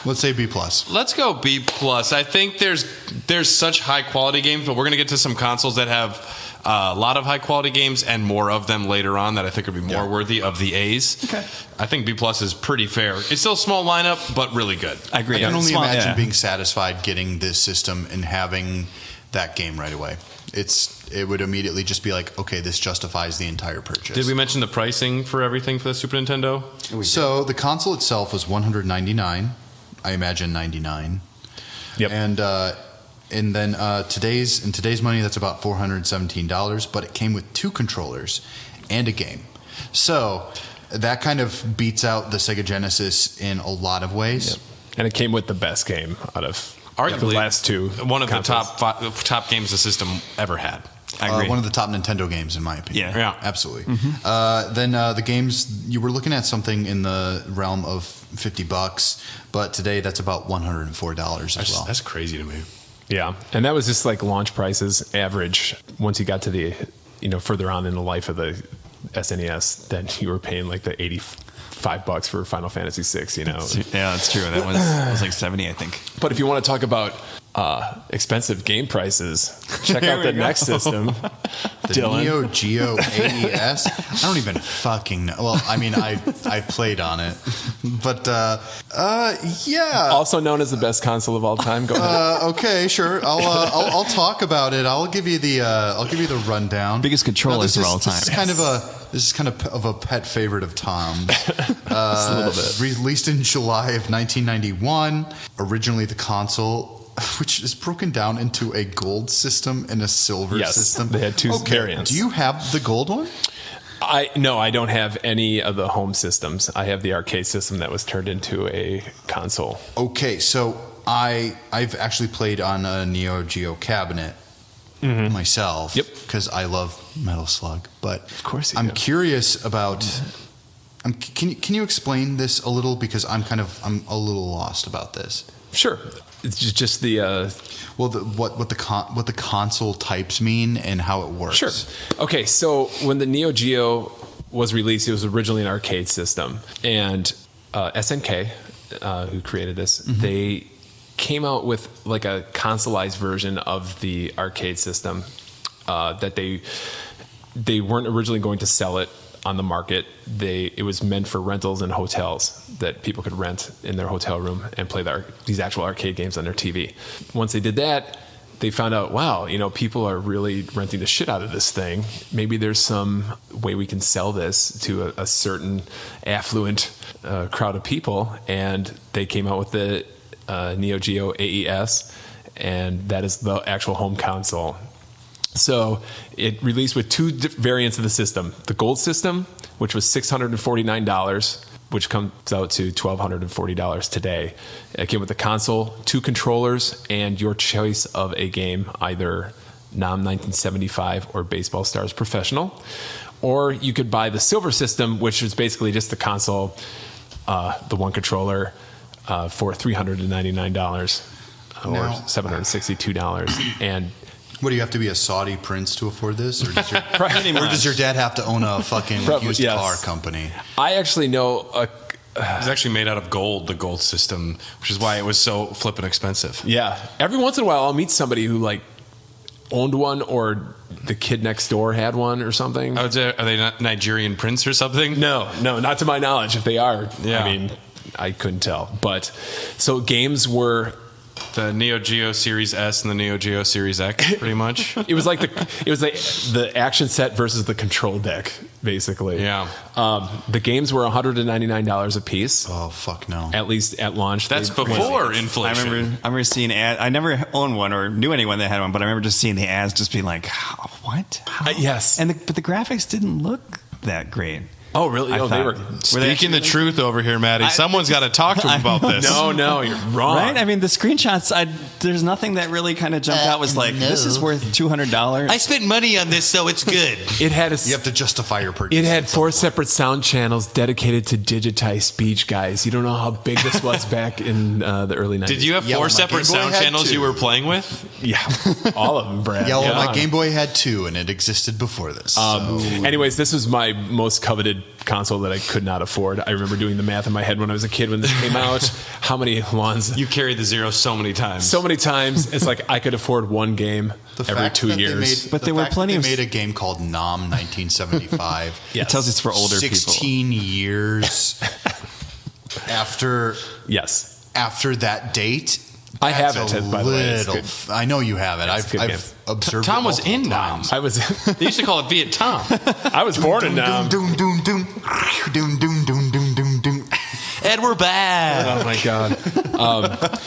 Let's say B+. Let's go B+. I think there's such high quality games, but we're going to get to some consoles that have a lot of high quality games and more of them later on that I think would be more worthy of the A's. Okay. I think B+ is pretty fair. It's still a small lineup, but really good. I agree. I can only Small- imagine yeah. being satisfied getting this system and having that game right away. It would immediately just be like, okay, this justifies the entire purchase. Did we mention the pricing for everything for the Super Nintendo? So the console itself was $199. I imagine 99. Yep. And then in today's money, that's about $417. But it came with 2 controllers and a game. So that kind of beats out the Sega Genesis in a lot of ways. And it came with the best game out of Arguably, the last two. One of consoles. the top games the system ever had. I agree. One of the top Nintendo games, in my opinion. Yeah. Absolutely. Then the games, you were looking at something in the realm of $50, but today that's about $104 as well. That's crazy to me. Yeah, and that was just like launch prices average. Once you got to the, further on in the life of the SNES, then you were paying like the $85 for Final Fantasy VI. Yeah, that's true. That was like 70, I think. But if you want to talk about expensive game prices, check out the next system. The Dylan. Neo Geo Aes. I don't even fucking know. Well, I mean, I played on it, but yeah. Also known as the best console of all time. Go ahead. Okay, sure. I'll talk about it. I'll give you the rundown. Biggest controllers of all time. This is kind of a pet favorite of Tom's. Just a little bit. Released in July of 1991. Originally, the console, which is broken down into a gold system and a silver system. They had two variants. Do you have the gold one? No, I don't have any of the home systems. I have the arcade system that was turned into a console. Okay, so I've actually played on a Neo Geo cabinet myself. Yep. Because I love Metal Slug. But of course I'm curious about. Can you explain this a little, because I'm a little lost about this. Sure. It's just the what the console types mean and how it works. Sure. Okay, so when the Neo Geo was released, it was originally an arcade system, and SNK, who created this, they came out with like a consoleized version of the arcade system that they weren't originally going to sell it on the market. It was meant for rentals in hotels, that people could rent in their hotel room and play these actual arcade games on their TV. Once they did that, they found out, wow, people are really renting the shit out of this thing. Maybe there's some way we can sell this to a certain affluent crowd of people. And they came out with the Neo Geo Aes, and that is the actual home console. So it released with two variants of the system. The gold system, which was $649, which comes out to $1,240 today. It came with the console, two controllers, and your choice of a game, either NAM 1975 or Baseball Stars Professional. Or you could buy the silver system, which is basically just the console, the one controller, for $399 or $762. And what, do you have to be a Saudi prince to afford this, or does your dad have to own a fucking used car company? I actually know it was actually made out of gold, the gold system, which is why it was so flippin' expensive. Yeah. Every once in a while, I'll meet somebody who owned one, or the kid next door had one or something. Are they not Nigerian prince or something? No, not to my knowledge. If they are, yeah. I mean, I couldn't tell. But so games were the Neo Geo Series S and the Neo Geo Series X, pretty much. It was like the action set versus the control deck, basically. Yeah. The games were $199 a piece. Oh fuck no! At least at launch. That's before inflation. I remember seeing ads. I never owned one or knew anyone that had one, but I remember just seeing the ads, just being like, "What?" Yes. But the graphics didn't look that great. Oh, really? They were speaking the truth over here, Maddie. Someone's got to talk to him about this. No, you're wrong. Right? I mean, the screenshots, there's nothing that really kind of jumped out. Was like, this is worth $200. I spent money on this, so it's good. It had you have to justify your purchase. It had 4 separate sound channels dedicated to digitized speech, guys. You don't know how big this was back in the early 90s. Did you have 4 separate sound channels you were playing with? Yeah, all of them, Brad. Yeah, my Game Boy had 2, and it existed before this. Anyways, this was my most coveted console that I could not afford. I remember doing the math in my head when I was a kid when this came out. How many lawns? You carried the zero so many times. So many times. It's like I could afford one game every 2 years. But there were plenty of. They made a game called NAM 1975. Yes. It tells it's for older 16 years after. Yes. After that date. I have it, by the way. I know you have it. I've observed. Tom it was in NAM. I was. They used to call it Viet Tom. I was born in NAM. And we're back. Oh my god.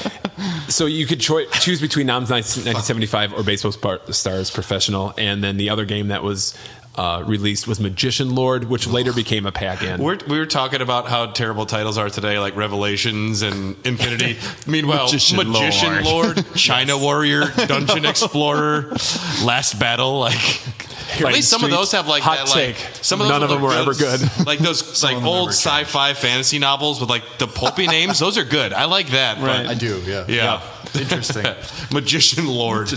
So you could choose between NAM's 1975 or Baseball Stars Professional, and then the other game that was released was Magician Lord, which later became a pack-in. We were talking about how terrible titles are today, like Revelations and Infinity. Meanwhile, Magician Lord, China Warrior, Dungeon Explorer, Last Battle, at least some of those have like Hot that. Take. Some of those None of them were ever good. Like those like old sci-fi fantasy novels with like the pulpy names. Those are good. I like that. Right. I do, yeah. Yeah. Interesting. Magician Lord.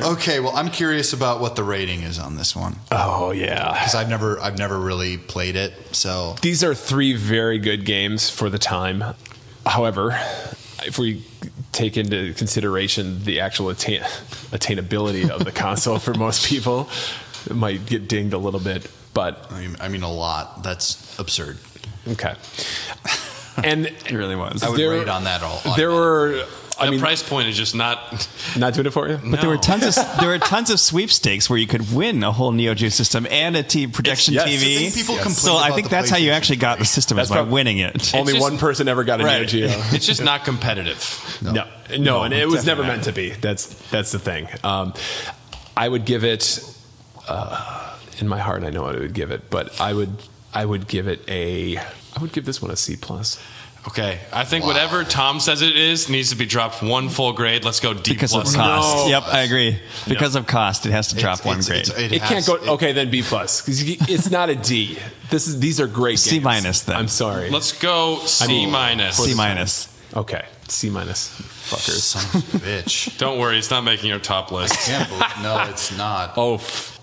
Okay, well, I'm curious about what the rating is on this one. Oh yeah, Because I've never really played it, so these are 3 very good games for the time. However, if we take into consideration the actual attainability of the console for most people, it might get dinged a little bit. But I mean a lot. That's absurd. okay, and It really was. I would There- rate on that all. there were. The price point is just not. Not doing it for you. But there were tons of sweepstakes where you could win a whole Neo Geo system and a projection Yes. I TV. think people complain So I about think the that's how you PlayStation actually got the 3. system, That's is by prob- winning it. Only just- one person ever got a Neo Right. Geo. It's just not competitive. No, and it was never meant to be. That's the thing. I would give it. In my heart, I know what I would give it, but I would give it I would give this one a C+. Okay, I think whatever Tom says it is needs to be dropped 1 full grade. Let's go D Because of plus. cost. No. Yep, I agree. Because of cost, it has to drop one grade. It can't go. Okay, then B+, because it's not a D. These are great games. C minus, then. I'm sorry. Let's go C minus. C minus. Okay, C minus. Fuckers. Son of a bitch. Don't worry, it's not making your top list. Can't believe, no, it's not. Oh,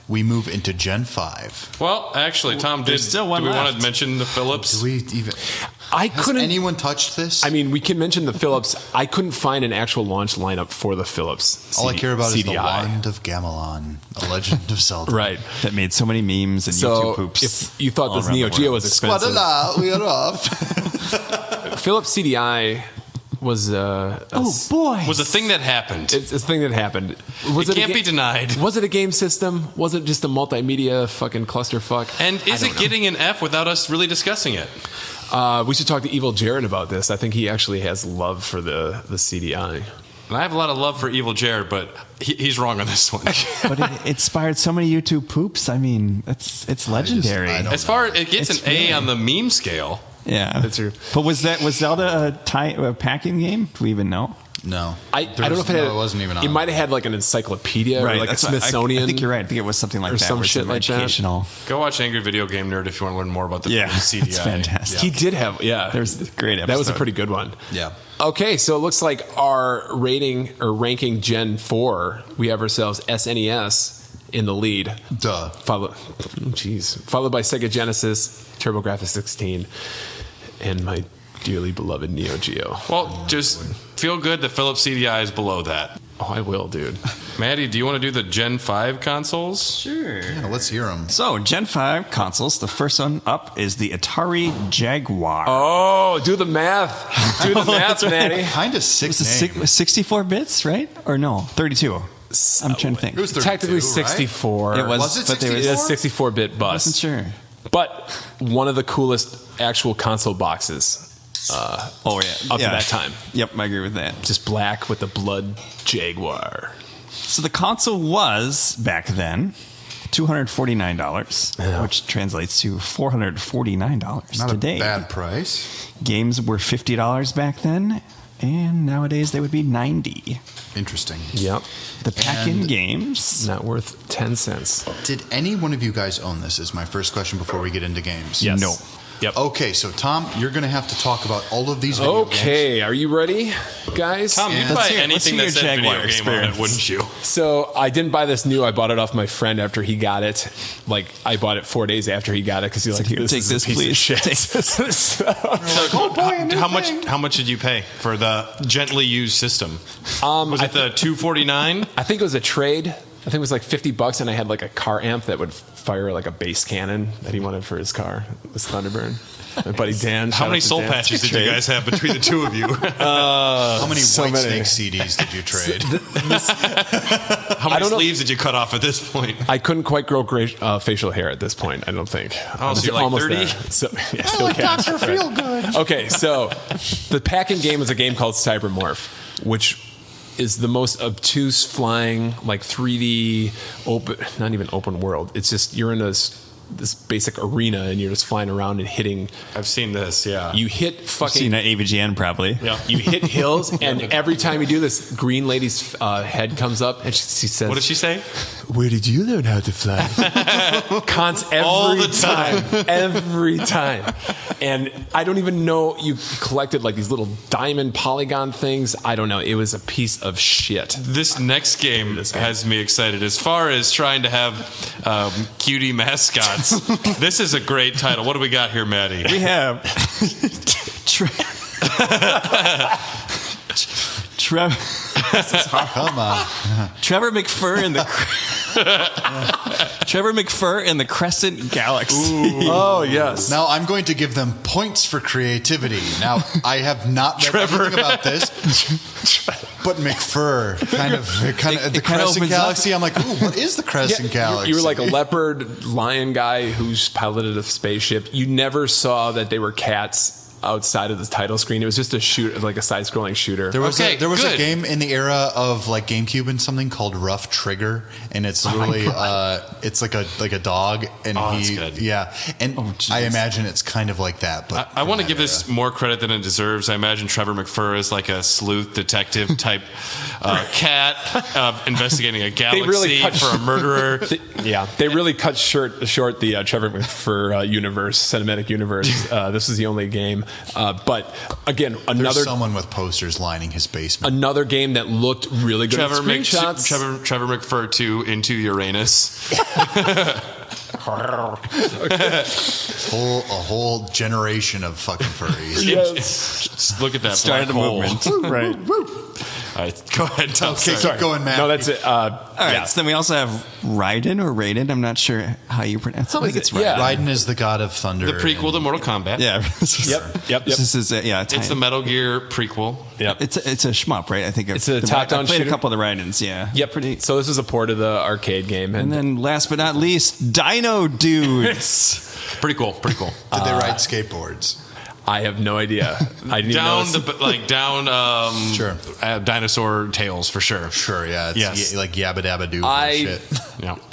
We move into Gen 5. Well, actually, Tom, There's still one do we want left. to mention the Philips? Do we even? I Has couldn't. anyone touched this? I mean, we can mention the Philips. I couldn't find an actual launch lineup for the Philips. all I care about is the CDI. Wand of Gamelon, a Legend of Zelda. Right. That made so many memes and YouTube So poops. if you thought all this around Neo the Geo world. was expensive, Squadala, we are off. Philips CDI was Was a thing that happened. it's a thing that happened. Was It a can't be denied. Was it a game system? Was it just a multimedia fucking clusterfuck? And is it getting an F without us really discussing it? We should talk to Evil Jared about this. I think he actually has love for the CDI. And I have a lot of love for Evil Jared, but he's wrong on this one. But it inspired so many YouTube poops. I mean, it's legendary. I don't As far as it gets It's an really- A on the meme scale. Yeah, That's true. But was Zelda a packing game? Do we even know? No. I don't know if it wasn't even on. It might have had like an encyclopedia or like a that's what- Smithsonian. I think you're right. I think it was something like or that. some where it's shit more like that. educational. Go watch Angry Video Game Nerd if you want to learn more about the Yeah, CDI. it's fantastic. He did have, yeah. There's a great episode. That was a pretty good one. Yeah. Okay, so it looks like our rating or ranking Gen 4, we have ourselves SNES in the lead. Duh. Followed by Sega Genesis, TurboGrafx 16, and my dearly beloved Neo Geo. Well, just feel good that Philips CDI is below that. Oh, I will, dude. Maddie, do you want to do the Gen 5 consoles? Sure. Yeah, let's hear them. So, Gen 5 consoles, the first one up is the Atari Jaguar. Oh, do the math. Do the math, Manny. Kind of sick It's name. 64 bits, right? Or no, 32. I'm trying to think. It was 32, Technically right? 64. It was, Was it but they 64? It's a 64-bit bus. wasn't sure. But one of the coolest actual console boxes Oh, yeah. up to that time. Yep, I agree with that. Just black with the blood Jaguar. So the console was, back then, $249, which translates to $449 Not today. a bad price. Games were $50 back then, and nowadays they would be $90. Interesting. Yep. The pack-in And- games. Not worth 10 cents. Did any one of you guys own this? Is my first question before we get into games. Yes. No. Yep. Okay, so Tom, you're going to have to talk about all of these video games. Okay, are you ready, guys? Tom, you'd Let's buy hear- let's anything hear that your said video Jaguar game on it, experience. wouldn't you? So I didn't buy this new. I bought it off my friend after he got it. Like I bought it 4 days after he got it because he was like, here, "This take is a this, piece of please. shit." Take So- How much did you pay for the gently used system? Was it the $249? I think it was a trade. I think it was like $50, and I had like a car amp that would fire like a bass cannon that he wanted for his car. It was Thunderbird. My buddy Dan. How shout many out to soul Dan. patches did you guys have between the two of you? How many so White many. Snake CDs did you trade? How many don't know. sleeves did you cut off at this point? I couldn't quite grow facial hair at this point. I don't think. Oh, so you're like 30? there. So, yeah, still can. Dr. Feelgood. Okay, so the pack-in game is a game called Cybermorph, which is the most obtuse flying, like 3D open, not even open world. It's just you're in this basic arena and you're just flying around and hitting. I've seen this. Yeah, you hit fucking. Seen at AVGN probably. Yeah, you hit hills, and every time you do this, green lady's head comes up and she says, "What does she say? Where did you learn how to fly?" All the time. Every time. And I don't even know, you collected like these little diamond polygon things. I don't know. It was a piece of shit. This next game has me excited. As far as trying to have cutie mascots, this is a great title. What do we got here, Maddie? We have Trevor McFur in the Trevor McFur in the Crescent Galaxy. Ooh. Oh yes. Now I'm going to give them points for creativity. Now I have not read anything about this, but McFur kind of the Crescent Galaxy. I'm like, ooh, what is the Crescent Galaxy? You were like a leopard lion guy who's piloted a spaceship. You never saw that they were cats outside of the title screen. It was just a shoot, like a side-scrolling shooter. There was a game in the era of like GameCube and something called Rough Trigger, and it's literally it's like a dog, and I imagine it's kind of like that. But I want to give this more credit than it deserves. I imagine Trevor McFur is like a sleuth detective type cat investigating a galaxy for a murderer. They really cut short the Trevor McFur cinematic universe. This is the only game. But again, there's someone with posters lining his basement. Another game that looked really good. Trevor screenshots. Trevor McFur 2 Into Uranus. A whole generation of fucking furries. Yes. Just look at that. Started the movement. Right. All right, go ahead. Keep going, Matt. No, that's it. All right, so then we also have Raiden or Raiden. I'm not sure how you pronounce it. I think it's Raiden. Yeah. Raiden is the god of thunder. The prequel to Mortal Kombat. Yeah. Yep. This is It's the Metal Gear prequel. Yep. It's a shmup, right? I think it's a top-down I played shooter. A couple of the Raidens. Yeah. Yep. So this is a port of the arcade game, and then last but not least, Dino Dudes. Pretty cool. Did they ride skateboards? I have no idea. I didn't sure. Dinosaur tails for sure. Sure, yeah. It's like Yabba Dabba Doo shit.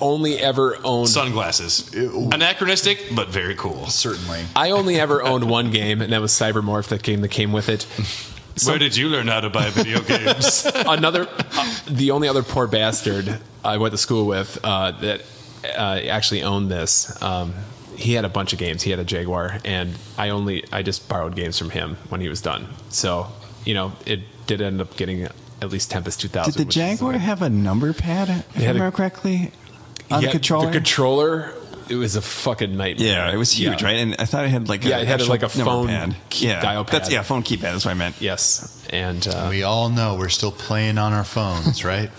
Only ever owned sunglasses. Anachronistic, but very cool. Certainly. I only ever owned one game, and that was Cybermorph, that game that came with it. Where did you learn how to buy video games? The only other poor bastard I went to school with that actually owned this. He had a bunch of games. He had a Jaguar, and I just borrowed games from him when he was done. So, it did end up getting at least Tempest 2000. Did the Jaguar have a number pad, if I remember correctly, on the controller? The controller, it was a fucking nightmare. Yeah, it was huge, right? And I thought it had like it had like a phone pad. dial pad. Phone keypad. That's what I meant. Yes, and we all know we're still playing on our phones, right?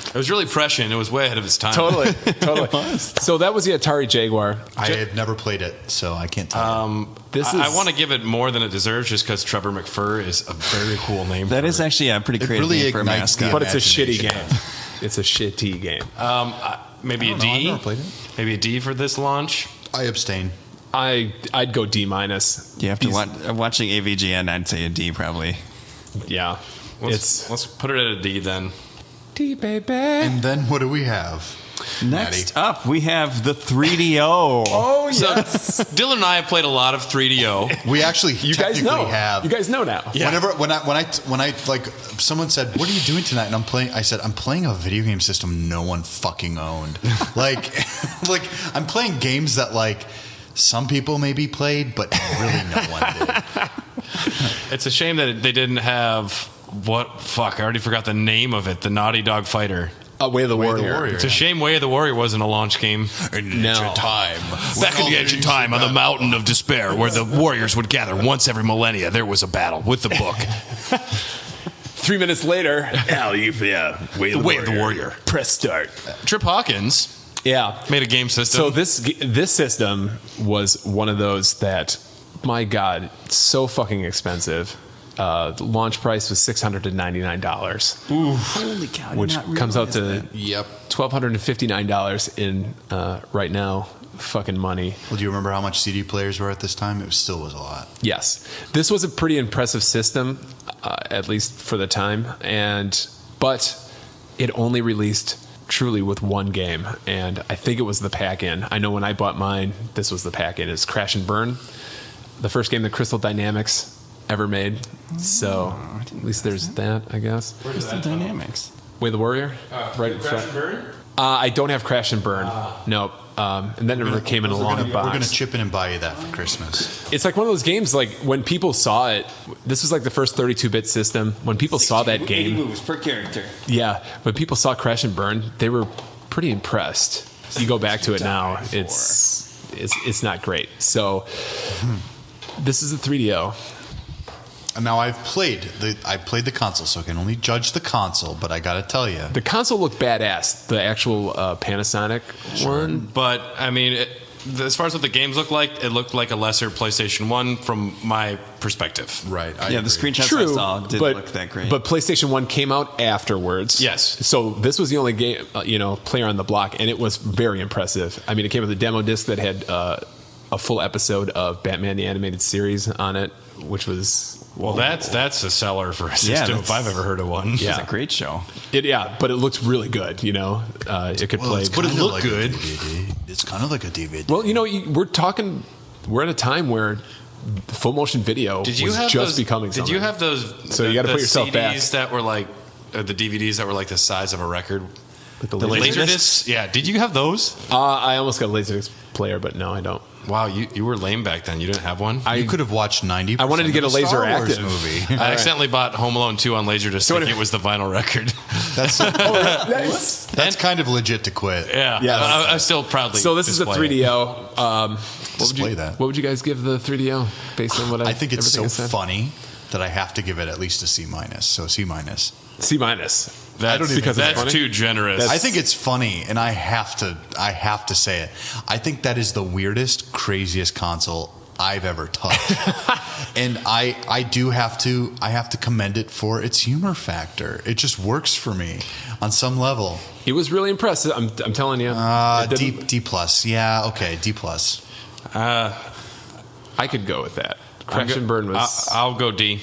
It was really prescient. It was way ahead of its time. Totally. So that was the Atari Jaguar. I had never played it, so I can't tell you. I want to give it more than it deserves just because Trevor McFur is a very cool name. That is actually a pretty creative name for a mascot. But it's a shitty game. It's a shitty game. Maybe a D? I've never played it. Maybe a D for this launch? I abstain. I'd go D-. Yeah, after watching AVGN, I'd say a D probably. Yeah. Let's put it at a D then. D, baby. And then what do we have? Next up, we have the 3DO. Oh, yes. So, Dylan and I have played a lot of 3DO. We actually have. You guys know now. Yeah. When I like someone said, "What are you doing tonight?" and I said, "I'm playing a video game system no one fucking owned." like I'm playing games that like some people maybe played, but really no one did. It's a shame that they didn't have I already forgot the name of it. The Naughty Dog Fighter. Way of the Warrior. It's a shame Way of the Warrior wasn't a launch game. Back in the ancient time, on the Mountain of Despair, where the warriors would gather once every millennia, there was a battle with the book. 3 minutes later, Way of the Warrior. Press start. Trip Hawkins made a game system. So this system was one of those that, my God, so fucking expensive. The launch price was $699. Ooh, holy cow! Which comes out to $1,259 in right now. Fucking money. Well, do you remember how much CD players were at this time? It still was a lot. Yes, this was a pretty impressive system, at least for the time, and but it only released truly with one game, and I think it was the pack-in. I know when I bought mine, this was the pack-in. It's Crash and Burn, the first game that Crystal Dynamics ever made. So at least there's that, I guess. Crystal Dynamics. Way the Warrior, right in front. And Burn? I don't have Crash and Burn. Nope. And that never came in a long box. We're going to chip in and buy you that for Christmas. It's like one of those games, like when people saw it, this was like the first 32-bit system. When people saw that 80 game, moves per character. yeah, when people saw Crash and Burn, they were pretty impressed. You go back to it now, it's not great. So this is a 3DO. And now I've played the console, so I can only judge the console. But I got to tell you, The console looked badass, the actual Panasonic one. But I mean, as far as what the games look like, it looked like a lesser PlayStation 1 from my perspective. right? I Yeah, agree. the screenshots I True, saw didn't look that great. But PlayStation 1 came out afterwards. Yes. So this was the only game, player on the block, and it was very impressive. I mean, it came with a demo disc that had a full episode of Batman the Animated Series on it, which was... Well, that's a seller for a system if I've ever heard of one. Yeah. It's a great show. But it looked really good, It could play... But it looked good. It's kind of like a DVD. Well, we're at a time where full motion video Did you was have just those, becoming Did something. you have those? So you gotta put yourself CDs back. that were like the DVDs that were like the size of a record. With the The laser laser discs? Yeah. Did you have those? I almost got a Laserdisc player, but no, I don't. Wow, you were lame back then. You didn't have one? You could have watched 90%. I wanted to get of a the Star laser Wars active. movie. I accidentally bought Home Alone 2 on Laserdisc thinking it was the vinyl record. That's kind of legit to quit. Yeah. Yes. I still proudly So this is a display it. 3DO. Display that. What would you guys give the 3DO based on what I think it's so everything I said? funny that I have to give it at least a C minus. So C minus. C minus. That's, because it's funny? too generous. I think it's funny, and I have to say it. I think that is the weirdest, craziest console I've ever touched, and I have to commend it for its humor factor. It just works for me on some level. It was really impressive. I'm telling you. D plus, yeah, okay, D plus. I could go with that. Crash and Burn was. I'll go D.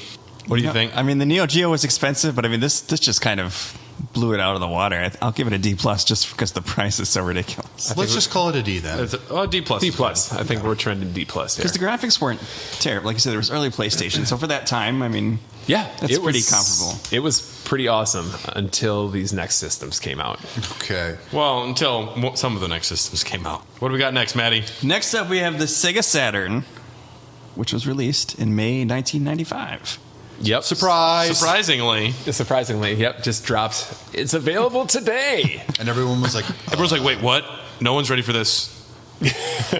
What do you think? I mean, the Neo Geo was expensive, but I mean, this just kind of blew it out of the water. I'll give it a D plus just because the price is so ridiculous. Let's just call it a D then. D plus. D plus. I think we're trending D plus here. Because the graphics weren't terrible. Like I said, there was early PlayStation, so for that time, I mean, Yeah, that's pretty comparable. It was pretty awesome until these next systems came out. Okay. Well, until some of the next systems came out. What do we got next, Maddie? Next up, we have the Sega Saturn, which was released in May 1995. Yep. Surprisingly, Yep. Just dropped. It's available today. And everyone was like, everyone's like, "Wait, what? No one's ready for this."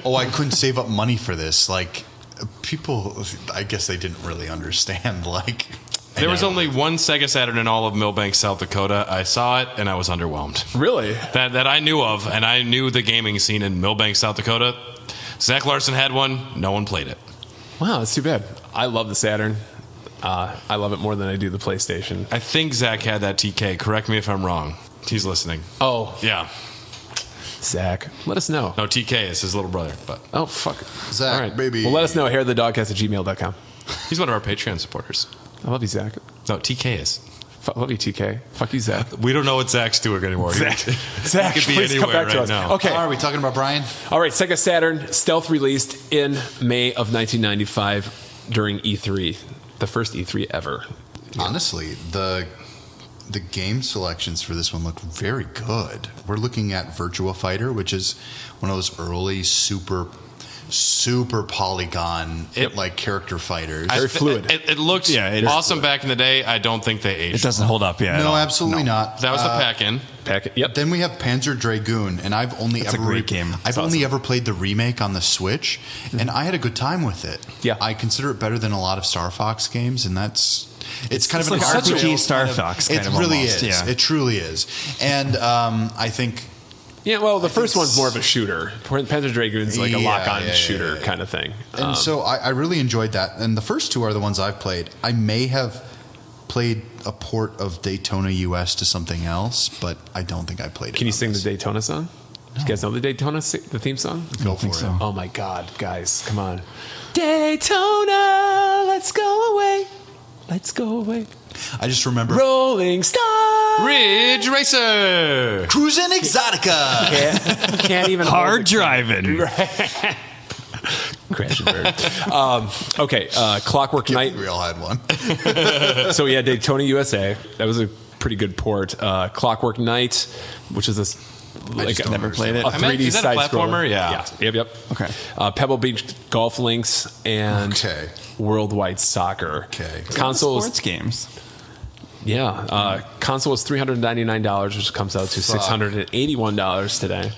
"Oh, I couldn't save up money for this." Like, people, I guess they didn't really understand. Like, There was only one Sega Saturn in all of Millbank, South Dakota. I saw it and I was underwhelmed. Really? That I knew of, and I knew the gaming scene in Millbank, South Dakota. Zach Larson had one. No one played it. Wow, that's too bad. I love the Saturn. I love it more than I do the PlayStation. I think Zach had that TK. Correct me if I'm wrong. He's listening. Oh, Yeah. Zach, let us know. No, TK is his little brother, but Oh, fuck. Zach, All right. baby. Well, let us know. hairthedogcast@gmail.com. he's one of our Patreon supporters. I love you, Zach. No, TK is. Love you, TK. Fuck you, Zach. We don't know what Zach's doing anymore. Zach, He could be please come anywhere back to right us. now. Okay. Are we talking about Brian? All right. Sega Saturn stealth released in May of 1995 during E3, the first E3 ever. Honestly, the game selections for this one look very good. We're looking at Virtua Fighter, which is one of those early super polygon like character fighters. Very fluid. It looks awesome back in the day. I don't think they aged. It doesn't hold up yet. No, absolutely not. That was the pack-in. Yep. Then we have Panzer Dragoon, and I've only That's a great game. I've only ever played the remake on the Switch, and I had a good time with it. Yeah. I consider it better than a lot of Star Fox games, and it's kind of like an RPG Star Fox kind It of really almost, is. yeah. It truly is. And I think Yeah, well, the first one's more of a shooter. Panzer Dragoon's like a Yeah, lock-on yeah, shooter yeah. kind of thing. And so I really enjoyed that. And the first two are the ones I've played. I may have played a port of Daytona US to something else, but I don't think I played it. Can you on sing the this. Daytona song? You guys know the Daytona, the theme song? Go for it. so. Oh my God, guys, come on. Daytona, let's go away. Let's go away. I just remember Rolling Stone. Ridge Racer. Cruisin' Exotica. Can't even Hard driving. Crash and burn. Okay, Clockwork Knight. We all had one. So yeah, Daytona USA. That was a pretty good port. Clockwork Knight, which is a like don't Never played it. a 3D Is that a side platformer? scroller. Yeah. Yep. Okay. Pebble Beach Golf Links and Okay. Worldwide Soccer. Okay. Console Sports games. console was $399, which comes out to $681 today,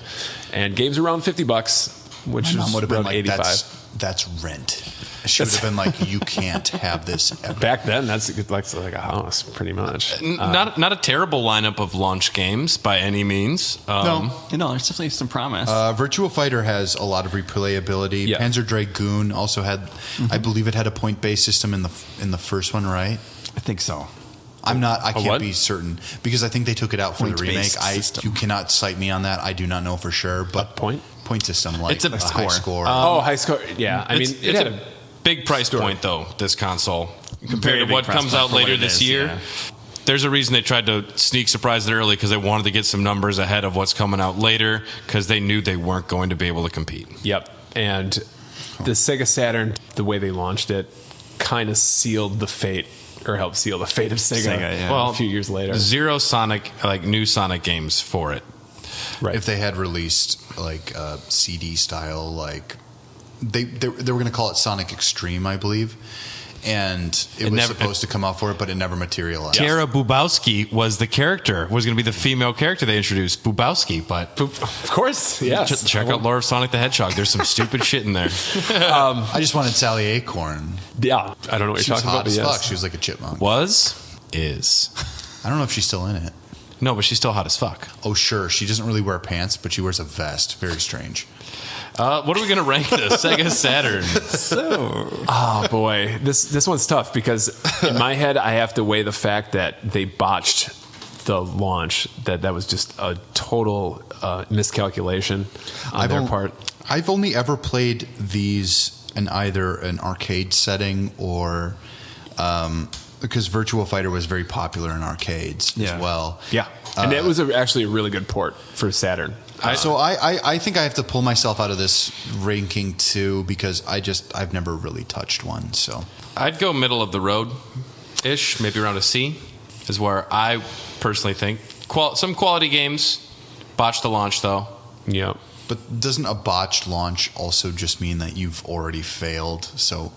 and games around $50, which Mom is would have been around like, 85. that's rent. She would have been like, you can't have this ever. Back then, that's like a house, pretty much. Not a terrible lineup of launch games by any means. No. There's definitely some promise. Virtua Fighter has a lot of replayability. Yeah. Panzer Dragoon also had, I believe it had a point-based system in the first one, right? I think so. I can't what? be certain because I think they took it out for the remake. Point-based system. You cannot cite me on that. I do not know for sure, but point system, like It's a high score. score. high score. Yeah, I mean, it's a big price point though. This console compared Very to big what price comes point out for what later it this is, year. yeah. There's a reason they tried to sneak surprise it early because they wanted to get some numbers ahead of what's coming out later because they knew they weren't going to be able to compete. Yep. And the Sega Saturn, the way they launched it, kind of sealed the fate, or helped seal the fate of Sega. yeah. Well, a few years later. Zero Sonic, like new Sonic games for it. Right. If they had released like CD style, like they were going to call it Sonic Extreme, I believe, and it was never- supposed to come out for it, but it never materialized. Tara Bubowski was the character, was going to be the female character they introduced, Bubowski, but Of course, yes. check out Lore of Sonic the Hedgehog. There's some stupid shit in there. I just wanted Sally Acorn. Yeah, I don't know what She you're was talking hot about, but as yes. fuck. She was like a chipmunk. Is. I don't know if she's still in it. No, but she's still hot as fuck. Oh, sure. She doesn't really wear pants, but she wears a vest. Very strange. What are we going to rank this? Sega Saturn. Oh boy, this one's tough because in my head I have to weigh the fact that they botched the launch. That was just a total miscalculation on their part. I've only ever played these in either an arcade setting or because Virtua Fighter was very popular in arcades as well. Yeah, and it was actually a really good port for Saturn. So I think I have to pull myself out of this ranking too because I've never really touched one. So I'd go middle of the road ish, maybe around a C, is where I personally think. Some quality games, botched the launch though. Yep. but doesn't a botched launch also just mean that you've already failed? So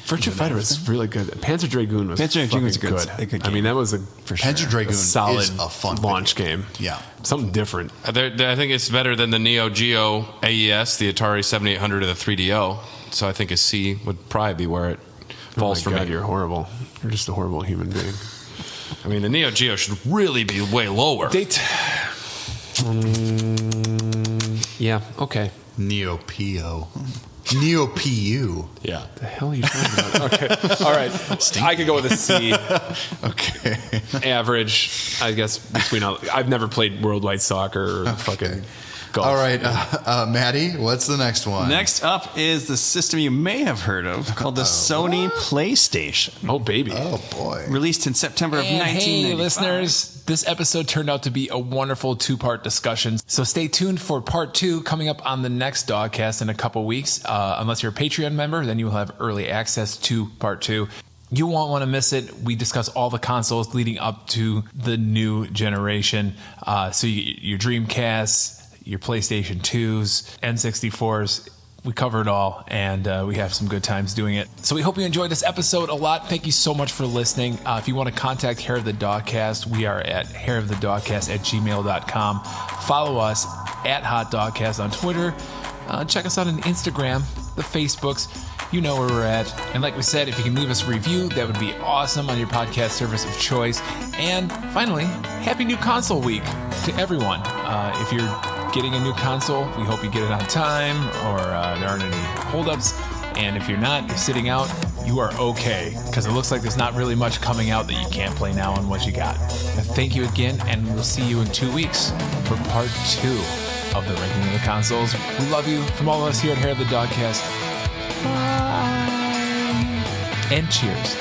Virtua Fighter was really good. Panzer Dragoon was Panzer Dragoon was fucking a good I mean, that was Panzer Dragoon a solid is a fun launch video game. Yeah. Something different. I think it's better than the Neo Geo AES, the Atari 7800, or the 3DO. So I think a C would probably be where it falls Oh for my God, me. you're horrible. You're just a horrible human being. I mean, the Neo Geo should really be way lower. Yeah, okay. Neo Pio. Neo PU. Yeah. The hell are you talking about? Okay. All right. I could go with a C. Okay. Average, I guess, between all. I've never played Worldwide Soccer or fucking golf. All right, Maddie, what's the next one? Next up is the system you may have heard of called the Sony PlayStation. Oh, baby. Oh, boy. Released in September of And 1995. hey, listeners, this episode turned out to be a wonderful two-part discussion. So stay tuned for part 2 coming up on the next Dogcast in a couple weeks. Unless you're a Patreon member, then you will have early access to part 2. You won't want to miss it. We discuss all the consoles leading up to the new generation. So your Dreamcasts, your PlayStation 2s, N64s. We cover it all, and we have some good times doing it. So we hope you enjoyed this episode a lot. Thank you so much for listening. If you want to contact Hair of the Dogcast, we are at hairofthedogcast@gmail.com. Follow us at Hot Dogcast on Twitter. Check us out on Instagram, the Facebooks. You know where we're at. And like we said, if you can leave us a review, that would be awesome on your podcast service of choice. And finally, happy new console week to everyone. If you're getting a new console, we hope you get it on time or there aren't any holdups. And if you're not, you're sitting out, you are okay. Because it looks like there's not really much coming out that you can't play now on what you got. Thank you again, and we'll see you in 2 weeks for part 2 of the ranking of the consoles. We love you from all of us here at Hair of the Dogcast. Bye. And cheers.